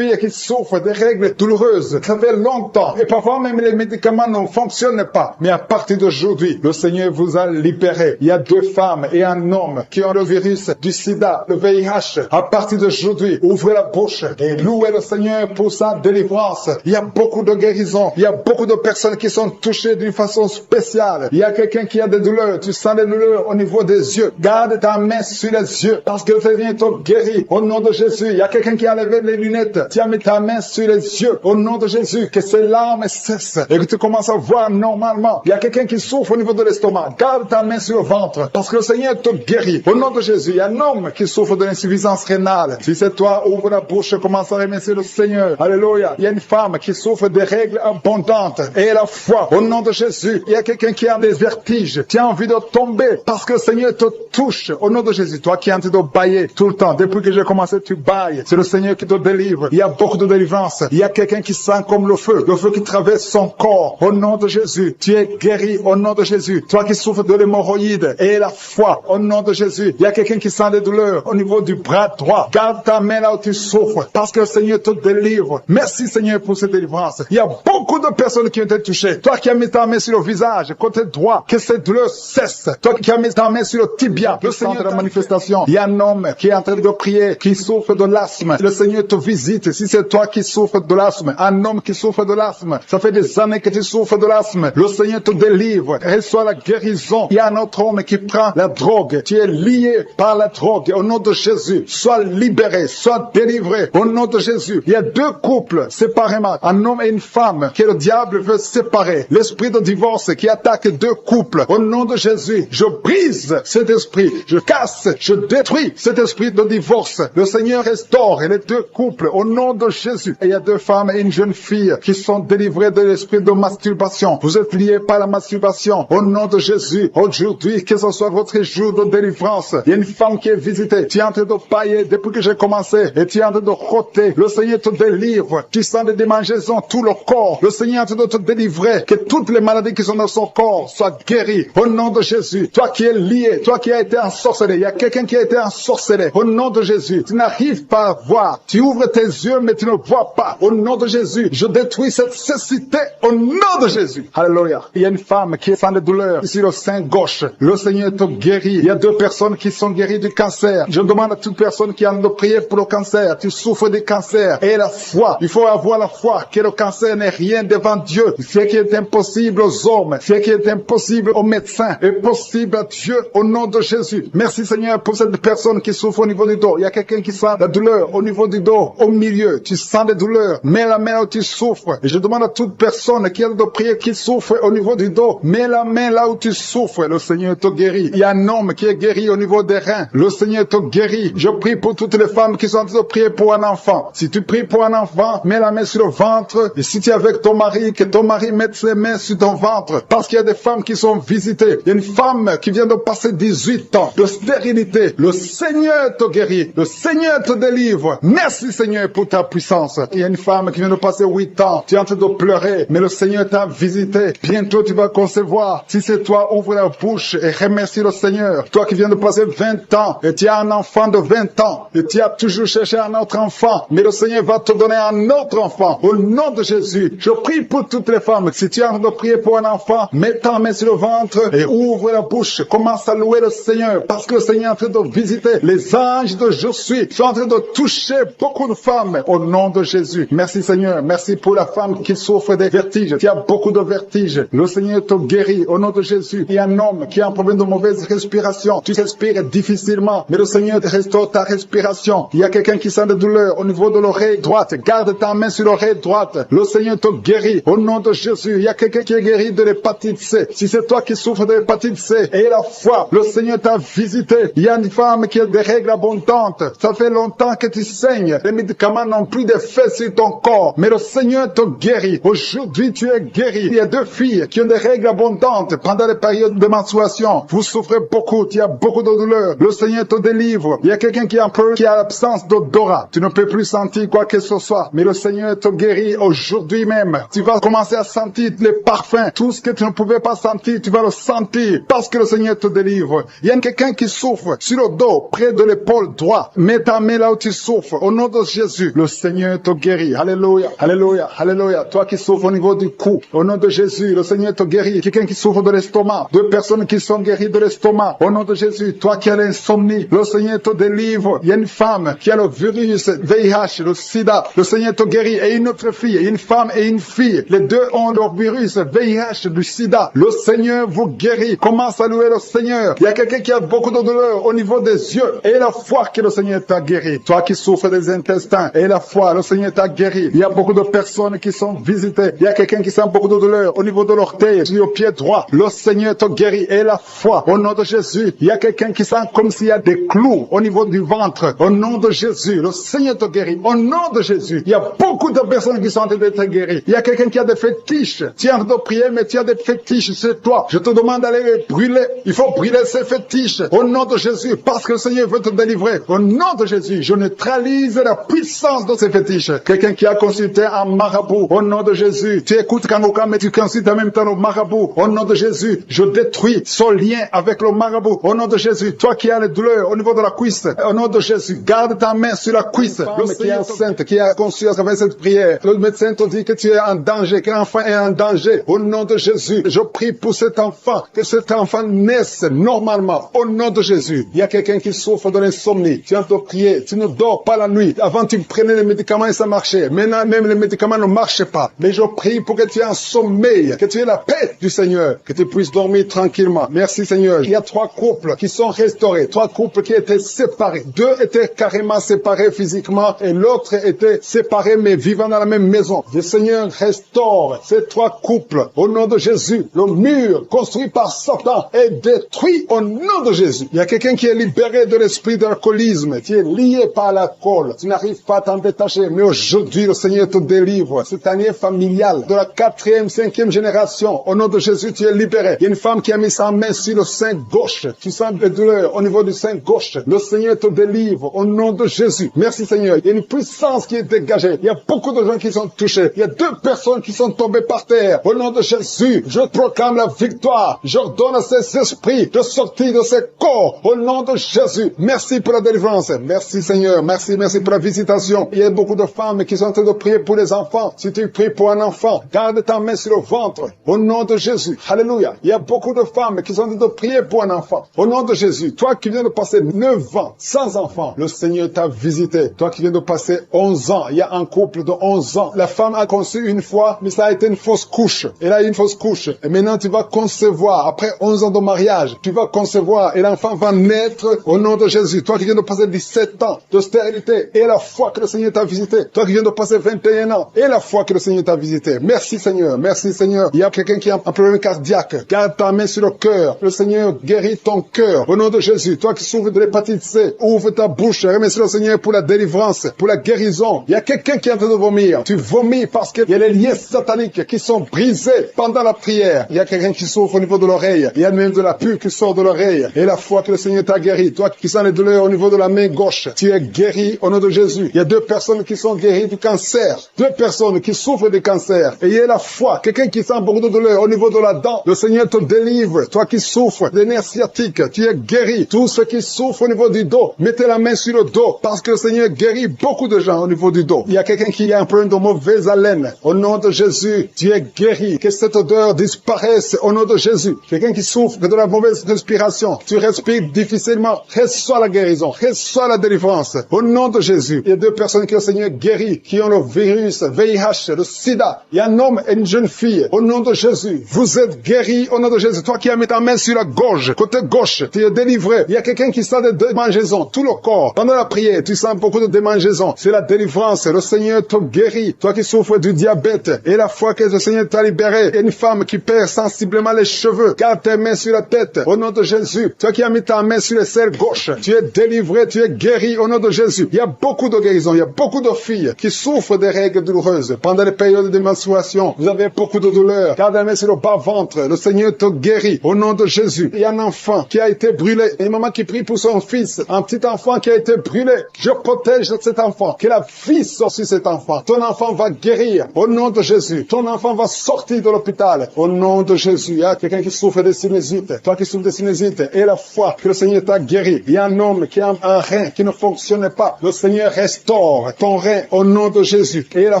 qui souffrent des règles douloureuses. Ça fait longtemps. Et parfois même les médicaments ne fonctionnent pas. Mais à partir d'aujourd'hui, le Seigneur vous a libéré. Il y a 2 femmes et un homme qui ont le virus du sida, le VIH. À partir d'aujourd'hui, ouvrez la bouche et louez le Seigneur pour sa délivrance. Il y a beaucoup de guérisons. Il y a beaucoup de personnes qui sont touchées d'une façon spéciale. Il y a quelqu'un qui a des douleurs. Tu sens des douleurs au niveau des yeux. Garde ta main sur les yeux parce que le Seigneur te guérit. Au nom de Jésus, il y a quelqu'un qui a levé les lunettes. Tu as mis ta main sur les yeux. Au nom de Jésus, que ces larmes cessent et que tu commences à voir normalement. Il y a quelqu'un qui souffre au niveau de l'estomac. Garde ta main sur le ventre parce que le Seigneur te guérit. Au nom de Jésus, il y a un homme qui souffre de l'insuffisance rénale. Si c'est toi, ouvre la bouche et commence à remercier le Seigneur. Alléluia. Il y a une femme qui souffre des règles abondantes et la foi. Au nom de Jésus, il y a quelqu'un qui a des vertiges. Tu as envie de tomber parce que le Seigneur te touche. Au nom de Jésus, toi qui es en train de bailler tout le temps. Depuis que j'ai commencé, tu bailles. C'est le Seigneur qui te délivre. Il y a beaucoup de délivrance. Il y a quelqu'un qui sent comme le feu qui traverse son corps. Au nom de Jésus, tu es guéri. Au nom de Jésus, toi qui souffres de l'hémorroïde et la foi. Au nom de Jésus, il y a quelqu'un qui sent des douleurs au niveau du bras droit. Garde ta main là où tu souffres parce que le Seigneur te délivre. Merci Seigneur pour cette délivrance. Il y a beaucoup de personnes qui ont été touchées. Toi qui as mis ta main sur le visage, côté droit, que cette douleur cesse. Toi qui as mis ta main sur le tibia, le Seigneur de la manifestation. Il y a un homme qui est en train de prier, qui souffre de l'asthme. Le Seigneur te visite. Si c'est toi qui souffres de l'asthme, un homme qui souffre de l'asthme, ça fait des années que tu souffres de l'asthme. Le Seigneur te délivre. Reçois la guérison. Il y a un autre homme qui prend la drogue. Tu es lié par la drogue. Au nom de Jésus, sois libéré, sois délivré. Au nom de Jésus, il y a 2 couples séparément. Un homme et une femme que le diable veut séparer. L'esprit de divorce qui attaque 2 couples. Au nom de Jésus, je brise cet esprit. Je casse, je détruis cet esprit de divorce. Le Seigneur restaure les 2 couples. Au nom de Jésus. Et il y a 2 femmes et une jeune fille qui sont délivrées de l'esprit de masturbation. Vous êtes liés par la masturbation. Au nom de Jésus, aujourd'hui, que ce soit votre jour de délivrance. Il y a une femme qui est visitée. Tu es en train de pailler depuis que j'ai commencé. Et tu es en train de roter. Le Seigneur te délivre. Tu sens des démangeaisons, tout le corps. Le Seigneur est en train de te délivrer. Que toutes les maladies qui sont dans son corps soient guéries. Au nom de Jésus. Toi qui es lié, toi qui as été ensorcelé. Il y a quelqu'un qui a été ensorcelé. Au nom de Jésus. Tu n'arrives pas à voir. Tu ouvres tes yeux, mais tu ne vois pas. Au nom de Jésus. Je détruis cette cécité. Au nom de Jésus. Alléluia. Il y a une femme qui sent des douleurs sur le sein gauche. Le Seigneur te guérit. Il y a 2 personnes qui sont guéries du cancer. Je demande à toute personne qui a de prier pour le cancer. Tu souffres du cancer. Et la foi. Il faut avoir la foi. foi que le cancer n'est rien devant Dieu. Ce qui est impossible aux hommes, ce qui est impossible aux médecins, est possible à Dieu au nom de Jésus. Merci Seigneur pour cette personne qui souffre au niveau du dos. Il y a quelqu'un qui sent la douleur au niveau du dos, au milieu. Tu sens des douleurs. Mets la main là où tu souffres. Et je demande à toute personne qui a de prier, qui souffre au niveau du dos, mets la main là où tu souffres. Le Seigneur te guérit. Il y a un homme qui est guéri au niveau des reins. Le Seigneur te guérit. Je prie pour toutes les femmes qui sont en train de prier pour un enfant. Si tu pries pour un enfant, mets la main sur le ventre. Et si tu es avec ton mari, que ton mari mette ses mains sur ton ventre. Parce qu'il y a des femmes qui sont visitées. Il y a une femme qui vient de passer 18 ans de stérilité. Le Seigneur te guérit. Le Seigneur te délivre. Merci Seigneur pour ta puissance. Il y a une femme qui vient de passer 8 ans. Tu es en train de pleurer, mais le Seigneur t'a visité. Bientôt tu vas concevoir. Si c'est toi, ouvre la bouche et remercie le Seigneur. Toi qui viens de passer 20 ans et tu as un enfant de 20 ans et tu as toujours cherché un autre enfant, mais le Seigneur va te donner un autre enfant. Au nom de Jésus, je prie pour toutes les femmes. Si tu es en train de prier pour un enfant, mets ta main sur le ventre et ouvre la bouche. Commence à louer le Seigneur parce que le Seigneur est en train de visiter. Les anges de Je suis sont en train de toucher beaucoup de femmes au nom de Jésus. Merci Seigneur. Merci pour la femme qui souffre des vertiges. Tu as beaucoup de vertiges. Le Seigneur te guérit au nom de Jésus. Il y a un homme qui a un problème de mauvaise respiration. Tu respires difficilement, mais le Seigneur te restaure ta respiration. Il y a quelqu'un qui sent des douleurs au niveau de l'oreille droite. Garde ta main sur l'oreille droite. Le Seigneur te guérit au nom de Jésus. Il y a quelqu'un qui est guéri de l'hépatite C. Si c'est toi qui souffres de l'hépatite C, et la foi, le Seigneur t'a visité. Il y a une femme qui a des règles abondantes. Ça fait longtemps que tu saignes. Les médicaments n'ont plus d'effet sur ton corps, mais le Seigneur te guérit. Aujourd'hui, tu es guéri. Il y a 2 filles qui ont des règles abondantes pendant les périodes de menstruation. Vous souffrez beaucoup, tu as beaucoup de douleurs. Le Seigneur te délivre. Il y a quelqu'un qui a l'absence d'odorat. Tu ne peux plus sentir quoi que ce soit, mais le Seigneur te guérit aujourd'hui même. Tu vas commencer à sentir les parfums. Tout ce que tu ne pouvais pas sentir, tu vas le sentir parce que le Seigneur te délivre. Il y a quelqu'un qui souffre sur le dos, près de l'épaule droite. Mets ta main là où tu souffres. Au nom de Jésus, le Seigneur te guérit. Alléluia, alléluia, alléluia. Toi qui souffres au niveau du cou, au nom de Jésus, le Seigneur te guérit. Quelqu'un qui souffre de l'estomac, 2 personnes qui sont guéries de l'estomac. Au nom de Jésus, toi qui as l'insomnie, le Seigneur te délivre. Il y a une femme qui a le virus VIH, le sida. Le Seigneur te guérit. Et une autre fille, une femme et une fille. Les 2 ont le virus VIH, du sida. Le Seigneur vous guérit. Commence à louer le Seigneur. Il y a quelqu'un qui a beaucoup de douleur au niveau des yeux. Et la foi que le Seigneur t'a guéri. Toi qui souffres des intestins. Et la foi, le Seigneur t'a guéri. Il y a beaucoup de personnes qui sont visitées. Il y a quelqu'un qui sent beaucoup de douleur au niveau de l'orteil, sur le pied droit. Le Seigneur te guérit. Et la foi, au nom de Jésus. Il y a quelqu'un qui sent comme s'il y a des clous au niveau du ventre. Au nom de Jésus, le Seigneur te guérit. Au nom de Jésus, il y a beaucoup de personnes qui sont en train d'être guéries. Il y a quelqu'un qui a des fétiches. Tu es en train de prier, mais tu as des fétiches, c'est toi. Je te demande d'aller les brûler. Il faut brûler ces fétiches. Au nom de Jésus, parce que le Seigneur veut te délivrer. Au nom de Jésus, je neutralise la puissance de ces fétiches. Quelqu'un qui a consulté un marabout. Au nom de Jésus, tu écoutes Kangoka, mais tu consultes en même temps le marabout. Au nom de Jésus, je détruis son lien avec le marabout. Au nom de Jésus, toi qui as les douleurs au niveau de la cuisse, au nom de Jésus, garde ta main sur la cuisse. Le qui est enceinte, qui a conçu à travers cette prière, le médecin te dit que tu es en danger, que l'enfant est en danger. Au nom de Jésus, je prie pour cet enfant, que cet enfant naisse normalement. Au nom de Jésus, il y a quelqu'un qui souffre de l'insomnie. Tu es en train de prier, tu ne dors pas la nuit. Avant, tu prenais les médicaments et ça marchait. Maintenant, même les médicaments ne marchent pas. Mais je prie pour que tu aies un sommeil, que tu aies la paix du Seigneur, que tu puisses dormir tranquillement. Merci Seigneur. Il y a 3 couples qui sont restaurés, 3 couples qui étaient séparés. 2 étaient carrément séparés physiquement et l'autre était séparé mais vivant dans la même maison. Le Seigneur restaure ces 3 couples. Au nom de Jésus, le mur construit par Satan est détruit au nom de Jésus. Il y a quelqu'un qui est libéré de l'esprit d'alcoolisme. Tu es lié par l'alcool. Tu n'arrives pas à t'en détacher. Mais aujourd'hui, le Seigneur te délivre. Cette année familiale de la 4e, 5e génération. Au nom de Jésus, tu es libéré. Il y a une femme qui a mis sa main sur le sein gauche. Tu sens des douleurs au niveau du sein gauche. Le Seigneur te délivre au nom de Jésus. Merci Seigneur. Il y a une puissance qui est dégagée. Il y a beaucoup de gens qui sont touchés. Il y a 2 personnes qui sont tombées par terre. Au nom de Jésus, je proclame la victoire. J'ordonne à ces esprits de sortir de ces corps. Au nom de Jésus. Merci pour la délivrance. Merci Seigneur. Merci pour la visitation. Il y a beaucoup de femmes qui sont en train de prier pour les enfants. Si tu pries pour un enfant, garde ta main sur le ventre. Au nom de Jésus. Alléluia. Il y a beaucoup de femmes qui sont en train de prier pour un enfant. Au nom de Jésus. Toi qui viens de passer 9 ans sans enfant, le Seigneur t'a visité. Toi qui viens de passer 11 ans, il y a un couple de 11 2 ans. La femme a conçu une fois, mais ça a été une fausse couche. Elle a eu une fausse couche. Et maintenant, tu vas concevoir. Après 11 ans de mariage, tu vas concevoir. Et l'enfant va naître au nom de Jésus. Toi qui viens de passer 17 ans de stérilité, et la foi que le Seigneur t'a visité. Toi qui viens de passer 21 ans, et la foi que le Seigneur t'a visité. Merci Seigneur. Merci Seigneur. Il y a quelqu'un qui a un problème cardiaque. Garde ta main sur le cœur. Le Seigneur guérit ton cœur. Au nom de Jésus. Toi qui souffres de l'hépatite C, ouvre ta bouche. Remercie le Seigneur pour la délivrance, pour la guérison. Il y a quelqu'un qui est en train de vomir. Tu vomis parce qu'il y a les liens sataniques qui sont brisés pendant la prière. Il y a quelqu'un qui souffre au niveau de l'oreille. Il y a même de la pus qui sort de l'oreille. Et la foi que le Seigneur t'a guéri. Toi qui sens les douleurs au niveau de la main gauche, tu es guéri au nom de Jésus. Il y a 2 personnes qui sont guéries du cancer. 2 personnes qui souffrent du cancer. Et il y a la foi. Quelqu'un qui sent beaucoup de douleur au niveau de la dent. Le Seigneur te délivre. Toi qui souffres des nerfs sciatiques, tu es guéri. Tous ceux qui souffrent au niveau du dos, mettez la main sur le dos parce que le Seigneur guérit beaucoup de gens au niveau du dos. Il y a quelqu'un qui a un problème de mauvaise haleine. Au nom de Jésus, tu es guéri. Que cette odeur disparaisse au nom de Jésus. Quelqu'un qui souffre de la mauvaise respiration, tu respires difficilement. Reçois la guérison, reçois la délivrance. Au nom de Jésus, il y a 2 personnes que le Seigneur guérit, qui ont le virus, VIH, le sida. Il y a un homme et une jeune fille. Au nom de Jésus, vous êtes guéris au nom de Jésus. Toi qui as mis ta main sur la gorge, côté gauche, tu es délivré. Il y a quelqu'un qui sent des démangeaisons, tout le corps. Pendant la prière, tu sens beaucoup de démangeaisons. C'est la délivrance. Le Seigneur te guérit. Toi qui souffres du diabète, et la foi que le Seigneur t'a libéré. Il y a une femme qui perd sensiblement les cheveux. Garde tes mains sur la tête. Au nom de Jésus. Toi qui as mis ta main sur les selles gauche, tu es délivré, tu es guéri au nom de Jésus. Il y a beaucoup de guérisons. Il y a beaucoup de filles qui souffrent des règles douloureuses. Pendant les périodes de menstruation, vous avez beaucoup de douleurs. Garde la main sur le bas-ventre. Le Seigneur te guérit au nom de Jésus. Il y a un enfant qui a été brûlé. Et une maman qui prie pour son fils. Un petit enfant qui a été brûlé. Je protège cet enfant. Que la vie sorte sur cet enfant. Ton enfant va guérir au nom de Jésus. Ton enfant va sortir de l'hôpital au nom de Jésus. Il y a quelqu'un qui souffre de sinusite. Toi qui souffres de sinusite, et la foi que le Seigneur t'a guéri. Il y a un homme qui a un rein qui ne fonctionne pas. Le Seigneur restaure ton rein au nom de Jésus. Et la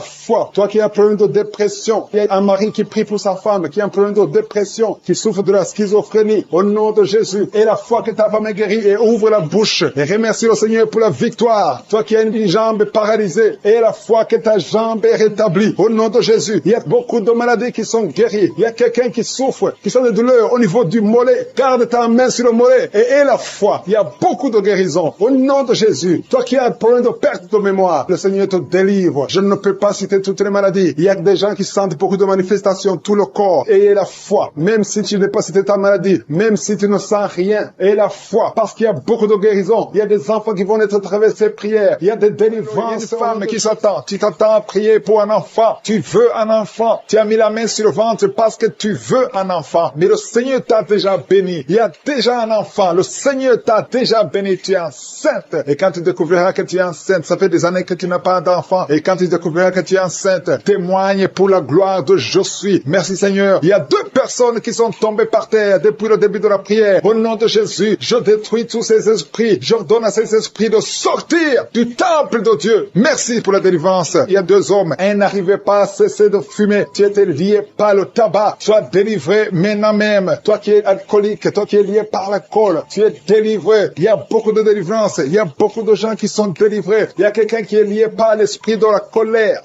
foi, toi qui as un problème de dépression. Il y a un mari qui prie pour sa femme qui a un problème de dépression, qui souffre de la schizophrénie au nom de Jésus. Et la foi que ta femme est guérie, et ouvre la bouche et remercie le Seigneur pour la victoire. Toi qui as une jambe paralysée, et la foi que ta jambe est rétablie au nom de Jésus. Il y a beaucoup de maladies qui sont guéries. Il y a quelqu'un qui souffre, qui sent des douleurs au niveau du mollet. Garde ta main sur le mollet et aie la foi. Il y a beaucoup de guérisons au nom de Jésus. Toi qui as un problème de perte de mémoire, le Seigneur te délivre. Je ne peux pas citer toutes les maladies. Il y a des gens qui sentent beaucoup de manifestations, tout le corps. Et aie la foi. Même si tu n'es pas cité ta maladie, même si tu ne sens rien, aie la foi. Parce qu'il y a beaucoup de guérisons. Il y a des enfants qui vont être travers ces prières. Il y a des délivrances. Il y a des femmes qui s'attendent. Tu t'attends à prier pour un enfant. Tu veux un enfant. Tu as mis la main sur le ventre parce que tu veux un enfant. Mais le Seigneur t'a déjà béni. Il y a déjà un enfant. Le Seigneur t'a déjà béni. Tu es enceinte. Et quand tu découvriras que tu es enceinte, ça fait des années que tu n'as pas d'enfant. Et quand tu découvriras que tu es enceinte, témoigne pour la gloire de je suis. Merci Seigneur. Il y a 2 personnes qui sont tombées par terre depuis le début de la prière. Au nom de Jésus, je détruis tous ces esprits. J'ordonne à ces esprits de sortir du temple de Dieu. Merci pour la délivrance. Il y a 2 hommes. Un n'arrivait pas à cesser de fumer. Tu étais lié par le tabac. Sois délivré maintenant même. Toi qui es alcoolique, toi qui es lié par l'alcool, tu es délivré. Il y a beaucoup de délivrance. Il y a beaucoup de gens qui sont délivrés. Il y a quelqu'un qui est lié par l'esprit de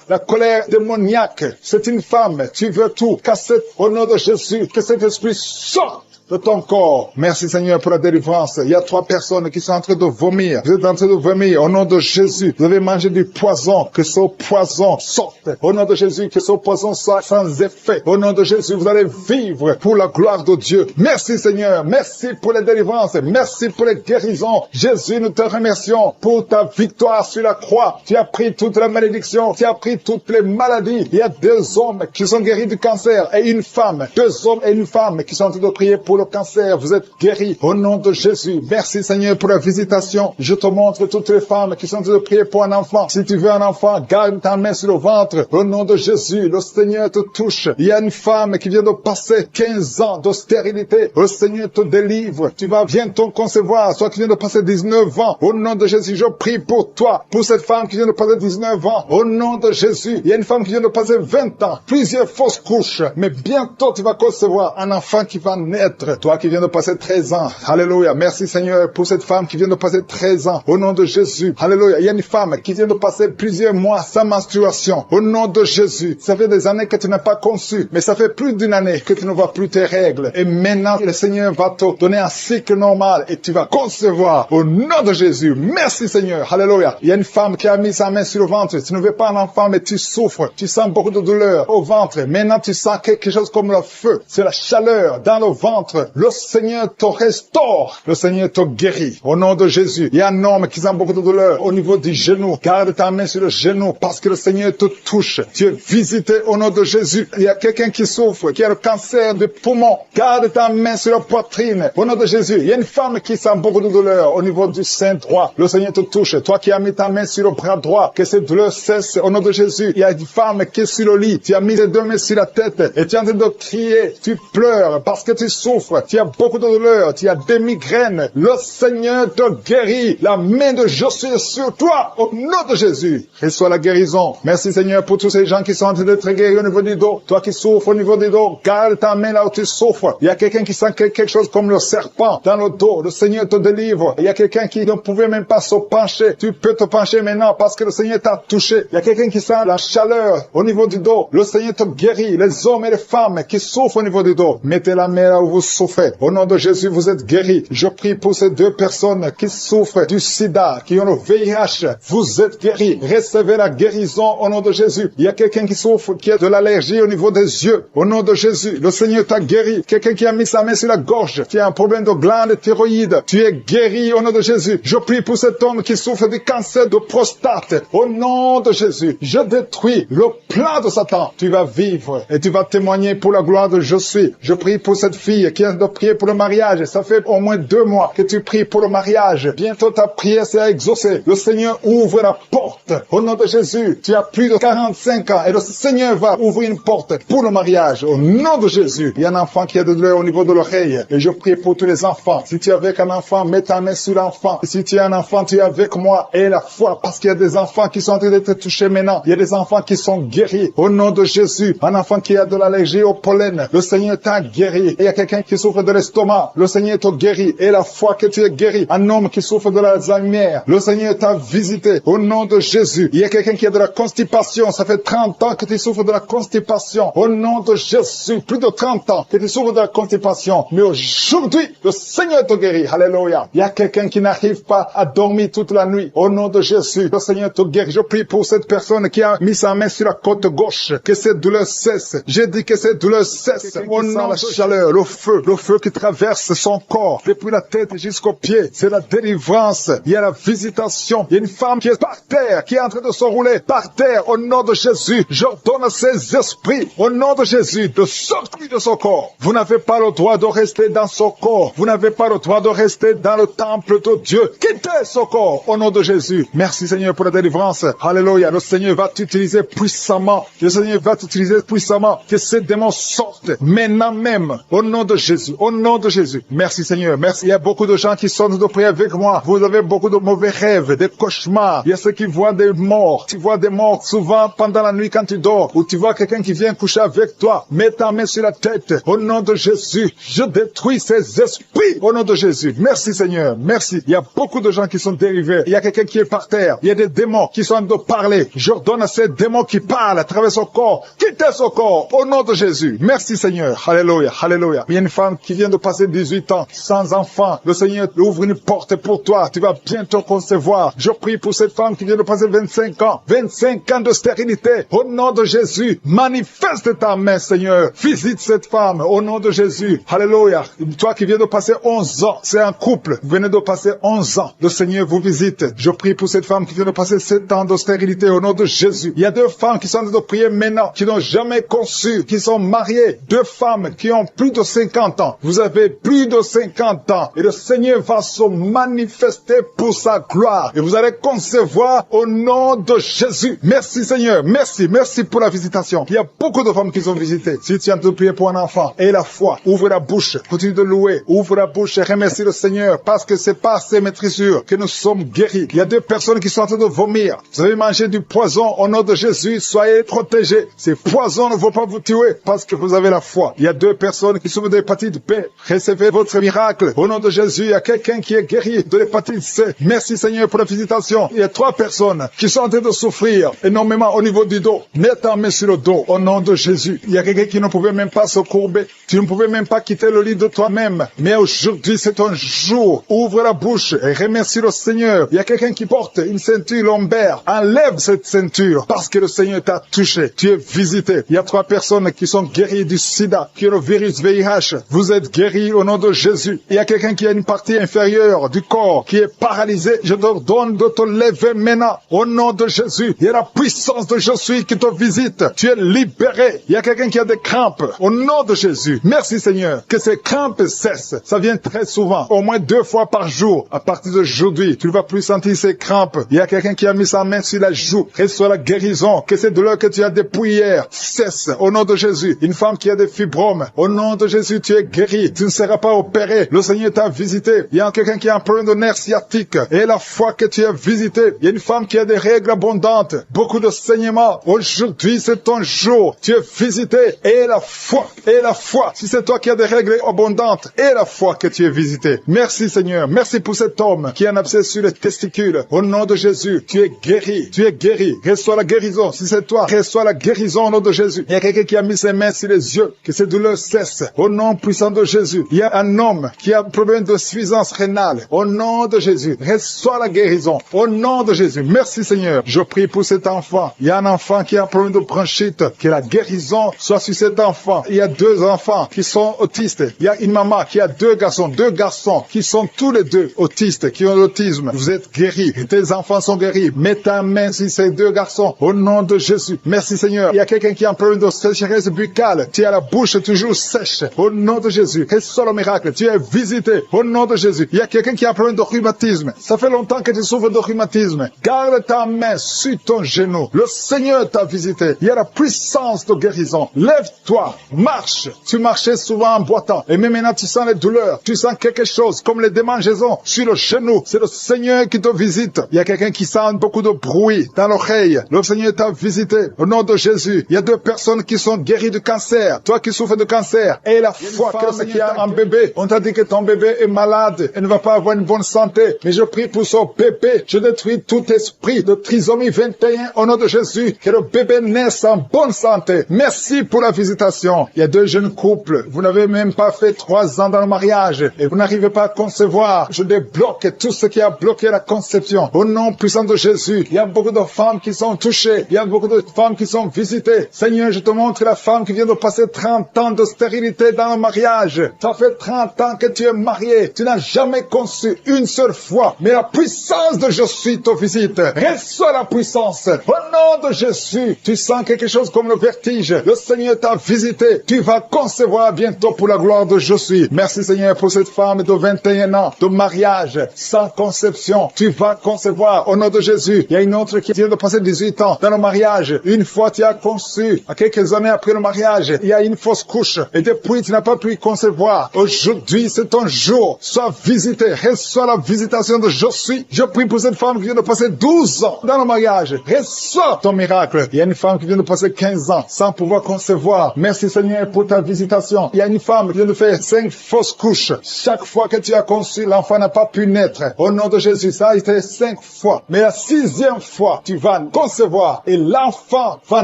la colère démoniaque. C'est une femme. Tu veux tout casser au nom de Jésus. Que cet esprit sorte de ton corps. Merci Seigneur pour la délivrance. Il y a 3 personnes qui sont en train de vomir. Vous êtes en train de vomir au nom de Jésus. Vous avez mangé du poison. Que ce poison sorte. Au nom de Jésus, que ce poison soit sans effet. Au nom de Jésus, vous allez vivre pour la gloire de Dieu. Merci Seigneur. Merci pour les délivrances. Merci pour les guérisons. Jésus, nous te remercions pour ta victoire sur la croix. Tu as pris toute la malédiction. Tu as pris toutes les maladies. Il y a 2 hommes qui sont guéris du cancer et une femme. 2 hommes et une femme qui sont en train de prier pour le cancer. Vous êtes guéris au nom de Jésus. Merci Seigneur pour la visitation. Je te montre toutes les femmes qui sont en train de prier pour un enfant. Si tu veux un enfant, garde ta main sur le ventre. Au nom de Jésus, le Seigneur te touche. Il y a une femme qui vient de passer 15 ans de stérilité. Le Seigneur te délivre. Tu vas bientôt concevoir. Toi qui viens de passer 19 ans. Au nom de Jésus, je prie pour toi. Pour cette femme qui vient de passer 19 ans. Au nom de Jésus. Il y a une femme qui vient de passer 20 ans. Plusieurs fausses couches. Mais bientôt tu vas concevoir un enfant qui va naître. Toi qui viens de passer 13 ans. Alléluia. Merci Seigneur pour cette femme qui vient de passer 13 ans. Au nom de Jésus. Alléluia. Il y a une femme qui vient de passer plusieurs mois sans menstruation. menstruation. Au nom de Jésus, ça fait des années que tu n'as pas conçu, mais ça fait plus d'une année que tu ne vois plus tes règles. Et maintenant, le Seigneur va te donner un cycle normal et tu vas concevoir. Au nom de Jésus, merci Seigneur. Alléluia. Il y a une femme qui a mis sa main sur le ventre. Tu ne veux pas un enfant, mais tu souffres. Tu sens beaucoup de douleur au ventre. Maintenant, tu sens quelque chose comme le feu. C'est la chaleur dans le ventre. Le Seigneur te restaure. Le Seigneur te guérit. Au nom de Jésus, il y a un homme qui sent beaucoup de douleur au niveau du genou. Garde ta main sur le genou parce que le Seigneur te touche. Tu es visité au nom de Jésus. Il y a quelqu'un qui souffre, qui a le cancer du poumon. Garde ta main sur la poitrine. Au nom de Jésus, il y a une femme qui sent beaucoup de douleur au niveau du sein droit. Le Seigneur te touche. Toi qui as mis ta main sur le bras droit, que cette douleur cesse au nom de Jésus. Il y a une femme qui est sur le lit. Tu as mis les deux mains sur la tête et tu es en train de crier. Tu pleures parce que tu souffres. Tu as beaucoup de douleur. Tu as des migraines. Le Seigneur te guérit. La main de Jésus est sur toi au nom de Jésus. Reçois la guérison. Merci Seigneur pour tous ces gens qui sont en train d'être guéris au niveau du dos. Toi qui souffres au niveau du dos, garde ta main là où tu souffres. Il y a quelqu'un qui sent quelque chose comme le serpent dans le dos. Le Seigneur te délivre. Il y a quelqu'un qui ne pouvait même pas se pencher. Tu peux te pencher maintenant parce que le Seigneur t'a touché. Il y a quelqu'un qui sent la chaleur au niveau du dos. Le Seigneur te guérit. Les hommes et les femmes qui souffrent au niveau du dos, mettez la main là où vous souffrez. Au nom de Jésus, vous êtes guéris. Je prie pour ces deux personnes qui souffrent du sida, qui ont le VIH. Vous êtes guéris. Recevez la guérison au nom de Jésus. Il y a quelqu'un qui souffre, qui a de l'allergie au niveau des yeux. Au nom de Jésus, le Seigneur t'a guéri. Quelqu'un qui a mis sa main sur la gorge, qui a un problème de glande thyroïde. Tu es guéri au nom de Jésus. Je prie pour cet homme qui souffre du cancer de prostate. Au nom de Jésus, je détruis le plan de Satan. Tu vas vivre et tu vas témoigner pour la gloire de Je suis. Je prie pour cette fille qui vient de prier pour le mariage. Ça fait au moins 2 mois que tu pries pour le mariage. Bientôt ta prière sera exaucée. Le Seigneur ouvre la porte. Au nom de Jésus, tu as plus de 45 ans et le Seigneur va ouvrir une porte pour le mariage. Au nom de Jésus, il y a un enfant qui a de douleur au niveau de l'oreille. Et je prie pour tous les enfants. Si tu es avec un enfant, mets ta main sur l'enfant. Si tu es un enfant, tu es avec moi. Et la foi, parce qu'il y a des enfants qui sont en train d'être touchés maintenant. Il y a des enfants qui sont guéris. Au nom de Jésus, un enfant qui a de l'allergie au pollen, le Seigneur t'a guéri. Et il y a quelqu'un qui souffre de l'estomac, le Seigneur t'a guéri. Et la foi que tu es guéri. Un homme qui souffre de l'Alzheimer, le Seigneur t'a visité. Au nom de Jésus, il y a quelqu'un qui a de la constipation. Ça fait 30 ans que tu souffres de la constipation. Au nom de Jésus, plus de 30 ans que tu souffres de la constipation. Mais aujourd'hui, le Seigneur te guérit. Alléluia. Il y a quelqu'un qui n'arrive pas à dormir toute la nuit. Au nom de Jésus, le Seigneur te guérit. Je prie pour cette personne qui a mis sa main sur la côte gauche. Que cette douleur cesse. J'ai dit que cette douleur cesse. Au nom de la chaleur, le feu qui traverse son corps, depuis la tête jusqu'aux pieds. C'est la délivrance. Il y a la visitation. Il y a une femme qui est par terre, qui est en train de se rouler par terre. Au nom de Jésus, j'ordonne à ces esprits, au nom de Jésus, de sortir de son corps. Vous n'avez pas le droit de rester dans son corps. Vous n'avez pas le droit de rester dans le temple de Dieu. Quittez son corps, au nom de Jésus. Merci Seigneur pour la délivrance. Alléluia. Le Seigneur va t'utiliser puissamment. Le Seigneur va t'utiliser puissamment. Que ces démons sortent maintenant même. Au nom de Jésus. Au nom de Jésus. Merci Seigneur. Merci. Il y a beaucoup de gens qui sont de prier avec moi. Vous avez beaucoup de mauvais rêves, des cauchemars. Il y a ceux qui voient des morts. Tu vois des morts souvent pendant la nuit quand tu dors. Ou tu vois quelqu'un qui vient coucher avec toi. Mets ta main sur la tête. Au nom de Jésus. Je détruis ces esprits. Au nom de Jésus. Merci Seigneur. Merci. Il y a beaucoup de gens qui sont dérivés. Il y a quelqu'un qui est par terre. Il y a des démons qui sont en train de parler. J'ordonne à ces démons qui parlent à travers son corps. Quittez son corps. Au nom de Jésus. Merci Seigneur. Alléluia. Alléluia. Il y a une femme qui vient de passer 18 ans sans enfant. Le Seigneur ouvre une porte pour toi. Tu vas bientôt concevoir. Je prie pour cette femme qui vient de passer 25 ans. 25 ans de stérilité. Au nom de Jésus. Manifeste ta main Seigneur. Visite cette femme. Au nom de Jésus. Alléluia. Toi qui viens de passer 11 ans. C'est un couple. Vous venez de passer 11 ans. Le Seigneur vous visite. Je prie pour cette femme qui vient de passer 7 ans de stérilité. Au nom de Jésus. Il y a 2 femmes qui sont en train de prier maintenant. Qui n'ont jamais conçu. Qui sont mariées. 2 femmes qui ont plus de 50 ans. Vous avez plus de 50 ans. Et le Seigneur va se manifester pour sa gloire. Et vous allez concevoir au nom de Jésus. Merci Seigneur. Merci. Merci pour la visitation. Il y a beaucoup de femmes qui sont visitées. Si tu es en train de prier pour un enfant, et la foi, ouvre la bouche. Continue de louer. Ouvre la bouche et remercie le Seigneur. Parce que c'est par ces maîtrisures que nous sommes guéris. Il y a 2 personnes qui sont en train de vomir. Vous avez mangé du poison au nom de Jésus. Soyez protégés. Ces poisons ne vont pas vous tuer parce que vous avez la foi. Il y a 2 personnes qui souffrent de l'hépatite B. Recevez votre miracle. Au nom de Jésus, il y a quelqu'un qui est guéri de l'hépatite C. Merci Seigneur pour la visitation. Il y a 3 personnes qui sont en train de souffrir souffrir énormément au niveau du dos. Mets ta main sur le dos, au nom de Jésus. Il y a quelqu'un qui ne pouvait même pas se courber. Tu ne pouvais même pas quitter le lit de toi-même. Mais aujourd'hui, c'est ton jour. Ouvre la bouche et remercie le Seigneur. Il y a quelqu'un qui porte une ceinture lombaire. Enlève cette ceinture parce que le Seigneur t'a touché. Tu es visité. Il y a 3 personnes qui sont guéries du sida, qui ont le virus VIH. Vous êtes guéris au nom de Jésus. Il y a quelqu'un qui a une partie inférieure du corps qui est paralysée. Je te donne de te lever maintenant au nom de Jésus. Il y a la puissance de Je suis qui te visite. Tu es libéré. Il y a quelqu'un qui a des crampes au nom de Jésus. Merci Seigneur. Que ces crampes cessent. Ça vient très souvent, au moins 2 fois par jour. À partir d'aujourd'hui, tu ne vas plus sentir ces crampes. Il y a quelqu'un qui a mis sa main sur la joue. Reçois la guérison. Que ces douleurs que tu as depuis hier cessent au nom de Jésus. Une femme qui a des fibromes, au nom de Jésus, tu es guéri. Tu ne seras pas opéré. Le Seigneur t'a visité. Il y a quelqu'un qui a un problème de nerf sciatique. Et la foi que tu as visité. Il y a une femme qui a des règles abondantes. Beaucoup de saignements. Aujourd'hui, c'est ton jour. Tu es visité. Et la foi. Et la foi. Si c'est toi qui as des règles abondantes. Et la foi que tu es visité. Merci Seigneur. Merci pour cet homme qui a un abcès sur les testicules. Au nom de Jésus, tu es guéri. Tu es guéri. Reçois la guérison. Si c'est toi, reçois la guérison au nom de Jésus. Il y a quelqu'un qui a mis ses mains sur les yeux. Que ces douleurs cessent. Au nom puissant de Jésus. Il y a un homme qui a un problème de suffisance rénale. Au nom de Jésus. Reçois la guérison. Au nom de Jésus. Merci Seigneur. Je prie pour cet enfant. Il y a un enfant qui a un problème de bronchite. Que la guérison soit sur cet enfant. Il y a 2 enfants qui sont autistes. Il y a une maman qui a 2 garçons qui sont tous les 2 autistes, qui ont l'autisme. Vous êtes guéris. Tes enfants sont guéris. Mets ta main sur ces 2 garçons. Au nom de Jésus. Merci Seigneur. Il y a quelqu'un qui a un problème de sécheresse buccale. Tu as la bouche toujours sèche. Au nom de Jésus. Reçois le miracle. Tu es visité. Au nom de Jésus. Il y a quelqu'un qui a un problème de rhumatisme. Ça fait longtemps que tu souffres de rhumatisme. Garde ta main sur ton genou. Le Seigneur t'a visité. Il y a la puissance de guérison. Lève-toi. Marche. Tu marchais souvent en boitant. Et même maintenant, tu sens les douleurs. Tu sens quelque chose comme les démangeaisons sur le genou. C'est le Seigneur qui te visite. Il y a quelqu'un qui sent beaucoup de bruit dans l'oreille. Le Seigneur t'a visité. Au nom de Jésus. Il y a 2 personnes qui sont guéries du cancer. Toi qui souffres de cancer. Et la foi que le Seigneur a un bébé. On t'a dit que ton bébé est malade et ne va pas avoir une bonne santé. Mais je prie pour son bébé. Je détruis tout esprit de trisomie 21 au nom de Jésus. Que le bébé naisse en bonne santé. Merci pour la visitation. Il y a 2 jeunes couples. Vous n'avez même pas fait 3 ans dans le mariage. Et vous n'arrivez pas à concevoir. Je débloque tout ce qui a bloqué la conception. Au nom puissant de Jésus. Il y a beaucoup de femmes qui sont touchées. Il y a beaucoup de femmes qui sont visitées. Seigneur, je te montre la femme qui vient de passer 30 ans de stérilité dans le mariage. Ça fait 30 ans que tu es marié. Tu n'as jamais conçu une seule fois. Mais la puissance de Je suis te visite. Reçois la puissance. Au nom de Jésus. Tu sens quelque chose comme le vertige. Le Seigneur t'a visité. Tu vas concevoir bientôt pour la gloire de Je suis. Merci Seigneur pour cette femme de 21 ans de mariage sans conception. Tu vas concevoir au nom de Jésus. Il y a une autre qui vient de passer 18 ans dans le mariage. Une fois tu as conçu, à quelques années après le mariage, il y a une fausse couche. Et depuis tu n'as pas pu concevoir. Aujourd'hui c'est ton jour. Sois visité. Reçois la visitation de Je suis. Je prie pour cette femme qui vient de passer 12 ans dans le mariage. Reçois ton miracle. Il y a une femme qui vient de passer 15 ans sans pouvoir concevoir. Merci Seigneur pour ta visitation. Il y a une femme qui vient de faire 5 fausses couches. Chaque fois que tu as conçu, l'enfant n'a pas pu naître. Au nom de Jésus, ça a été 5 fois. Mais la 6e fois, tu vas concevoir et l'enfant va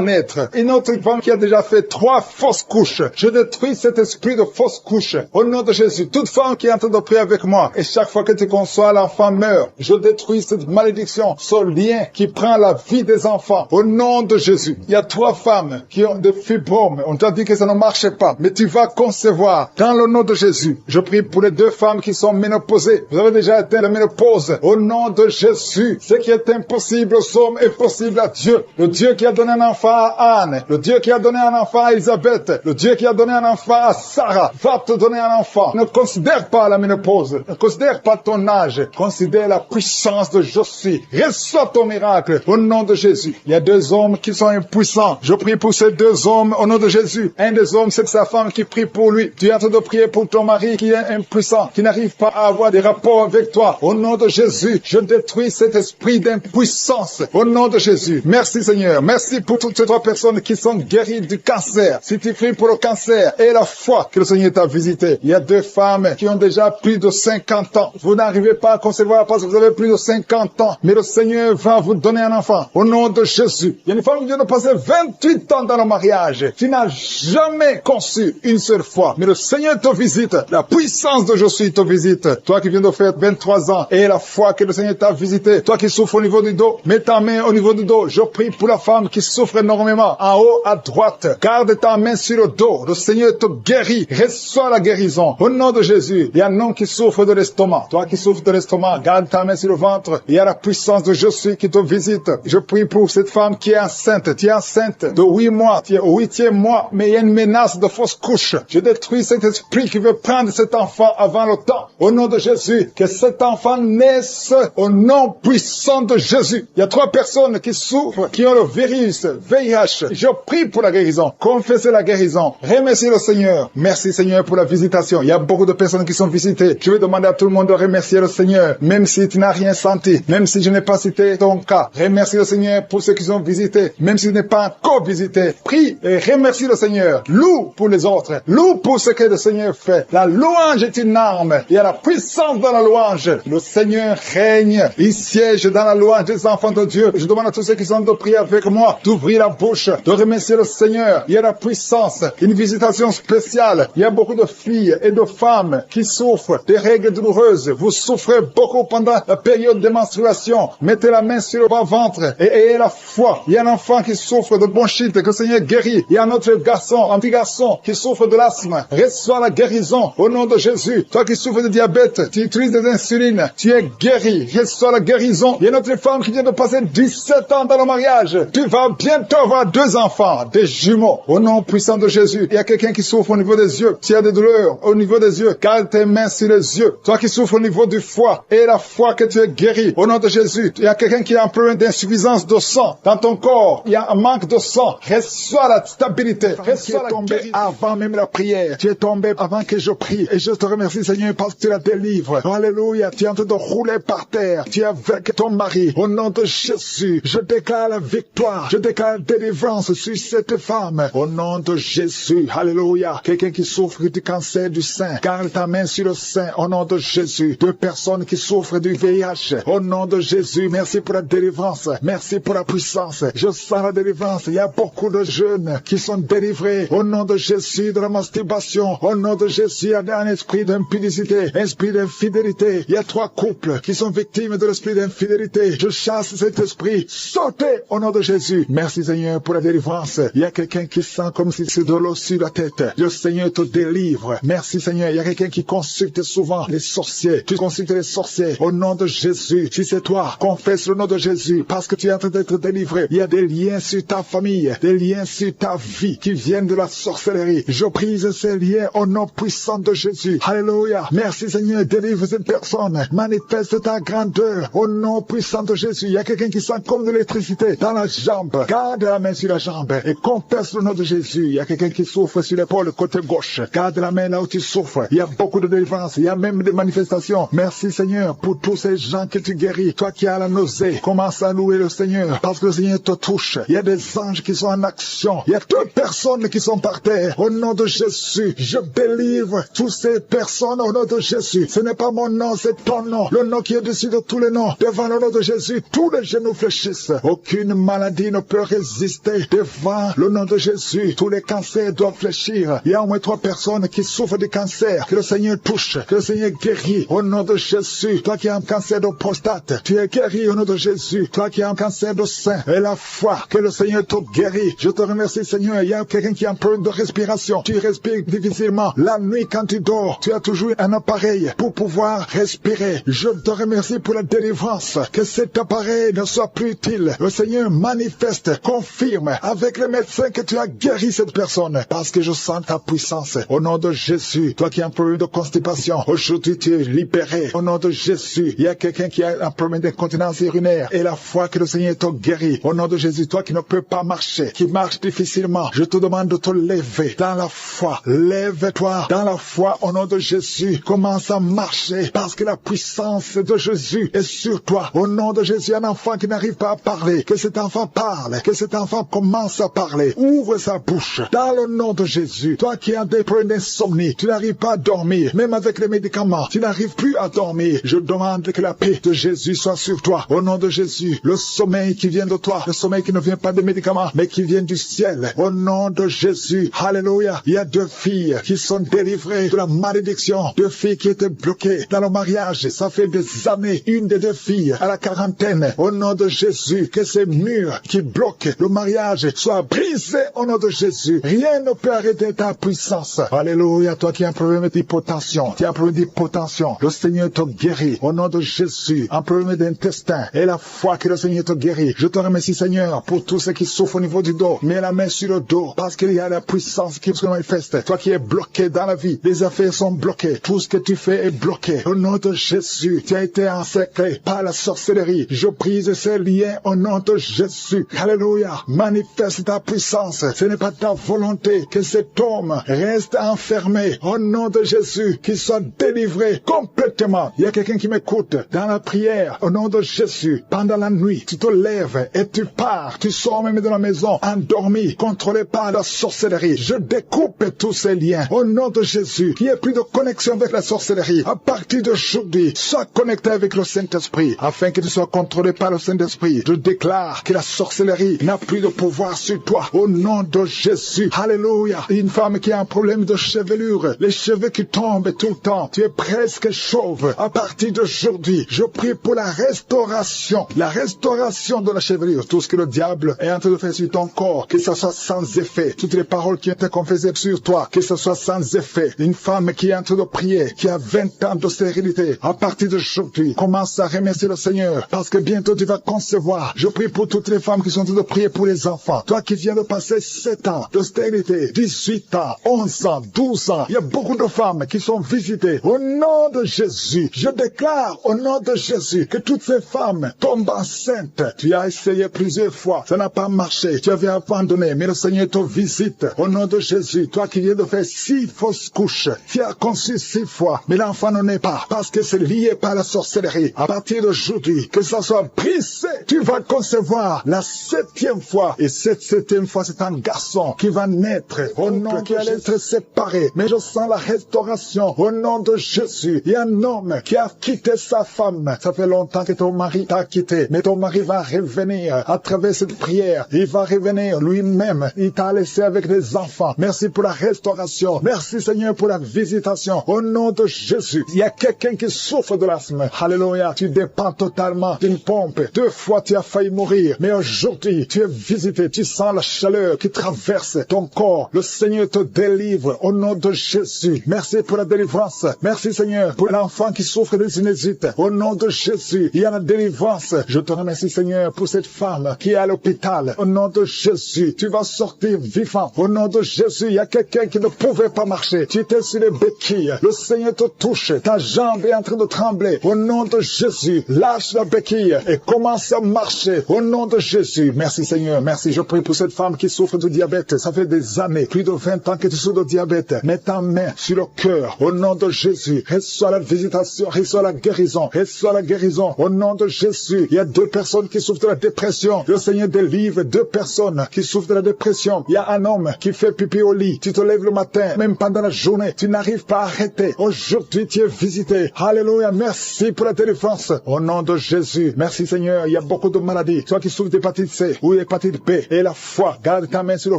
naître. Une autre femme qui a déjà fait 3 fausses couches. Je détruis cet esprit de fausses couches. Au nom de Jésus, toute femme qui est en train de prier avec moi, et chaque fois que tu conçois, l'enfant meurt. Je détruis cette malédiction, ce lien qui prend la vie des enfants. Au nom de Jésus, il y a 3 femmes qui ont des fibromes. On t'a dit que ça ne marchait pas, mais tu vas concevoir. Dans le nom de Jésus, je prie pour les 2 femmes qui sont ménopausées. Vous avez déjà atteint la ménopause. Au nom de Jésus, ce qui est impossible aux hommes est possible à Dieu. Le Dieu qui a donné un enfant à Anne, le Dieu qui a donné un enfant à Elisabeth, le Dieu qui a donné un enfant à Sarah, va te donner un enfant. Ne considère pas la ménopause, ne considère pas ton âge, considère la puissance de Je suis. Reçois ton miracle au nom de Jésus. Il y a 2 hommes qui sont impuissants. Je prie pour ces 2 hommes au nom de Jésus. Un des hommes, c'est sa femme qui prie pour lui. Tu es en train de prier pour ton mari qui est impuissant, qui n'arrive pas à avoir des rapports avec toi. Au nom de Jésus, je détruis cet esprit d'impuissance. Au nom de Jésus. Merci Seigneur. Merci pour toutes ces 3 personnes qui sont guéries du cancer. Si tu pries pour le cancer et la foi que le Seigneur t'a visité. Il y a 2 femmes qui ont déjà plus de 50 ans. Vous n'arrivez pas à concevoir parce que vous avez plus de 50 ans. Mais le Seigneur va vous donner un enfant. ans. Au nom de Jésus. Il y a une femme qui vient de passer 28 ans dans le mariage. Tu n'as jamais conçu une seule fois. Mais le Seigneur te visite. La puissance de Jésus te visite. Toi qui viens de faire 23 ans et la foi que le Seigneur t'a visité. Toi qui souffres au niveau du dos. Mets ta main au niveau du dos. Je prie pour la femme qui souffre énormément. En haut à droite. Garde ta main sur le dos. Le Seigneur te guérit. Reçois la guérison. Au nom de Jésus. Il y a un homme qui souffre de l'estomac. Toi qui souffres de l'estomac. Garde ta main sur le ventre. Il y a la puissance de Jésus qui te visite. Je prie pour cette femme qui est enceinte. Tu es enceinte de 8 mois. Tu es au 8e mois. Mais il y a une menace de fausse couche. Je détruis cet esprit qui veut prendre cet enfant avant le temps. Au nom de Jésus. Que cet enfant naisse au nom puissant de Jésus. Il y a 3 personnes qui souffrent, qui ont le virus, VIH. Je prie pour la guérison. Confessez la guérison. Remerciez le Seigneur. Merci Seigneur pour la visitation. Il y a beaucoup de personnes qui sont visitées. Je vais demander à tout le monde de remercier le Seigneur. Même si tu n'as rien senti. Même si je n'ai pas cité ton cas. Remercie le Seigneur pour ceux qui sont visités. Même si tu n'es pas encore visité. Prie et remercie le Seigneur. Loue pour les autres. Loue pour ce que le Seigneur fait. La louange est une arme. Il y a la puissance dans la louange. Le Seigneur règne. Il siège dans la louange des enfants de Dieu. Je demande à tous ceux qui sont de prier avec moi d'ouvrir la bouche, de remercier le Seigneur. Il y a la puissance. Une visitation spéciale. Il y a beaucoup de filles et de femmes qui souffrent des règles douloureuses. Vous souffrez beaucoup pendant la période de menstruation. Mettez la main sur le bas-ventre et ayez la foi. Il y a un enfant qui souffre de bronchite, que le Seigneur guérit. Il y a un autre garçon, un petit garçon qui souffre de l'asthme. Reçois la guérison au nom de Jésus. Toi qui souffres de diabète, tu utilises des insulines, tu es guéri. Reçois la guérison. Il y a une autre femme qui vient de passer 17 ans dans le mariage. Tu vas bientôt avoir 2 enfants, des jumeaux. Au nom puissant de Jésus. Il y a quelqu'un qui souffre au niveau des yeux. Tu as des douleurs au niveau des yeux. Garde tes mains sur les yeux. Toi qui souffres au niveau du foie, et la foi que tu es guéri. Au nom de Jésus. Il y a quelqu'un qui a un problème d'insuffisance de sang dans ton corps. Il y a un manque de sang. Reçois la stabilité. Reçois la guérison. Avant même la prière. Tu es tombé avant que je prie. Et je te remercie Seigneur parce que tu la délivres. Alléluia. Tu es en train de rouler par terre. Tu es avec ton mari. Au nom de Jésus. Je déclare la victoire. Je déclare la délivrance sur cette femme. Au nom de Jésus. Alléluia. Quelqu'un qui souffre du cancer du sein. Garde ta main sur le sein. Au nom de Jésus. 2 personnes qui souffrent du VIH. Au nom de Jésus. Merci pour la délivrance. Merci pour la puissance. Je sens la délivrance. Il y a beaucoup de jeunes qui sont délivrés. Au nom de Jésus de la masturbation. Au nom de Jésus, il y a un esprit d'impudicité, un esprit d'infidélité. Il y a 3 couples qui sont victimes de l'esprit d'infidélité. Je chasse cet esprit. Sautez au nom de Jésus. Merci Seigneur pour la délivrance. Il y a quelqu'un qui sent comme si c'est de l'eau sur la tête. Le Seigneur te délivre. Merci Seigneur. Il y a quelqu'un qui consulte souvent les sorciers. Tu consultes les sorciers. Au nom de Jésus. Si c'est toi, confesse le nom de Jésus parce que tu es en train d'être délivré. Il y a des liens sur ta famille, des liens sur ta vie qui viennent de la sorcellerie. Je brise ces liens au nom puissant de Jésus. Alléluia. Merci Seigneur. Délivre cette personne. Manifeste ta grandeur au nom puissant de Jésus. Il y a quelqu'un qui sent comme de l'électricité dans la jambe. Garde la main sur la jambe et confesse le nom de Jésus. Il y a quelqu'un qui souffre sur l'épaule côté gauche. Garde la main là où tu souffres. Il y a beaucoup de délivrance. Il y a même des manifestations. Merci Seigneur pour tous ces gens que tu guéris. Toi qui as la nausée, commence à louer le Seigneur parce que le Seigneur te touche. Il y a des anges qui sont en action. Il y a 2 personnes qui sont par terre. Au nom de Jésus, je délivre toutes ces personnes au nom de Jésus. Ce n'est pas mon nom, c'est ton nom. Le nom qui est au-dessus de tous les noms. Devant le nom de Jésus, tous les genoux fléchissent. Aucune maladie ne peut résister devant le nom de Jésus. Tous les cancers doivent fléchir. Il y a au moins 3 personnes qui souffrent du cancer. Que le Seigneur touche, que le Seigneur guérit au nom de Jésus. Toi qui as un cancer de prostate, tu es guéri au nom de Jésus. Toi qui as un cancer de sein, et la foi que le Seigneur te guérit. Je te remercie Seigneur. Il y a quelqu'un qui a un problème de respiration. Tu respires difficilement. La nuit quand tu dors, tu as toujours un appareil pour pouvoir respirer. Je te remercie pour la délivrance. Que cet appareil ne soit plus utile. Le Seigneur manifeste, confirme avec les médecins que tu as guéri cette personne. Parce que je sens ta puissance. Au nom de Jésus, toi qui as un problème de constipation, aujourd'hui tu es libéré. Au nom de Jésus, il y a quelqu'un qui a un problème d'incontinence urinaire. Et la foi que le Seigneur te guérit. Au nom de Jésus, toi qui ne peux pas marcher, qui marche difficilement, je te demande de te lever dans la foi. Lève-toi dans la foi au nom de Jésus. Commence à marcher parce que la puissance de Jésus est sur toi. Au nom de Jésus, un enfant qui n'arrive pas à parler, que cet enfant parle, que cet enfant commence à parler. Ouvre sa bouche dans le nom de Jésus. Toi qui as des problèmes d'insomnie, tu n'arrives pas à dormir, même avec les médicaments, tu n'arrives plus à dormir. Je demande que la paix de Jésus soit sur toi. Au nom de Jésus, le sommeil qui vient de toi, le sommeil qui ne vient pas des médicaments, mais qui vient du ciel. Au nom de Jésus, alléluia. Il y a 2 filles qui sont délivrées de la malédiction, 2 filles qui étaient bloquées dans le mariage. Ça fait des années. Une des 2 filles à la quarantaine. Au nom de Jésus, que ces murs qui bloquent le mariage soient brisés au nom de Jésus. Rien ne peut arrêter ta puissance. Alléluia. Toi qui as un problème d'hypotension, tu as un problème d'hypotension, le Seigneur te guérit au nom de Jésus. Un problème d'intestin et la foi que le Seigneur te guérit. Je te remercie, Seigneur, pour tous ceux qui souffrent au niveau du dos. Mets la main sur le dos parce qu'il y a la puissance qui se manifeste. Toi qui es bloqué dans la vie, les affaires sont bloquées. Tout ce que tu fais est bloqué. Au nom de Jésus, tu as été encerclé par la sorcellerie. Je brise ces liens au nom de Jésus. Alléluia. Manifeste ta puissance. Ce n'est pas ta volonté que cet homme reste enfermé. Au nom de Jésus, qu'il soit délivré complètement. Il y a quelqu'un qui m'écoute dans la prière. Au nom de Jésus, pendant la nuit, tu te lèves et tu pars. Tu sors même de la maison, endormi, contrôlé par la sorcellerie. Je découpe tous ces liens. Au nom de Jésus, qu'il n'y ait plus de connexion avec la sorcellerie. À partir d'aujourd'hui, sois connecté avec le Saint-Esprit, afin que tu sois contrôlé par le Saint-Esprit. Je déclare que la sorcellerie n'a plus de pouvoir sur toi. Au nom de Jésus. Alléluia. Une femme qui a un problème de chevelure, les cheveux qui tombent tout le temps, tu es presque chauve. À partir d'aujourd'hui, je prie pour la restauration de la chevelure. Tout ce que le diable est en train de faire sur ton corps, que ça soit sans effet. Toutes les paroles qui ont été confessées sur toi, que ça soit sans effet. Une femme qui est en train de prier, qui a 20 ans de stérilité, à partir d'aujourd'hui, commence à remercier le Seigneur, parce que bientôt tu vas concevoir. Je prie pour toutes les femmes qui sont en train de prier pour les enfants. Toi qui viens de passer 7 ans de stérilité, 18 ans, 11 ans, 12 ans, il y a beaucoup de femmes qui sont visitées. Au nom de Jésus, je déclare au nom de Jésus que toutes ces femmes tombent enceintes. Tu as essayé plusieurs fois, ça n'a pas marché, tu avais abandonné, mais le Seigneur te visite. Au nom de Jésus, toi qui viens de faire 6 fausses couches, tu as conçu 6 fois, mais l'enfant ne naît pas, parce que c'est lié par la sorcellerie. À partir d'aujourd'hui, que ça soit brisé, tu vas concevoir la 7e fois, et cette 7e fois, c'est un garçon qui va naître. Au nom qui allait être séparé, mais je sens la restauration. Au nom de Jésus, il y a un homme qui a quitté sa femme. Ça fait longtemps que ton mari t'a quitté, mais ton mari va revenir à travers cette prière. Il va revenir lui-même. Il t'a laissé avec des enfants. Merci pour la restauration. Merci Seigneur pour la visitation. Au nom de Jésus, il y a quelqu'un qui souffre de l'asthme. Alléluia. Tu dépends totalement d'une pompe. 2 fois tu as failli mourir, mais aujourd'hui tu es visité. Tu sens la chaleur qui traverse ton corps. Le Seigneur te délivre au nom de Jésus. Merci pour la délivrance. Merci Seigneur pour l'enfant qui souffre de sinusite. Au nom de Jésus, il y a la délivrance. Je te remercie Seigneur pour cette femme qui est à l'hôpital. Au nom de Jésus, tu vas sortir vivant. Au nom de Jésus, il y a quelqu'un qui ne pouvait pas marcher. Tu étais sur les béquilles. Le Seigneur te touche. Ta jambe est en train de trembler. Au nom de Jésus, lâche la béquille et commence à marcher. Au nom de Jésus. Merci Seigneur. Merci. Je prie pour cette femme qui souffre de diabète. Ça fait des années, plus de 20 ans que tu souffres de diabète. Mets ta main sur le cœur. Au nom de Jésus, reçois la visitation, reçois la guérison, reçois la guérison. Au nom de Jésus, il y a 2 personnes qui souffrent de la dépression. Le Seigneur délivre 2 personnes qui souffrent de la dépression. Il y a un homme qui fait pipi au lit. Tu te lèves le matin, même pendant la journée, tu n'arrives pas à arrêter. Aujourd'hui, tu es visité. Alléluia. Merci pour la délivrance. Au nom de Jésus. Merci Seigneur. Il y a beaucoup de maladies. Toi qui souffres d'hépatite C ou hépatite B et la foi, garde ta main sur le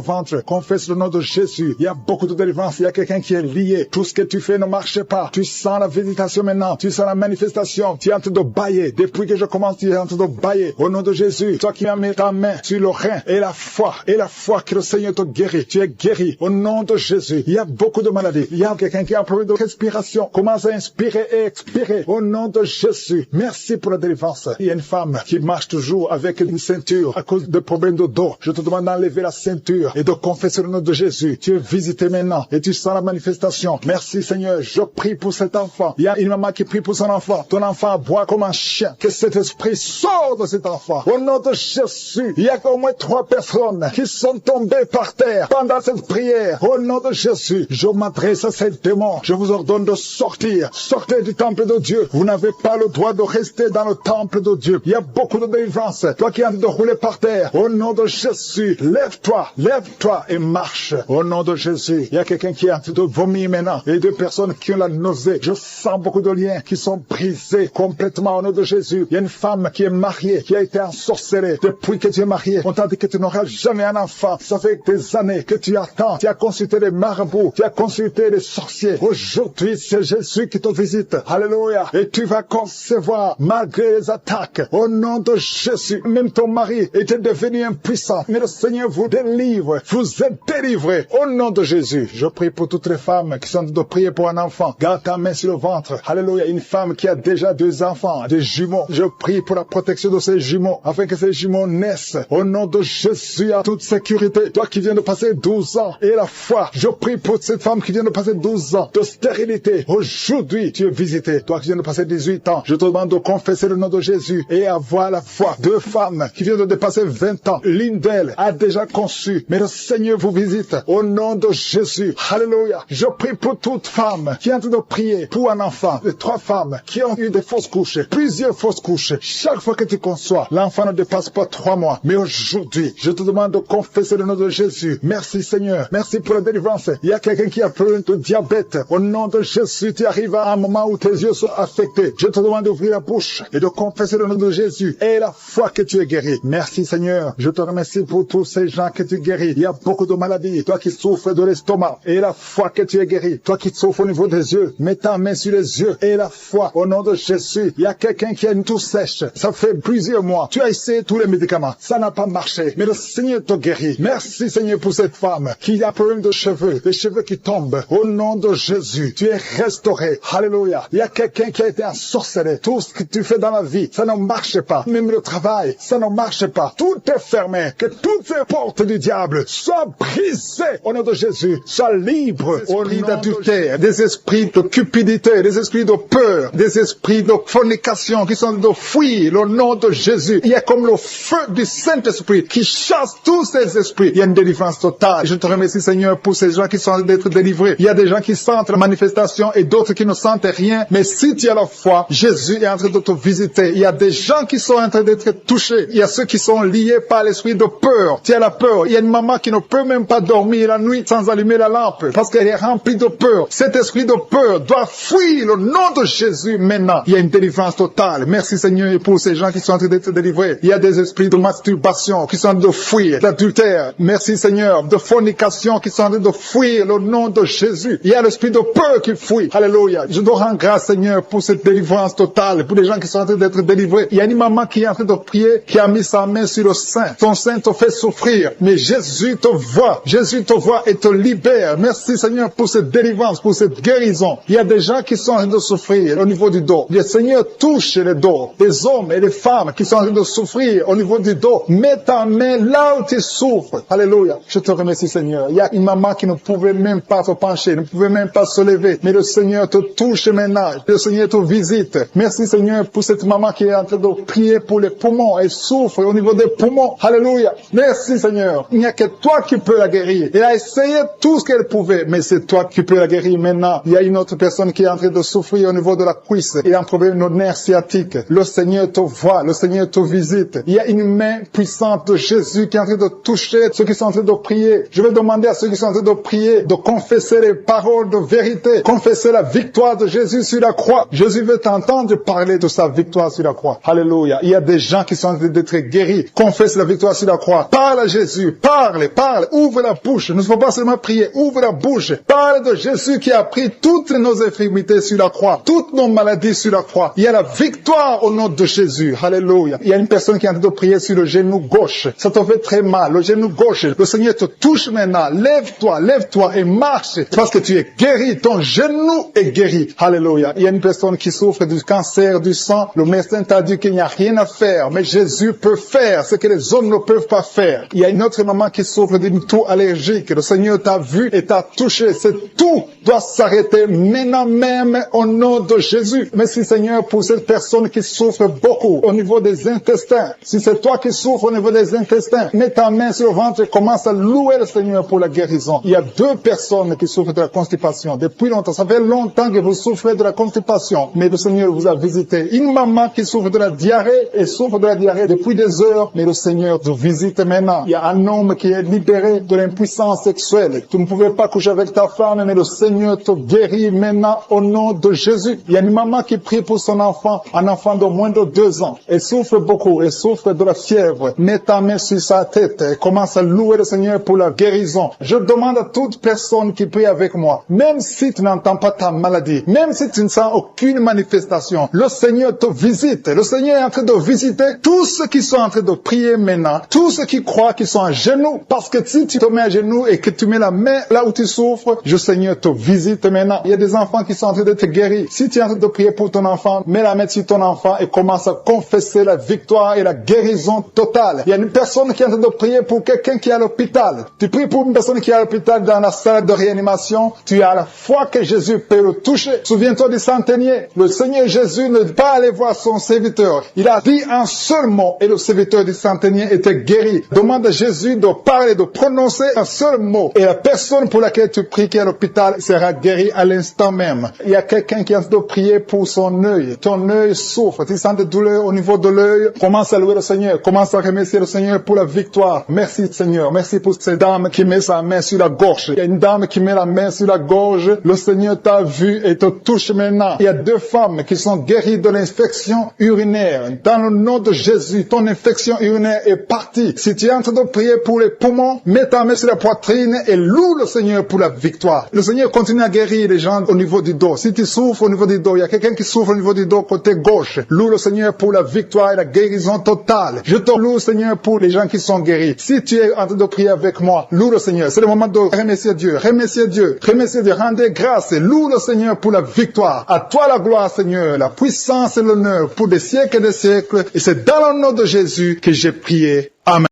ventre. Confesse le nom de Jésus. Il y a beaucoup de délivrance. Il y a quelqu'un qui est lié. Tout ce que tu fais ne marche pas. Tu sens la visitation maintenant. Tu sens la manifestation. Tu es en train de bailler. Depuis que je commence, tu es en train de bailler. Au nom de Jésus, toi qui as mis ta main sur le rein et la foi que le Seigneur te guérit. Tu es guéri. Au nom de Jésus. Il y a beaucoup de maladies. Il y a quelqu'un qui a un problème de respiration. Commence à inspirer et expirer. Au nom de Jésus. Merci pour la délivrance. Il y a une femme qui marche toujours avec une ceinture à cause de problèmes de dos. Je te demande d'enlever la ceinture et de confesser le nom de Jésus. Tu es visité maintenant et tu sens la manifestation. Merci Seigneur. Je prie pour cet enfant. Il y a une maman qui prie pour son enfant. Ton enfant aboie comme un chien. Que cet esprit sorte de cet enfant. Au nom de Jésus, il y a au moins 3 personnes qui sont tombées par terre pendant cette prière. Au nom de Jésus, je m'adresse à ces démons. Je vous ordonne de sortir. Sortez du temple de Dieu. Vous n'avez pas le droit de rester dans le temple de Dieu. Il y a beaucoup de délivrance. Toi qui es en train de rouler par terre, au nom de Jésus, lève-toi et marche. Au nom de Jésus, il y a quelqu'un qui est en train de vomir maintenant. Et 2 personnes qui ont la nausée. Je sens beaucoup de liens qui sont brisés complètement au nom de Jésus. Il y a une femme qui est mariée qui a été ensorcelée depuis que tu es marié. On t'a dit que tu n'auras jamais un enfant. Ça fait des années que tu attends. Tu as consulté les marabouts, tu as consulté les sorciers. Aujourd'hui, c'est Jésus qui te visite. Alléluia. Et tu vas concevoir malgré les attaques. Au nom de Jésus, même ton mari était devenu impuissant. Mais le Seigneur vous délivre. Vous êtes délivrés. Au nom de Jésus, je prie pour toutes les femmes qui sont de prier pour un enfant. Garde ta main sur le ventre. Alléluia. Une femme qui a déjà 2 enfants, des jumeaux. Je prie pour la protection de ces jumeaux, afin que ces jumeaux naissent. Au nom de Jésus, à toute sécurité. Toi qui viens de passer 12 ans et la foi, je prie pour cette femme qui vient de passer 12 ans de stérilité. Aujourd'hui, tu es visité. Toi qui viens de passer 18 ans, je te demande de confesser le nom de Jésus et avoir la foi. 2 femmes qui viennent de dépasser 20 ans. L'une d'elles a déjà conçu. Mais le Seigneur vous visite. Au nom de Jésus. Alléluia. Je prie pour toute femme qui est en train de prier pour un enfant. Les 3 femmes qui ont eu des fausses couches. Plusieurs fausses couches. Chaque fois que tu conçois, l'enfant ne dépasse pas 3 mois. Mais aujourd'hui, je te demande de confesser le nom de Jésus. Merci Seigneur. Merci pour la délivrance. Il y a quelqu'un qui a peur de diabète. Au nom de Jésus, tu arrives à un moment où tes yeux sont affectés. Je te demande d'ouvrir la bouche et de confesser le nom de Jésus. Et la foi que tu es guéri. Merci Seigneur. Je te remercie pour tous ces gens que tu guéris. Il y a beaucoup de maladies. Toi qui souffres de l'estomac. Et la foi que tu es guéri. Toi qui souffres au niveau des yeux. Mets ta main sur les yeux. Et la foi. Au nom de Jésus. Il y a quelqu'un qui a une toux sèche. Ça fait plusieurs mois. Tu as essayé tous les médicaments. Ça n'a pas marché. Mais le Seigneur te guérit. Merci Seigneur pour cette femme qui a problème de cheveux. Les cheveux qui tombent. Au nom de Jésus. Tu es restauré. Alléluia. Il y a quelqu'un qui a été ensorcelé. Tout ce que tu fais dans la vie, ça ne marche pas. Même le travail, ça ne marche pas. Tout est fermé. Que toutes ces portes du diable soient brisées. Au nom de Jésus. Sois libre. Au nom d'adultère, des esprits de cupidité, des esprits de peur, des esprits de fornication qui sont de fuir le nom de Jésus. Il y a comme le feu du Saint-Esprit qui chasse tous ces esprits. Il y a une délivrance totale. Je te remercie Seigneur pour ces gens qui sont en train d'être délivrés. Il y a des gens qui sentent la manifestation et d'autres qui ne sentent rien. Mais si tu as la foi, Jésus est en train de te visiter. Il y a des gens qui sont en train d'être touchés. Il y a ceux qui sont liés par l'esprit de peur. Tu as la peur. Il y a une maman qui ne peut même pas dormir la nuit sans allumer la lampe parce qu'elle est remplie de peur. Cet esprit de peur doit fuir le nom de Jésus maintenant. Il y a une délivrance totale. Merci Seigneur pour ces gens qui sont en train d'être délivrés. Il y a des esprits de masturbation qui sont en train de fuir, d'adultère. Merci Seigneur, de fornication qui sont en train de fuir le nom de Jésus. Il y a l'esprit de peur qui fuit. Alléluia. Je dois rendre grâce Seigneur pour cette délivrance totale, pour les gens qui sont en train d'être délivrés. Il y a une maman qui est en train de prier, qui a mis sa main sur le sein. Ton sein te fait souffrir, mais Jésus te voit. Jésus te voit et te libère. Merci Seigneur pour cette délivrance, pour cette guérison. Il y a des gens qui sont en train de souffrir au niveau du dos. Le Seigneur touche les dos. Des hommes et des femmes qui sont en train de souffrir au niveau du dos. Mets ta main là où tu souffres. Alléluia. Je te remercie Seigneur. Il y a une maman qui ne pouvait même pas se pencher, ne pouvait même pas se lever. Mais le Seigneur te touche maintenant. Le Seigneur te visite. Merci Seigneur pour cette maman qui est en train de prier pour les poumons. Elle souffre au niveau des poumons. Alléluia. Merci Seigneur. Il n'y a que toi qui peux la guérir. Elle a essayé tout ce qu'elle pouvait, mais c'est toi qui peux la guérir maintenant. Il y a une autre personne qui est en train de souffrir au niveau de la cuisse. Il y a un problème de nerf sciatique. Le Seigneur te voit. Le Seigneur te visite. Il y a une main puissante de Jésus qui est en train de toucher ceux qui sont en train de prier. Je vais demander à ceux qui sont en train de prier de confesser les paroles de vérité. Confesser la victoire de Jésus sur la croix. Jésus veut t'entendre parler de sa victoire sur la croix. Alléluia. Il y a des gens qui sont en train d'être guéris. Confesse la victoire sur la croix. Parle à Jésus. Parle. Ouvre la bouche. Ne faut pas seulement prier. Ouvre la bouche. Parle de Jésus qui a pris toutes nos infirmités sur la croix. Toutes nos maladies sur la croix. Il y a la victoire au nom de Jésus. Alléluia. Il y a une personne qui est en train de prier sur le genou gauche. Ça te fait très mal. Le genou gauche. Le Seigneur te touche maintenant. Lève-toi et marche. Parce que tu es guéri. Ton genou est guéri. Alléluia. Il y a une personne qui souffre du cancer du sang. Le médecin t'a dit qu'il n'y a rien à faire. Mais Jésus peut faire ce que les hommes ne peuvent pas faire. Il y a une autre maman qui souffre d'une toux allergique. Le Seigneur t'a vu et t'a touché. Cette toux doit s'arrêter maintenant même au nom de Jésus. Merci Seigneur pour cette personne qui souffre beaucoup au niveau des intestins. Si c'est toi qui souffres au niveau des intestins, mets ta main sur le ventre et commence à louer le Seigneur pour la guérison. Il y a 2 personnes qui souffrent de la constipation. Depuis longtemps, ça fait longtemps que vous souffrez de la constipation, mais le Seigneur vous a visité. Une maman qui souffre de la diarrhée et souffre de la diarrhée depuis des heures, mais le Seigneur te visite maintenant. Il y a un homme qui est libéré de l'impuissance sexuelle. Tu ne pouvais pas coucher avec ta femme, mais le Seigneur te guérit maintenant au nom de Jésus. Il y a une maman qui prie pour son enfant, un enfant de moins de 2 ans. Elle souffre souffre beaucoup et souffre de la fièvre, mets ta main sur sa tête et commence à louer le Seigneur pour la guérison. Je demande à toute personne qui prie avec moi, même si tu n'entends pas ta maladie, même si tu ne sens aucune manifestation, le Seigneur te visite. Le Seigneur est en train de visiter tous ceux qui sont en train de prier maintenant, tous ceux qui croient qu'ils sont à genoux, parce que si tu te mets à genoux et que tu mets la main là où tu souffres, le Seigneur te visite maintenant. Il y a des enfants qui sont en train d'être guéris. Si tu es en train de prier pour ton enfant, mets la main sur ton enfant et commence à confesser la victoire et la guérison totale. Il y a une personne qui est en train de prier pour quelqu'un qui est à l'hôpital. Tu pries pour une personne qui est à l'hôpital dans la salle de réanimation. Tu as la foi que Jésus peut le toucher. Souviens-toi du centenier. Le Seigneur Jésus ne peut pas aller voir son serviteur. Il a dit un seul mot et le serviteur du centenier était guéri. Demande à Jésus de parler, de prononcer un seul mot. Et la personne pour laquelle tu pries qui est à l'hôpital sera guérie à l'instant même. Il y a quelqu'un qui est en train de prier pour son œil. Ton œil souffre. Tu sens des douleurs au niveau de l'œil. Commence à louer le Seigneur. Commence à remercier le Seigneur pour la victoire. Merci Seigneur. Merci pour cette dame qui met sa main sur la gorge. Il y a une dame qui met la main sur la gorge. Le Seigneur t'a vu et te touche maintenant. Il y a 2 femmes qui sont guéries de l'infection urinaire. Dans le nom de Jésus, ton infection urinaire est partie. Si tu es en train de prier pour les poumons, mets ta main sur la poitrine et loue le Seigneur pour la victoire. Le Seigneur continue à guérir les gens au niveau du dos. Si tu souffres au niveau du dos, il y a quelqu'un qui souffre au niveau du dos côté gauche. Loue le Seigneur pour la victoire et la guérison totale. Je te loue, Seigneur, pour les gens qui sont guéris. Si tu es en train de prier avec moi, loue le Seigneur. C'est le moment de remercier Dieu. Remercier Dieu. Remercier Dieu. Rendez grâce et loue le Seigneur pour la victoire. À toi la gloire, Seigneur, la puissance et l'honneur pour des siècles et des siècles. Et c'est dans le nom de Jésus que j'ai prié. Amen.